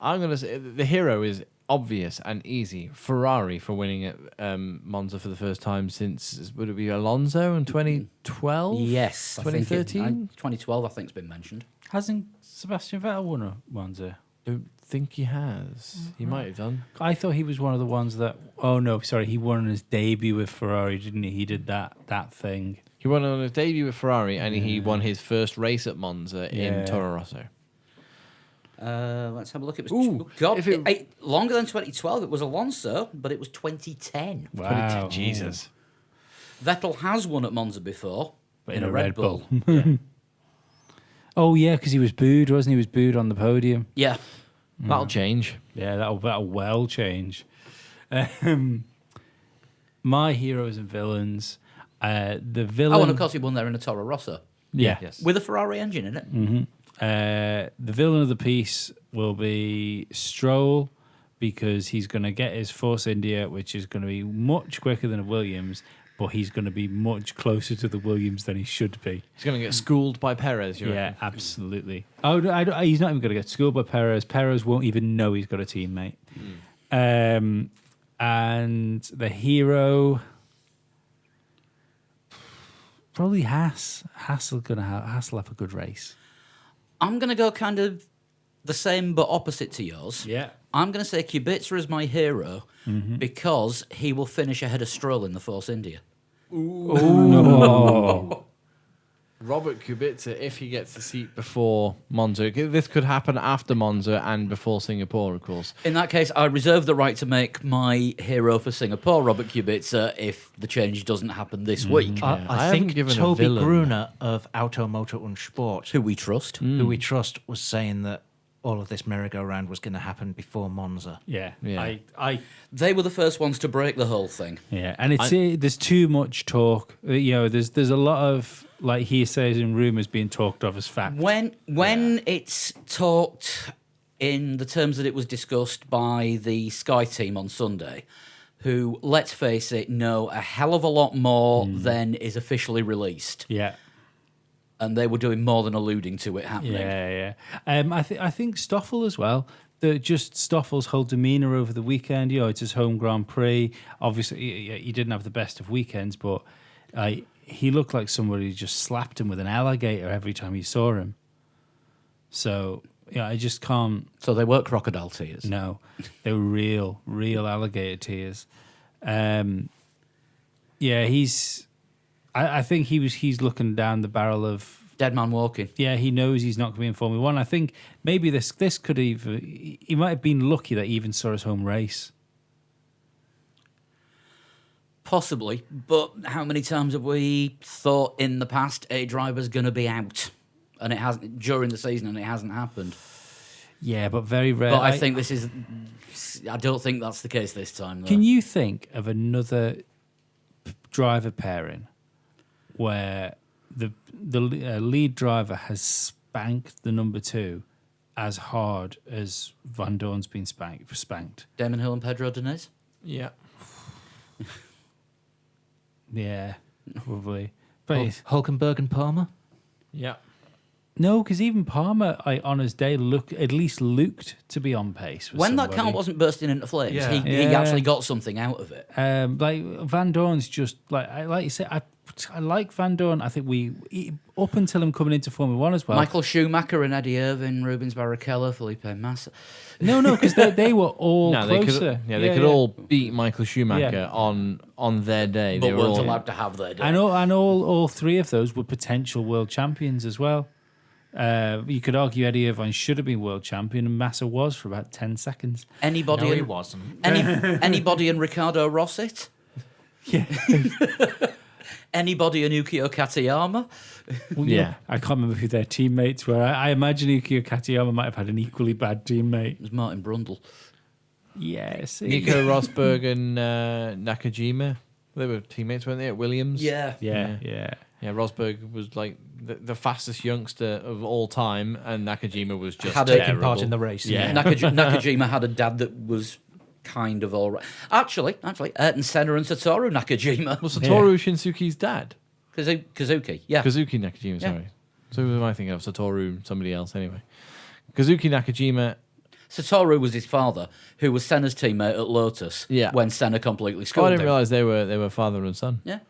I'm going to say the hero is obvious and easy. Ferrari for winning at Monza for the first time since, would it be Alonso in 2012? Yes. 2013? 2012, I think, has been mentioned. Hasn't Sebastian Vettel won a Monza? Don't think he has. He might have done. I thought he was one of the ones that. Oh no, sorry, he won his debut with Ferrari, didn't he? He did that thing. He won on his debut with Ferrari, and he won his first race at Monza in Toro Rosso. Let's have a look. It was God, longer than 2012. It was Alonso, but it was 2010. Wow, Jesus. Vettel has won at Monza before, But in a Red Bull. Oh yeah, because he was booed, wasn't he? He was booed on the podium. Yeah. That'll change. Yeah, that'll well change. My heroes and villains. The villain. Oh, and of course he won there in a Toro Rosso. Yeah. Yes. With a Ferrari engine in it. The villain of the piece will be Stroll, because he's going to get his Force India, which is going to be much quicker than a Williams, but he's going to be much closer to the Williams than he should be. He's going to get schooled by Perez, you Yeah, reckon? absolutely. Oh, he's not even going to get schooled by Perez. Perez won't even know he's got a teammate. And the hero, probably Haas. Haas will have a good race. I'm going to go kind of the same but opposite to yours. Yeah. I'm going to say Kubica is my hero because he will finish ahead of Stroll in the Force India. Robert Kubica, if he gets the seat before Monza, this could happen after Monza and before Singapore, of course. In that case, I reserve the right to make my hero for Singapore, Robert Kubica, if the change doesn't happen this week. I I haven't think given a Toby villain. Gruner of Auto Motor und Sport, Who we trust. who we trust, was saying that all of this merry-go-round was going to happen before Monza. Yeah. Yeah. They were the first ones to break the whole thing. Yeah, and there's too much talk. There's a lot of like hearsays and rumors being talked of as fact. When it's talked in the terms that it was discussed by the Sky team on Sunday, who, let's face it, know a hell of a lot more than is officially released. Yeah, And they were doing more than alluding to it happening. yeah. I think Stoffel as well. Just Stoffel's whole demeanour over the weekend. It's his home Grand Prix. Obviously, he didn't have the best of weekends, but he looked like somebody just slapped him with an alligator every time he saw him. So I just can't. So they weren't crocodile tears. No, they were real alligator tears. I think he's looking down the barrel of. Dead man walking. Yeah, he knows he's not going to be in Formula One. I think maybe this could even. He might have been lucky that he even saw his home race. Possibly, but how many times have we thought in the past a driver's going to be out, and it hasn't during the season, and it hasn't happened? Yeah, but very rare. But I think this is. I don't think that's the case this time. Though. Can you think of another driver pairing where the lead driver has spanked the number two as hard as Van Dorn's been spanked? Damon Hill and Pedro Diniz? Yeah. Yeah, probably. But Hulkenberg and Palmer? Yeah. no, because even Palmer, on his day, at least looked to be on pace. When that car wasn't bursting into flames, Yeah. he actually got something out of it. like Van Dorn's just like you said, I like Van Dorn. I think up until him coming into Formula One as well. Michael Schumacher and Eddie Irvine, Rubens Barrichello, Felipe Massa. No, because they were all They closer. could all beat Michael Schumacher on their day. But They were weren't all allowed to have their day. And all three of those were potential world champions as well. You could argue Eddie Irvine should have been world champion, and Massa was for about 10 seconds. Anybody? No, he in, wasn't. anybody in Ricardo Rosset? Yeah. Anybody in Ukio Katayama? Yeah. I can't remember who their teammates were. I imagine Ukio Katayama might have had an equally bad teammate. It was Martin Brundle. Yes. Nico Rosberg and Nakajima. They were teammates, weren't they, at Williams? Yeah. Yeah. Yeah, Rosberg was like the fastest youngster of all time, and Nakajima was just Had a- Taking terrible. part in the race. Yeah. Nakajima had a dad that was kind of all right. Actually, Ayrton Senna and Satoru Nakajima. Was Satoru Shinsuke's dad? Kazuki, yeah. Kazuki Nakajima, Yeah. sorry. So who am I thinking of? Satoru, somebody else anyway. Kazuki Nakajima. Satoru was his father, who was Senna's teammate at Lotus Yeah. when Senna completely Oh, I schooled didn't him. realise they were father and son. Yeah.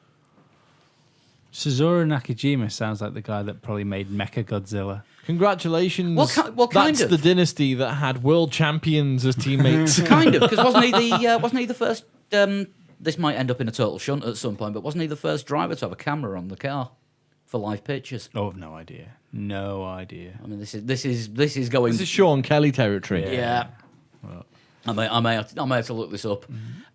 Suzoru Nakajima sounds like the guy that probably made Mecha Godzilla. Congratulations. What kind That's of? the dynasty that had world champions as teammates. Kind of, because wasn't he the first? This might end up in a total shunt at some point, but wasn't he the first driver to have a camera on the car for live pictures? Oh, no idea. No idea. I mean, this is going. This is Sean Kelly territory. Yeah. I may have to look this up,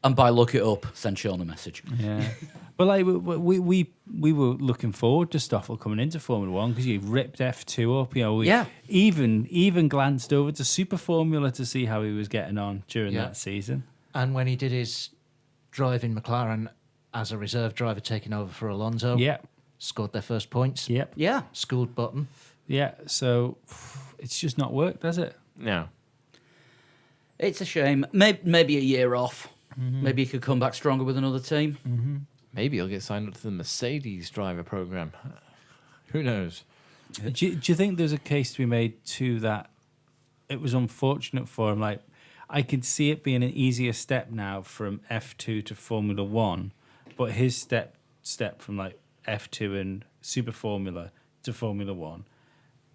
and by look it up, send Sean a message. Yeah. But like we were looking forward to Stoffel coming into Formula One because you ripped F2 up. You know, we Yeah. even glanced over to Super Formula to see how he was getting on during Yeah. that season. And when he did his drive in McLaren as a reserve driver taking over for Alonso, Yeah. scored their first points. Yep. Yeah. Schooled Button. Yeah. So it's just not worked, does it? No. It's a shame. Maybe a year off. Maybe he could come back stronger with another team. Maybe he'll get signed up to the Mercedes driver program. Who knows? Do you think there's a case to be made to that? It was unfortunate for him. Like, I could see it being an easier step now from F2 to Formula One, but his step from like F2 and Super Formula to Formula One,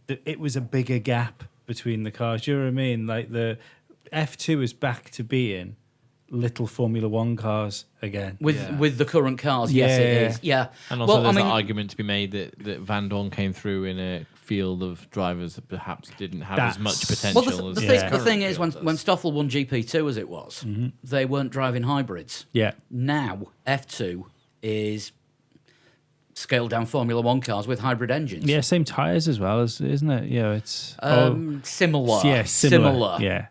it was a bigger gap between the cars. Do you know what I mean? Like the F2 is back to being little Formula One cars again. With the current cars, yes, Yeah. it is. Yeah. And also, well, there's I mean, that argument to be made that Van Dorn came through in a field of drivers that perhaps didn't have as much That's- potential well, as the current thing is, field when does. Stoffel won GP2 as it was, they weren't driving hybrids. Yeah. Now F2 is scaled down Formula One cars with hybrid engines. Yeah, same tires as well, isn't it? Yeah, it's Similar. yeah, similar. Yeah.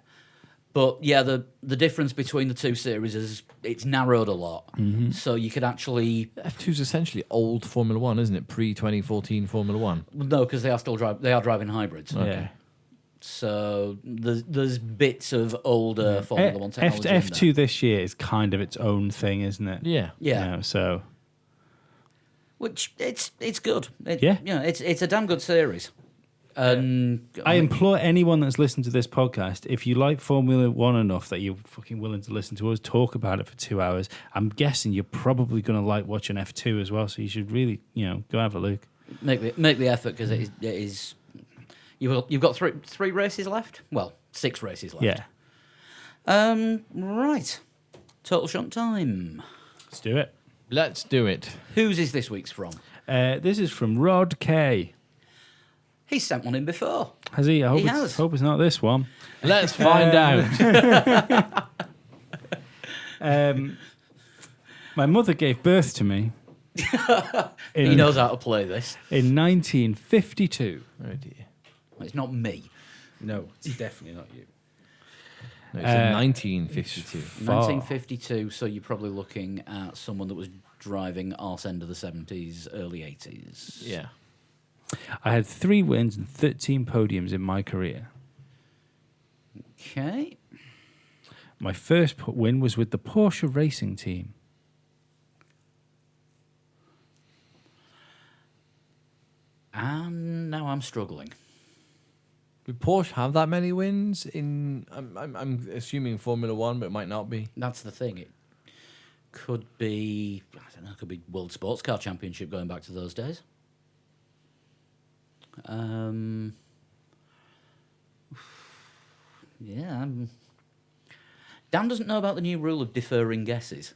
But yeah, the difference between the two series is it's narrowed a lot. So you could actually F2 is essentially old Formula One, isn't it? Pre-2014 Formula One. no, because they are driving hybrids. Yeah. So there's bits of older Formula One technology. in F2 this year is kind of its own thing, isn't it? Yeah. Yeah. You know, so Which it's good. Yeah. It's a damn good series. And I implore anyone that's listened to this podcast, if you like Formula One enough that you're fucking willing to listen to us talk about it for 2 hours, I'm guessing you're probably going to like watching F2 as well. So you should really, go have a look. make the effort because it is. You've got three races left. Well, 6 races left. Yeah. Right. Total shunt time. Let's do it. Let's do it. Whose is this week's from? This is from Rod K. He's sent one in before. Has he? I hope, He has. hope it's not this one. Let's find out. My mother gave birth to me He knows how to play this. in 1952. Oh dear. It's not me. No, it's definitely not you. No, it's in 1952. 1952. So you're probably looking at someone that was driving arse end of the 70s, early 80s. Yeah. I had 3 wins and 13 podiums in my career. Okay. My first win was with the Porsche racing team. And now I'm struggling. Did Porsche have that many wins in? I'm assuming Formula One, but it might not be. That's the thing. It could be, I don't know, it could be World Sports Car Championship going back to those days. Yeah. Dan doesn't know about the new rule of deferring guesses.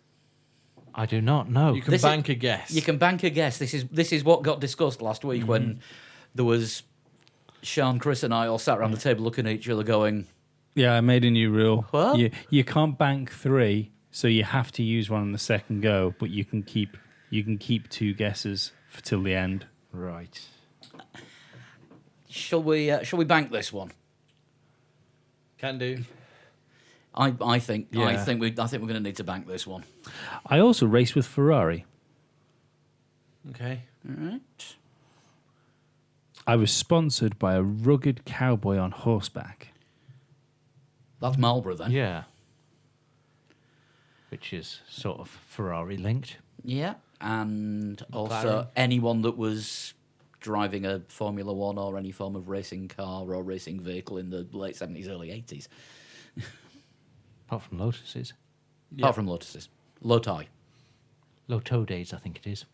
I do not know. You can This is- bank a guess. You can bank a guess. This is what got discussed last week when there was Sean, Chris, and I all sat around the table looking at each other, going, Yeah, I made a new rule. What? You can't bank 3, so you have to use one on the second go, but you can keep 2 guesses till the end. Right. "Shall we bank this one?" Can do. I think Yeah. we're going to need to bank this one. I also raced with Ferrari. Okay. All right. I was sponsored by a rugged cowboy on horseback. That's Marlboro then. Yeah. Which is sort of Ferrari linked. Yeah. And also McLaren. anyone that was driving a Formula One or any form of racing car or racing vehicle in the late 70s, early 80s. Apart from Lotuses. Apart from Lotuses. Lotai. Loto days, I think it is.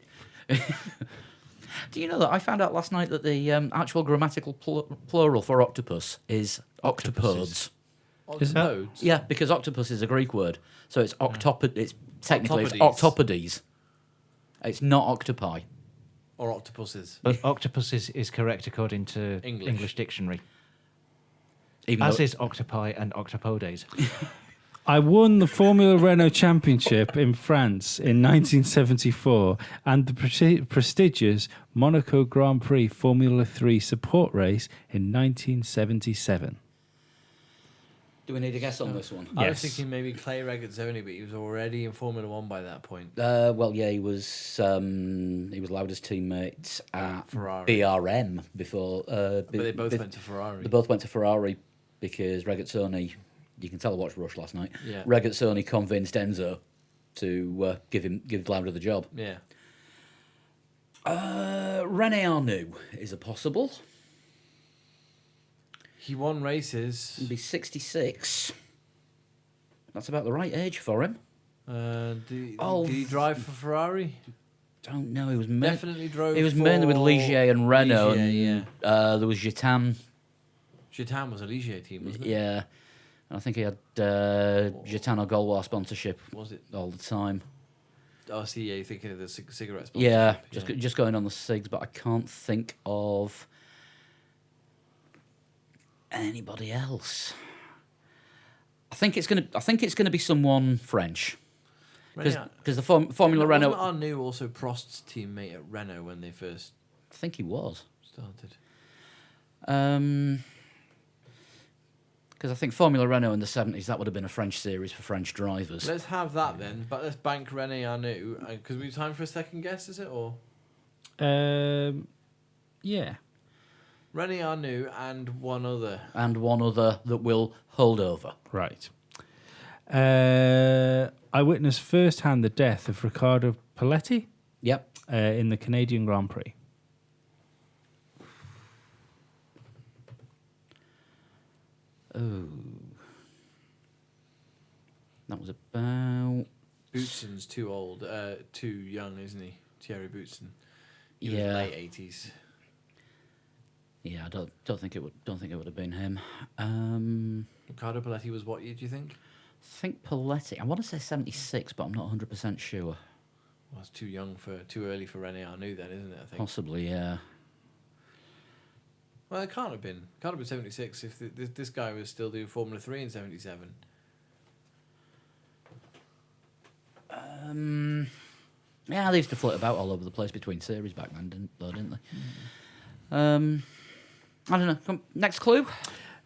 Do you know that I found out last night that the actual grammatical plural for octopus is octopodes? Is that- Octopodes? Yeah, because octopus is a Greek word, so it's It's technically it's Octopodes. octopodes. It's not octopi. Or octopuses? But octopus is correct according to English. English dictionary. Even As though, is octopi and octopodes. I won the Formula Renault Championship in France in 1974 and the prestigious Monaco Grand Prix Formula 3 support race in 1977. do we need a guess on this one? I was Yes. thinking maybe Clay Regazzoni, but he was already in Formula One by that point. Well, yeah, he was Lauda's teammate at Ferrari. BRM before. But they both went to Ferrari. They both went to Ferrari because Regazzoni. You can tell I watched Rush last night. Yeah. Regazzoni convinced Enzo to give Lauda the job. Yeah. René Arnoux is a possible. He won races. He'd be 66. That's about the right age for him. Did he drive for Ferrari? Don't know. He was Definitely drove. He was mainly with for Ligier and Renault. Ligier, and, there was Gitan. Gitan was a Ligier team, wasn't it? Yeah. And I think he had Gitan or Gaulois sponsorship Was it? all the time. Oh, see, yeah, you're thinking of the cigarette sponsorship. Yeah, yeah. just going on the SIGs, but I can't think of anybody else. I think it's gonna be someone French because the Formula Renault. Wasn't Arnoux also Prost's teammate at Renault when they first I think he was. started? Because I think Formula Renault in the 70s that would have been a French series for French drivers. Let's have that then, but let's bank René Arnoux. Because we have time for a second guess, is it? Or Yeah. René Arnoux and one other. And one other that will hold over. Right. I witnessed firsthand the death of Riccardo Paletti Yep. in the Canadian Grand Prix. Oh. That was about. Bootson's too old, too young, isn't he? Thierry Boutson. He was Yeah. late 80s. Yeah, I don't think it would have been him. Riccardo Paletti was what year, do you think? I think Paletti. I want to say 76, but I'm not 100% sure. Well, it's too early for René Arnoux then, isn't it? I think. Possibly, yeah. Well, it can't have been. Can't have been 76 if this guy was still doing Formula 3 in 77. Yeah, they used to float about all over the place between series back then, didn't they? I don't know. Next clue.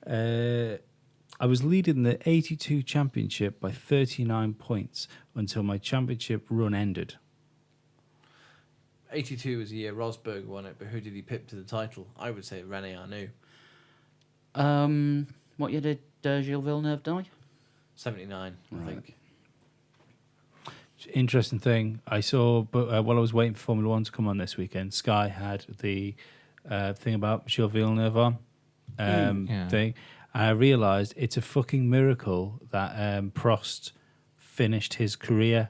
I was leading the 82 championship by 39 points until my championship run ended. 82 was the year Rosberg won it, but who did he pip to the title? I would say René Arnoux. What year did Gilles Villeneuve die? 79, I Right. think. Interesting thing I saw, but while I was waiting for Formula One to come on this weekend, Sky had the thing about Gilles Villeneuve on Yeah. thing. And I realised it's a fucking miracle that Prost finished his career,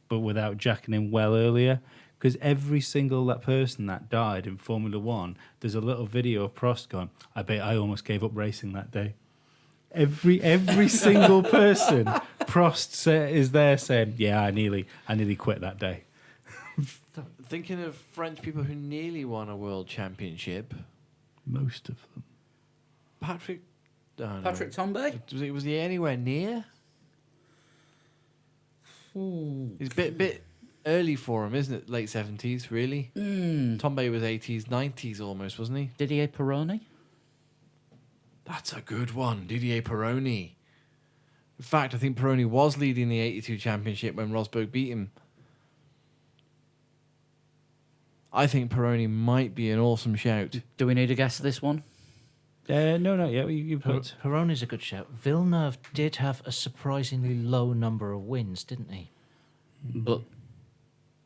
but without jacking in well earlier. Because every single that person that died in Formula One, there's a little video of Prost going, I bet I almost gave up racing that day. Every single person, Prost is there saying, yeah, I nearly quit that day. Thinking of French people who nearly won a world championship, Most of them. Patrick. Oh, no. Patrick Tambay? Was he anywhere near? It's a bit early for him, isn't it? Late 70s, really. Tombay was 80s, 90s almost, wasn't he? Didier Pironi? That's a good one, Didier Pironi. In fact, I think Pironi was leading the 82 championship when Rosberg beat him. I think Pironi might be an awesome shout. Do we need a guess for this one? No, not yet. You put. Pironi's a good shout. Villeneuve did have a surprisingly low number of wins, didn't he? But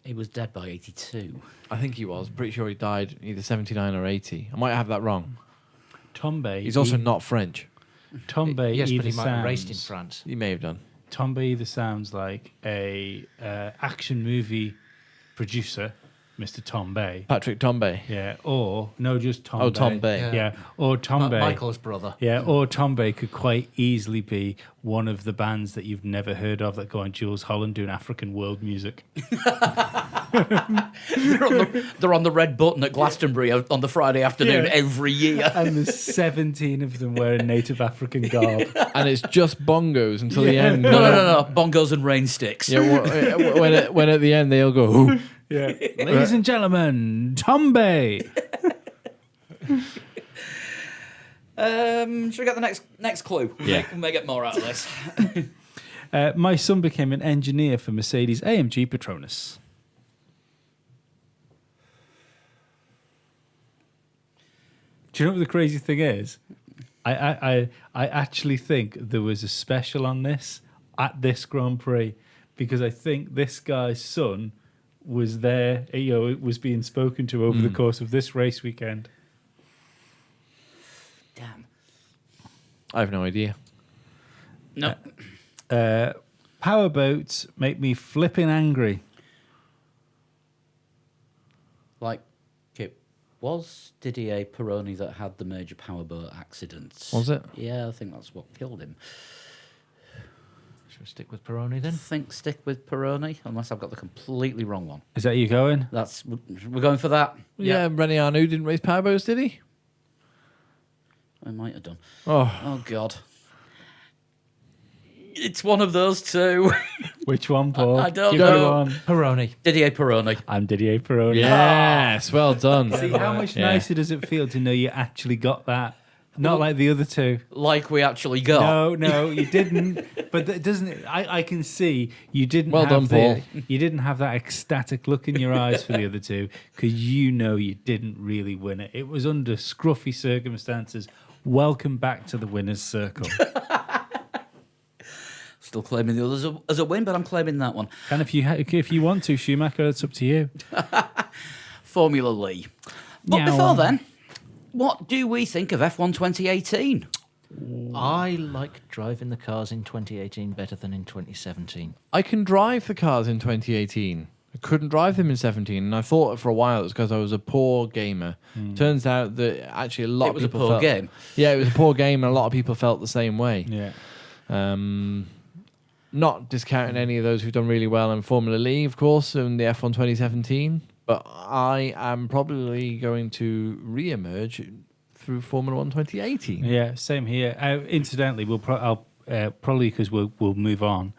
he was dead by 82. I think he was. Pretty sure he died either 79 or 80. I might have that wrong. Tombe. He's also not French. Tombe. Yes, but either he might have raced in sounds- France. He may have done. Tombe either sounds like a action movie producer, Mr. Tombe. Patrick Tombe. Yeah, or no, just Tombe. Oh, Tombe. Yeah, or Tombe. Michael's brother. Yeah, or Tombe could quite easily be one of the bands that you've never heard of that go on Jules Holland doing African world music. They're on the red button at Glastonbury on the Friday afternoon Yeah. every year. And there's 17 of them wearing native African garb. And it's just bongos until the end. No. Bongos and rain sticks. Yeah, when at the end they all go, "Ooh." Yeah. Ladies and gentlemen, Tombe. Should we get the next clue? Yeah. We may get more out of this. My son became an engineer for Mercedes AMG Petronas. Do you know what the crazy thing is? I actually think there was a special on this at this Grand Prix because I think this guy's son was there. You know, it was being spoken to over the course of this race weekend. Damn. I have no idea. No. Powerboats make me flipping angry. Like, it was Didier Pironi that had the major powerboat accidents. Was it? Yeah, I think that's what killed him. Should we stick with Pironi then? Think stick with Pironi, unless I've got the completely wrong one. Is that you going? We're going for that. Yeah, René Arnoux didn't race powerboats, did he? I might have done. Oh, Oh God. It's one of those two. Which one, Paul? I don't Give know. me one. Pironi. Didier Pironi. I'm Didier Pironi. yes, well done. See, how much Yeah. nicer does it feel to know you actually got that? Not like the other two. Like we actually got. No, you didn't. But that doesn't. I can see you didn't. Well have done, Paul. You didn't have that ecstatic look in your eyes for the other two because you know you didn't really win it. It was under scruffy circumstances. Welcome back to the winners' circle. Still claiming the others as a win, but I'm claiming that one. And if you want to, Schumacher, it's up to you. Formula Lee. But Meow. before then, what do we think of F1 2018? I like driving the cars in 2018 better than in 2017. I can drive the cars in 2018. I couldn't drive them in 17, and I thought for a while it was because I was a poor gamer. Turns out that actually a lot It of was a people poor felt, game. Yeah, it was a poor game, and a lot of people felt the same way. Yeah. Not discounting any of those who've done really well in Formula Lee, of course, in the F1 2017, but I am probably going to re-emerge through Formula 1 2018. Yeah, same here. Incidentally, I'll probably because we'll move on.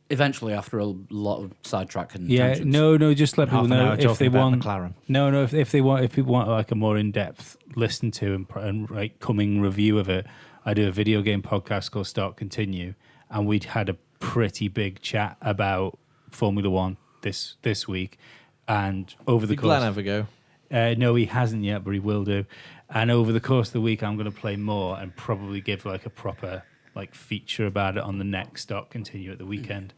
Eventually, after a lot of sidetrack and Yeah, tangents. no, just let Half people an know hour if talking they about want. McLaren. No, if people want like a more in depth listen to and like coming review of it, I do a video game podcast called Start Continue, and we'd had a pretty big chat about Formula One this week, and over the Did Glenn course. have a go? No, he hasn't yet, but he will do. And over the course of the week, I'm going to play more and probably give like a proper like feature about it on the next Start Continue at the weekend.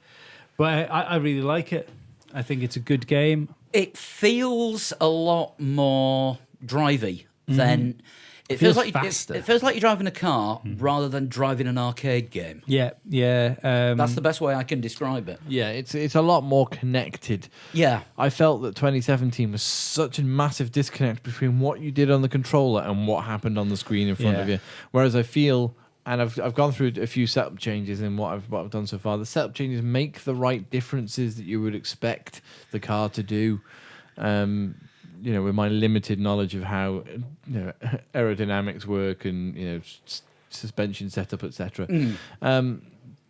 But I really like it. I think it's a good game. It feels a lot more drivey than it Feels feels like faster. it feels like you're driving a car rather than driving an arcade game. Yeah. That's the best way I can describe it. Yeah, it's a lot more connected. Yeah. I felt that 2017 was such a massive disconnect between what you did on the controller and what happened on the screen in front of Yeah. you. Whereas I feel, and I've gone through a few setup changes in what I've done so far. The setup changes make the right differences that you would expect the car to do. With my limited knowledge of how aerodynamics work and suspension setup, etc.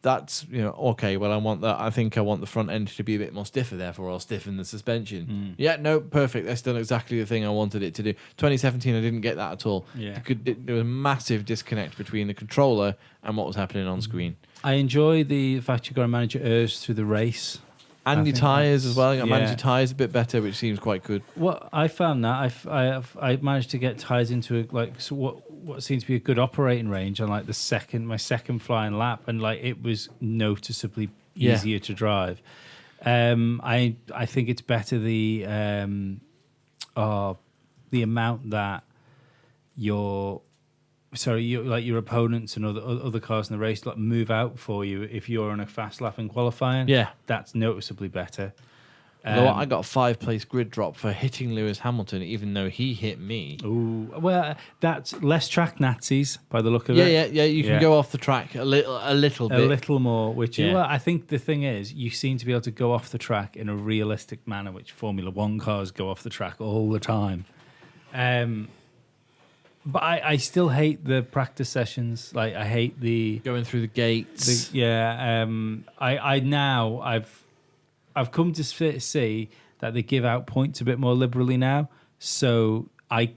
That's okay. Well, I think I want the front end to be a bit more stiffer. Therefore, I'll stiffen the suspension. Yeah, no, perfect. That's done exactly the thing I wanted it to do. 2017, I didn't get that at all. Yeah. There was a massive disconnect between the controller and what was happening on screen. I enjoy the fact you've got to manage your ERS through the race. And I your think tyres as well. You got manage yeah. your tyres a bit better, which seems quite good. Well, I found that I managed to get tyres into what seems to be a good operating range on like my second flying lap, and like it was noticeably Yeah. easier to drive. I think it's better the amount that your opponents and other cars in the race like move out for you if you're on a fast lap in qualifying. Yeah. That's noticeably better. Although I got a 5-place grid drop for hitting Lewis Hamilton, even though he hit me. Ooh, well, that's less track Nazis by the look of it. Yeah. You can go off the track a little bit. A little more, which Yeah. well, I think the thing is, you seem to be able to go off the track in a realistic manner, which Formula One cars go off the track all the time. But I still hate the practice sessions. Like I hate Going through the gates. I've come to see that they give out points a bit more liberally now. So I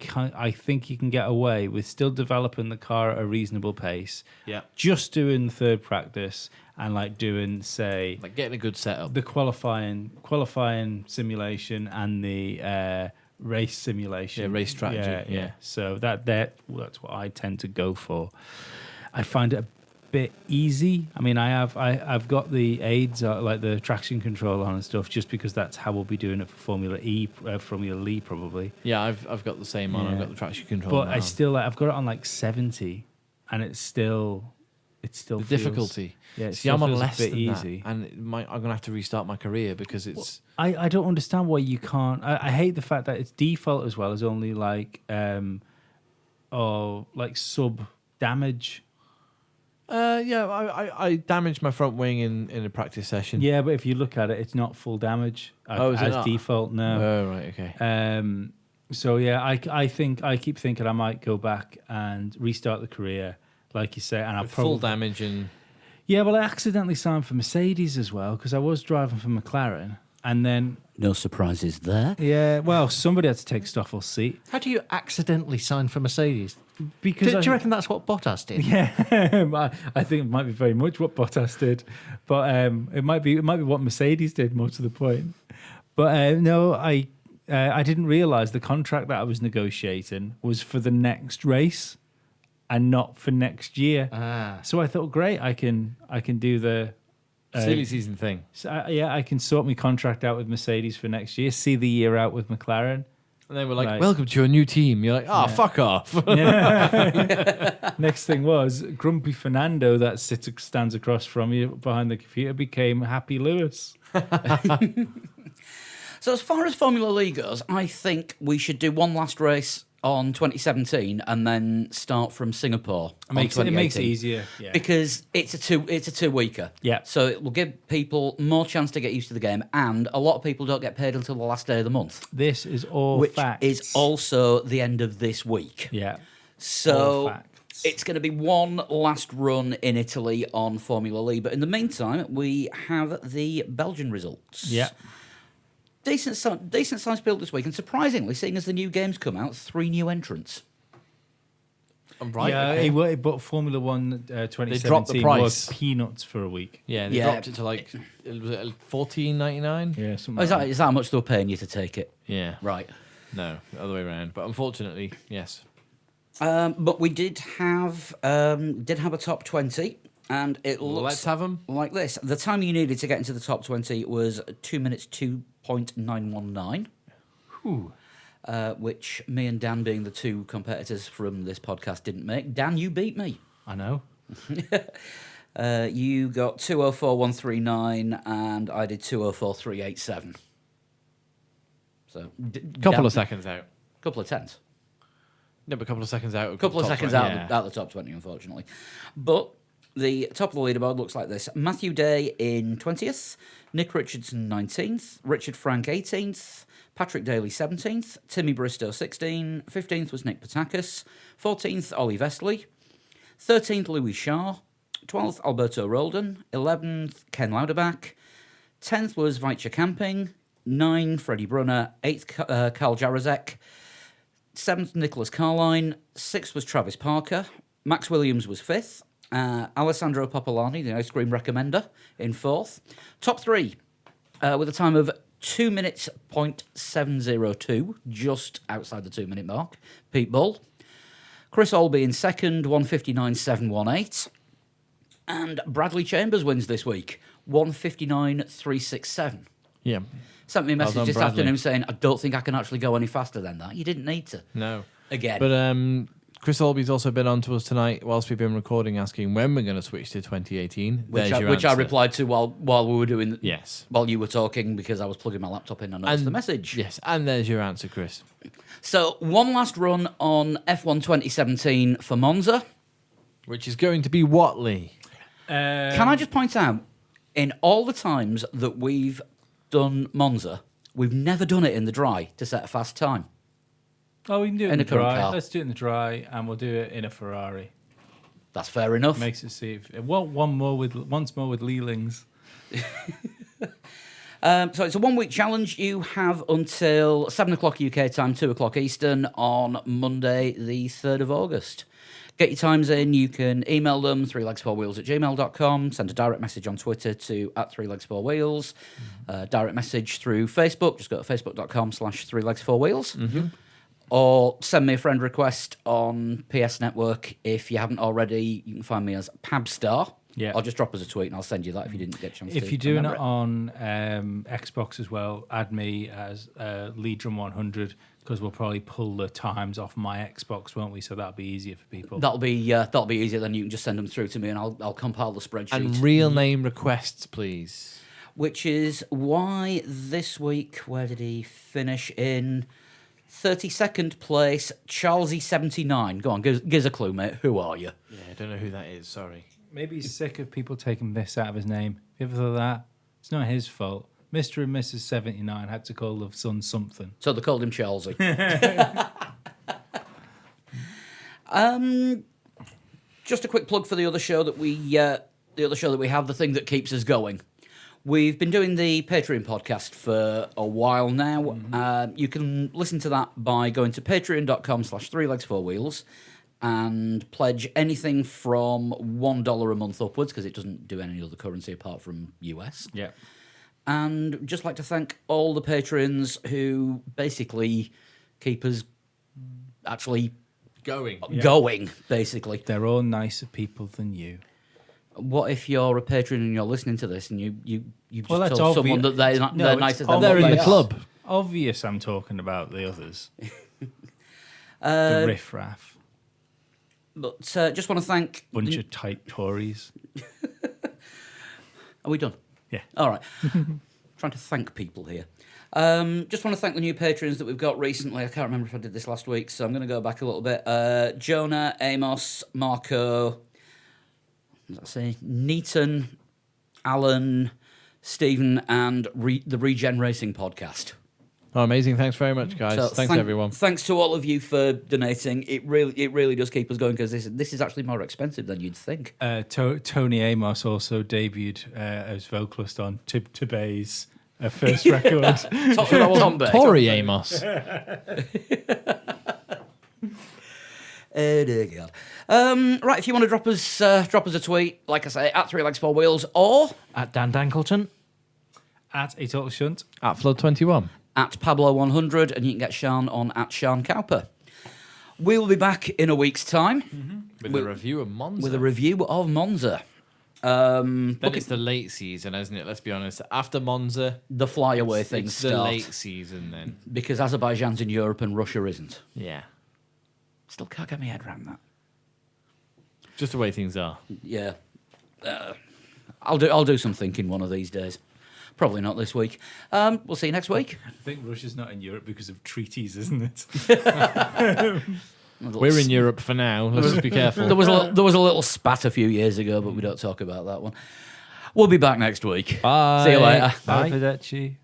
think you can get away with still developing the car at a reasonable pace. Yeah. Just doing the third practice and like doing, say, Like getting a good setup. the qualifying simulation and the race simulation. Yeah, race strategy, yeah. So that's what I tend to go for. I find it a bit easy. I mean, I've got the aids like the traction control on and stuff, just because that's how we'll be doing it for Formula Lee probably. Yeah, I've got the same on. I've Yeah. got the traction control. But now. I still I've got it on like 70, and it still the feels, difficulty. Yeah, it See, still I'm on feels a less bit than easy. that, and I'm gonna have to restart my career because it's. I don't understand why you can't. I hate the fact that it's default as well as only like sub damage. I damaged my front wing in a practice session. Yeah, but if you look at it, it's not full damage Is it as not? default. No. Oh right, okay. So yeah, I keep thinking I might go back and restart the career, like you say, and I'll With probably full damage and. Yeah, well, I accidentally signed for Mercedes as well because I was driving for McLaren, and then No surprises there. yeah, well, somebody had to take Stoffel's seat How do you accidentally sign for Mercedes? because Do you reckon that's what Bottas did? Yeah, I think it might be very much what Bottas did, but it might be what Mercedes did most of the point. But no, I didn't realise the contract that I was negotiating was for the next race and not for next year. So I thought, great, I can do the Silly season thing. So, I can sort my contract out with Mercedes for next year, see the year out with McLaren. And they were like, Right. welcome to your new team. You're like, fuck off. Next thing was Grumpy Fernando that stands across from you behind the computer became Happy Lewis. So as far as Formula Lee goes, I think we should do one last race on 2017 and then start from Singapore. It makes it 2018. easier. Yeah. Because it's a 2-weeker. Yeah. So it will give people more chance to get used to the game, and a lot of people don't get paid until the last day of the month, This is all which facts. is also the end of this week. Yeah. All So facts. it's going to be one last run in Italy on Formula Lee. But in the meantime, we have the Belgian results. Yeah. Decent size build this week, and surprisingly, seeing as the new games come out, 3 new entrants. Right. Yeah, okay. but Formula One 2017 dropped the price. was peanuts for a week. Yeah, they Yeah. dropped it to like, was it $14.99? Yeah, something Oh, is that how much they were paying you to take it? Yeah. Right. No, the other way around. But unfortunately, yes. But we did have a top 20, and it looks Let's have them. like this. The time you needed to get into the top 20 was 2 minutes 2.919. Which me and Dan, being the two competitors from this podcast, didn't make. Dan, you beat me. I know. You got 204.139, and I did 204.387. So Couple of seconds out. couple of tenths. No, but a couple of seconds out. A couple of top seconds 20, out, yeah. out of the top 20, unfortunately. But the top of the leaderboard looks like this. Matthew Day in 20th, Nick Richardson 19th, Richard Frank 18th, Patrick Daly 17th, Timmy Bristow 16th, 15th was Nick Patakis, 14th Ollie Vestley, 13th Louis Shaw, 12th Alberto Roldan, 11th Ken Lauderbach, 10th was Vajcha Camping, 9 Freddie Brunner, 8th Karl Jarazek, 7th Nicholas Carline, 6th was Travis Parker, Max Williams was 5th, Alessandro Popolani, the ice cream recommender, in 4th. Top 3, with a time of 2 minutes point 702, just outside the 2 minute mark. Pete Bull. Chris Olby in second, 159.718. And Bradley Chambers wins this week, 159.367. Yeah. Sent me a message done, this Bradley. afternoon saying, I don't think I can actually go any faster than that. You didn't need to. No. Again. But Chris Olby's also been on to us tonight whilst we've been recording, asking when we're going to switch to 2018. which There's your I answer. replied to while we were doing... Yes. While you were talking, because I was plugging my laptop in and noticed the message. Yes, and there's your answer, Chris. So, one last run on F1 2017 for Monza. Which is going to be what, Lee? Can I just point out, in all the times that we've done Monza, we've never done it in the dry to set a fast time. Oh, we can do it In in a the current dry. car. Let's do it in the dry, and we'll do it in a Ferrari. That's fair enough. Makes it safe. Well, once more with Leelings. So it's a 1 week challenge. You have until 7 o'clock UK time, 2 o'clock Eastern on Monday, the 3rd of August. Get your times in. You can email them, 3legs4wheels@gmail.com. Send a direct message on Twitter to @3legs4wheels. Direct message through Facebook. Just go to facebook.com/3legs4wheels. Or send me a friend request on PS Network. If you haven't already, you can find me as Pabstar. Yeah. Or just drop us a tweet and I'll send you that if you didn't get a chance to. If you're doing remember it on Xbox as well, add me as Leadrum100 because we'll probably pull the times off my Xbox, won't we? So that'll be easier for people. That'll be easier. Then you can just send them through to me, and I'll compile the spreadsheet. And real name requests, please. Which is why this week, where did he finish in 32nd place? Charlesy79. Go on, give us a clue, mate. Who are you? Yeah, I don't know who that is. Sorry. Maybe he's sick of people taking this out of his name. You ever thought that? It's not his fault. Mr. and Mrs. 79 had to call their son something. So they called him Chelsea. Just a quick plug for the other show that we have, the thing that keeps us going. We've been doing the Patreon podcast for a while now. You can listen to that by going to patreon.com/3legs4wheels and pledge anything from $1 a month upwards, because it doesn't do any other currency apart from US. Yeah. And just like to thank all the patrons who basically keep us actually going, basically. They're all nicer people than you. What if you're a patron and you're listening to this and you just Well, that's told someone that obvious. they're No, nicer it's than They're what in they the are? club. Obvious I'm talking about the others. The riffraff. But just want to thank... Bunch of tight Tories. Are we done? Yeah. All right. Trying to thank people here. Just want to thank the new patrons that we've got recently. I can't remember if I did this last week, so I'm going to go back a little bit. Jonah, Amos, Marco, what did I say? Neaton, Alan, Stephen, and the Regen Racing podcast. Oh, amazing. Thanks very much, guys. So Thanks, everyone. Thanks to all of you for donating. It really does keep us going, because this is actually more expensive than you'd think. Tony Amos also debuted as vocalist on Tib Bay's first record. Tom Bay. Tori Amos. Oh dear God. Right, if you want to drop us a tweet, like I say, at 3legs4wheels, or At Dan Dankleton. At A Total Shunt. At Flood21. at Pablo100, and you can get Sean on at Sean Cowper. We will be back in a week's time With a review of Monza. with a review of Monza. Then it's the late season, isn't it? Let's be honest. After Monza, The flyaway things it's the start, late season then. because Azerbaijan's in Europe and Russia isn't. Yeah. Still can't get my head around that. Just the way things are. Yeah, I'll do some thinking one of these days. Probably not this week. We'll see you next week. I think Russia's not in Europe because of treaties, isn't it? We're in Europe for now. Let's just be careful. There was a little spat a few years ago, but we don't talk about that one. We'll be back next week. Bye. See you later. Bye. Arrivederci.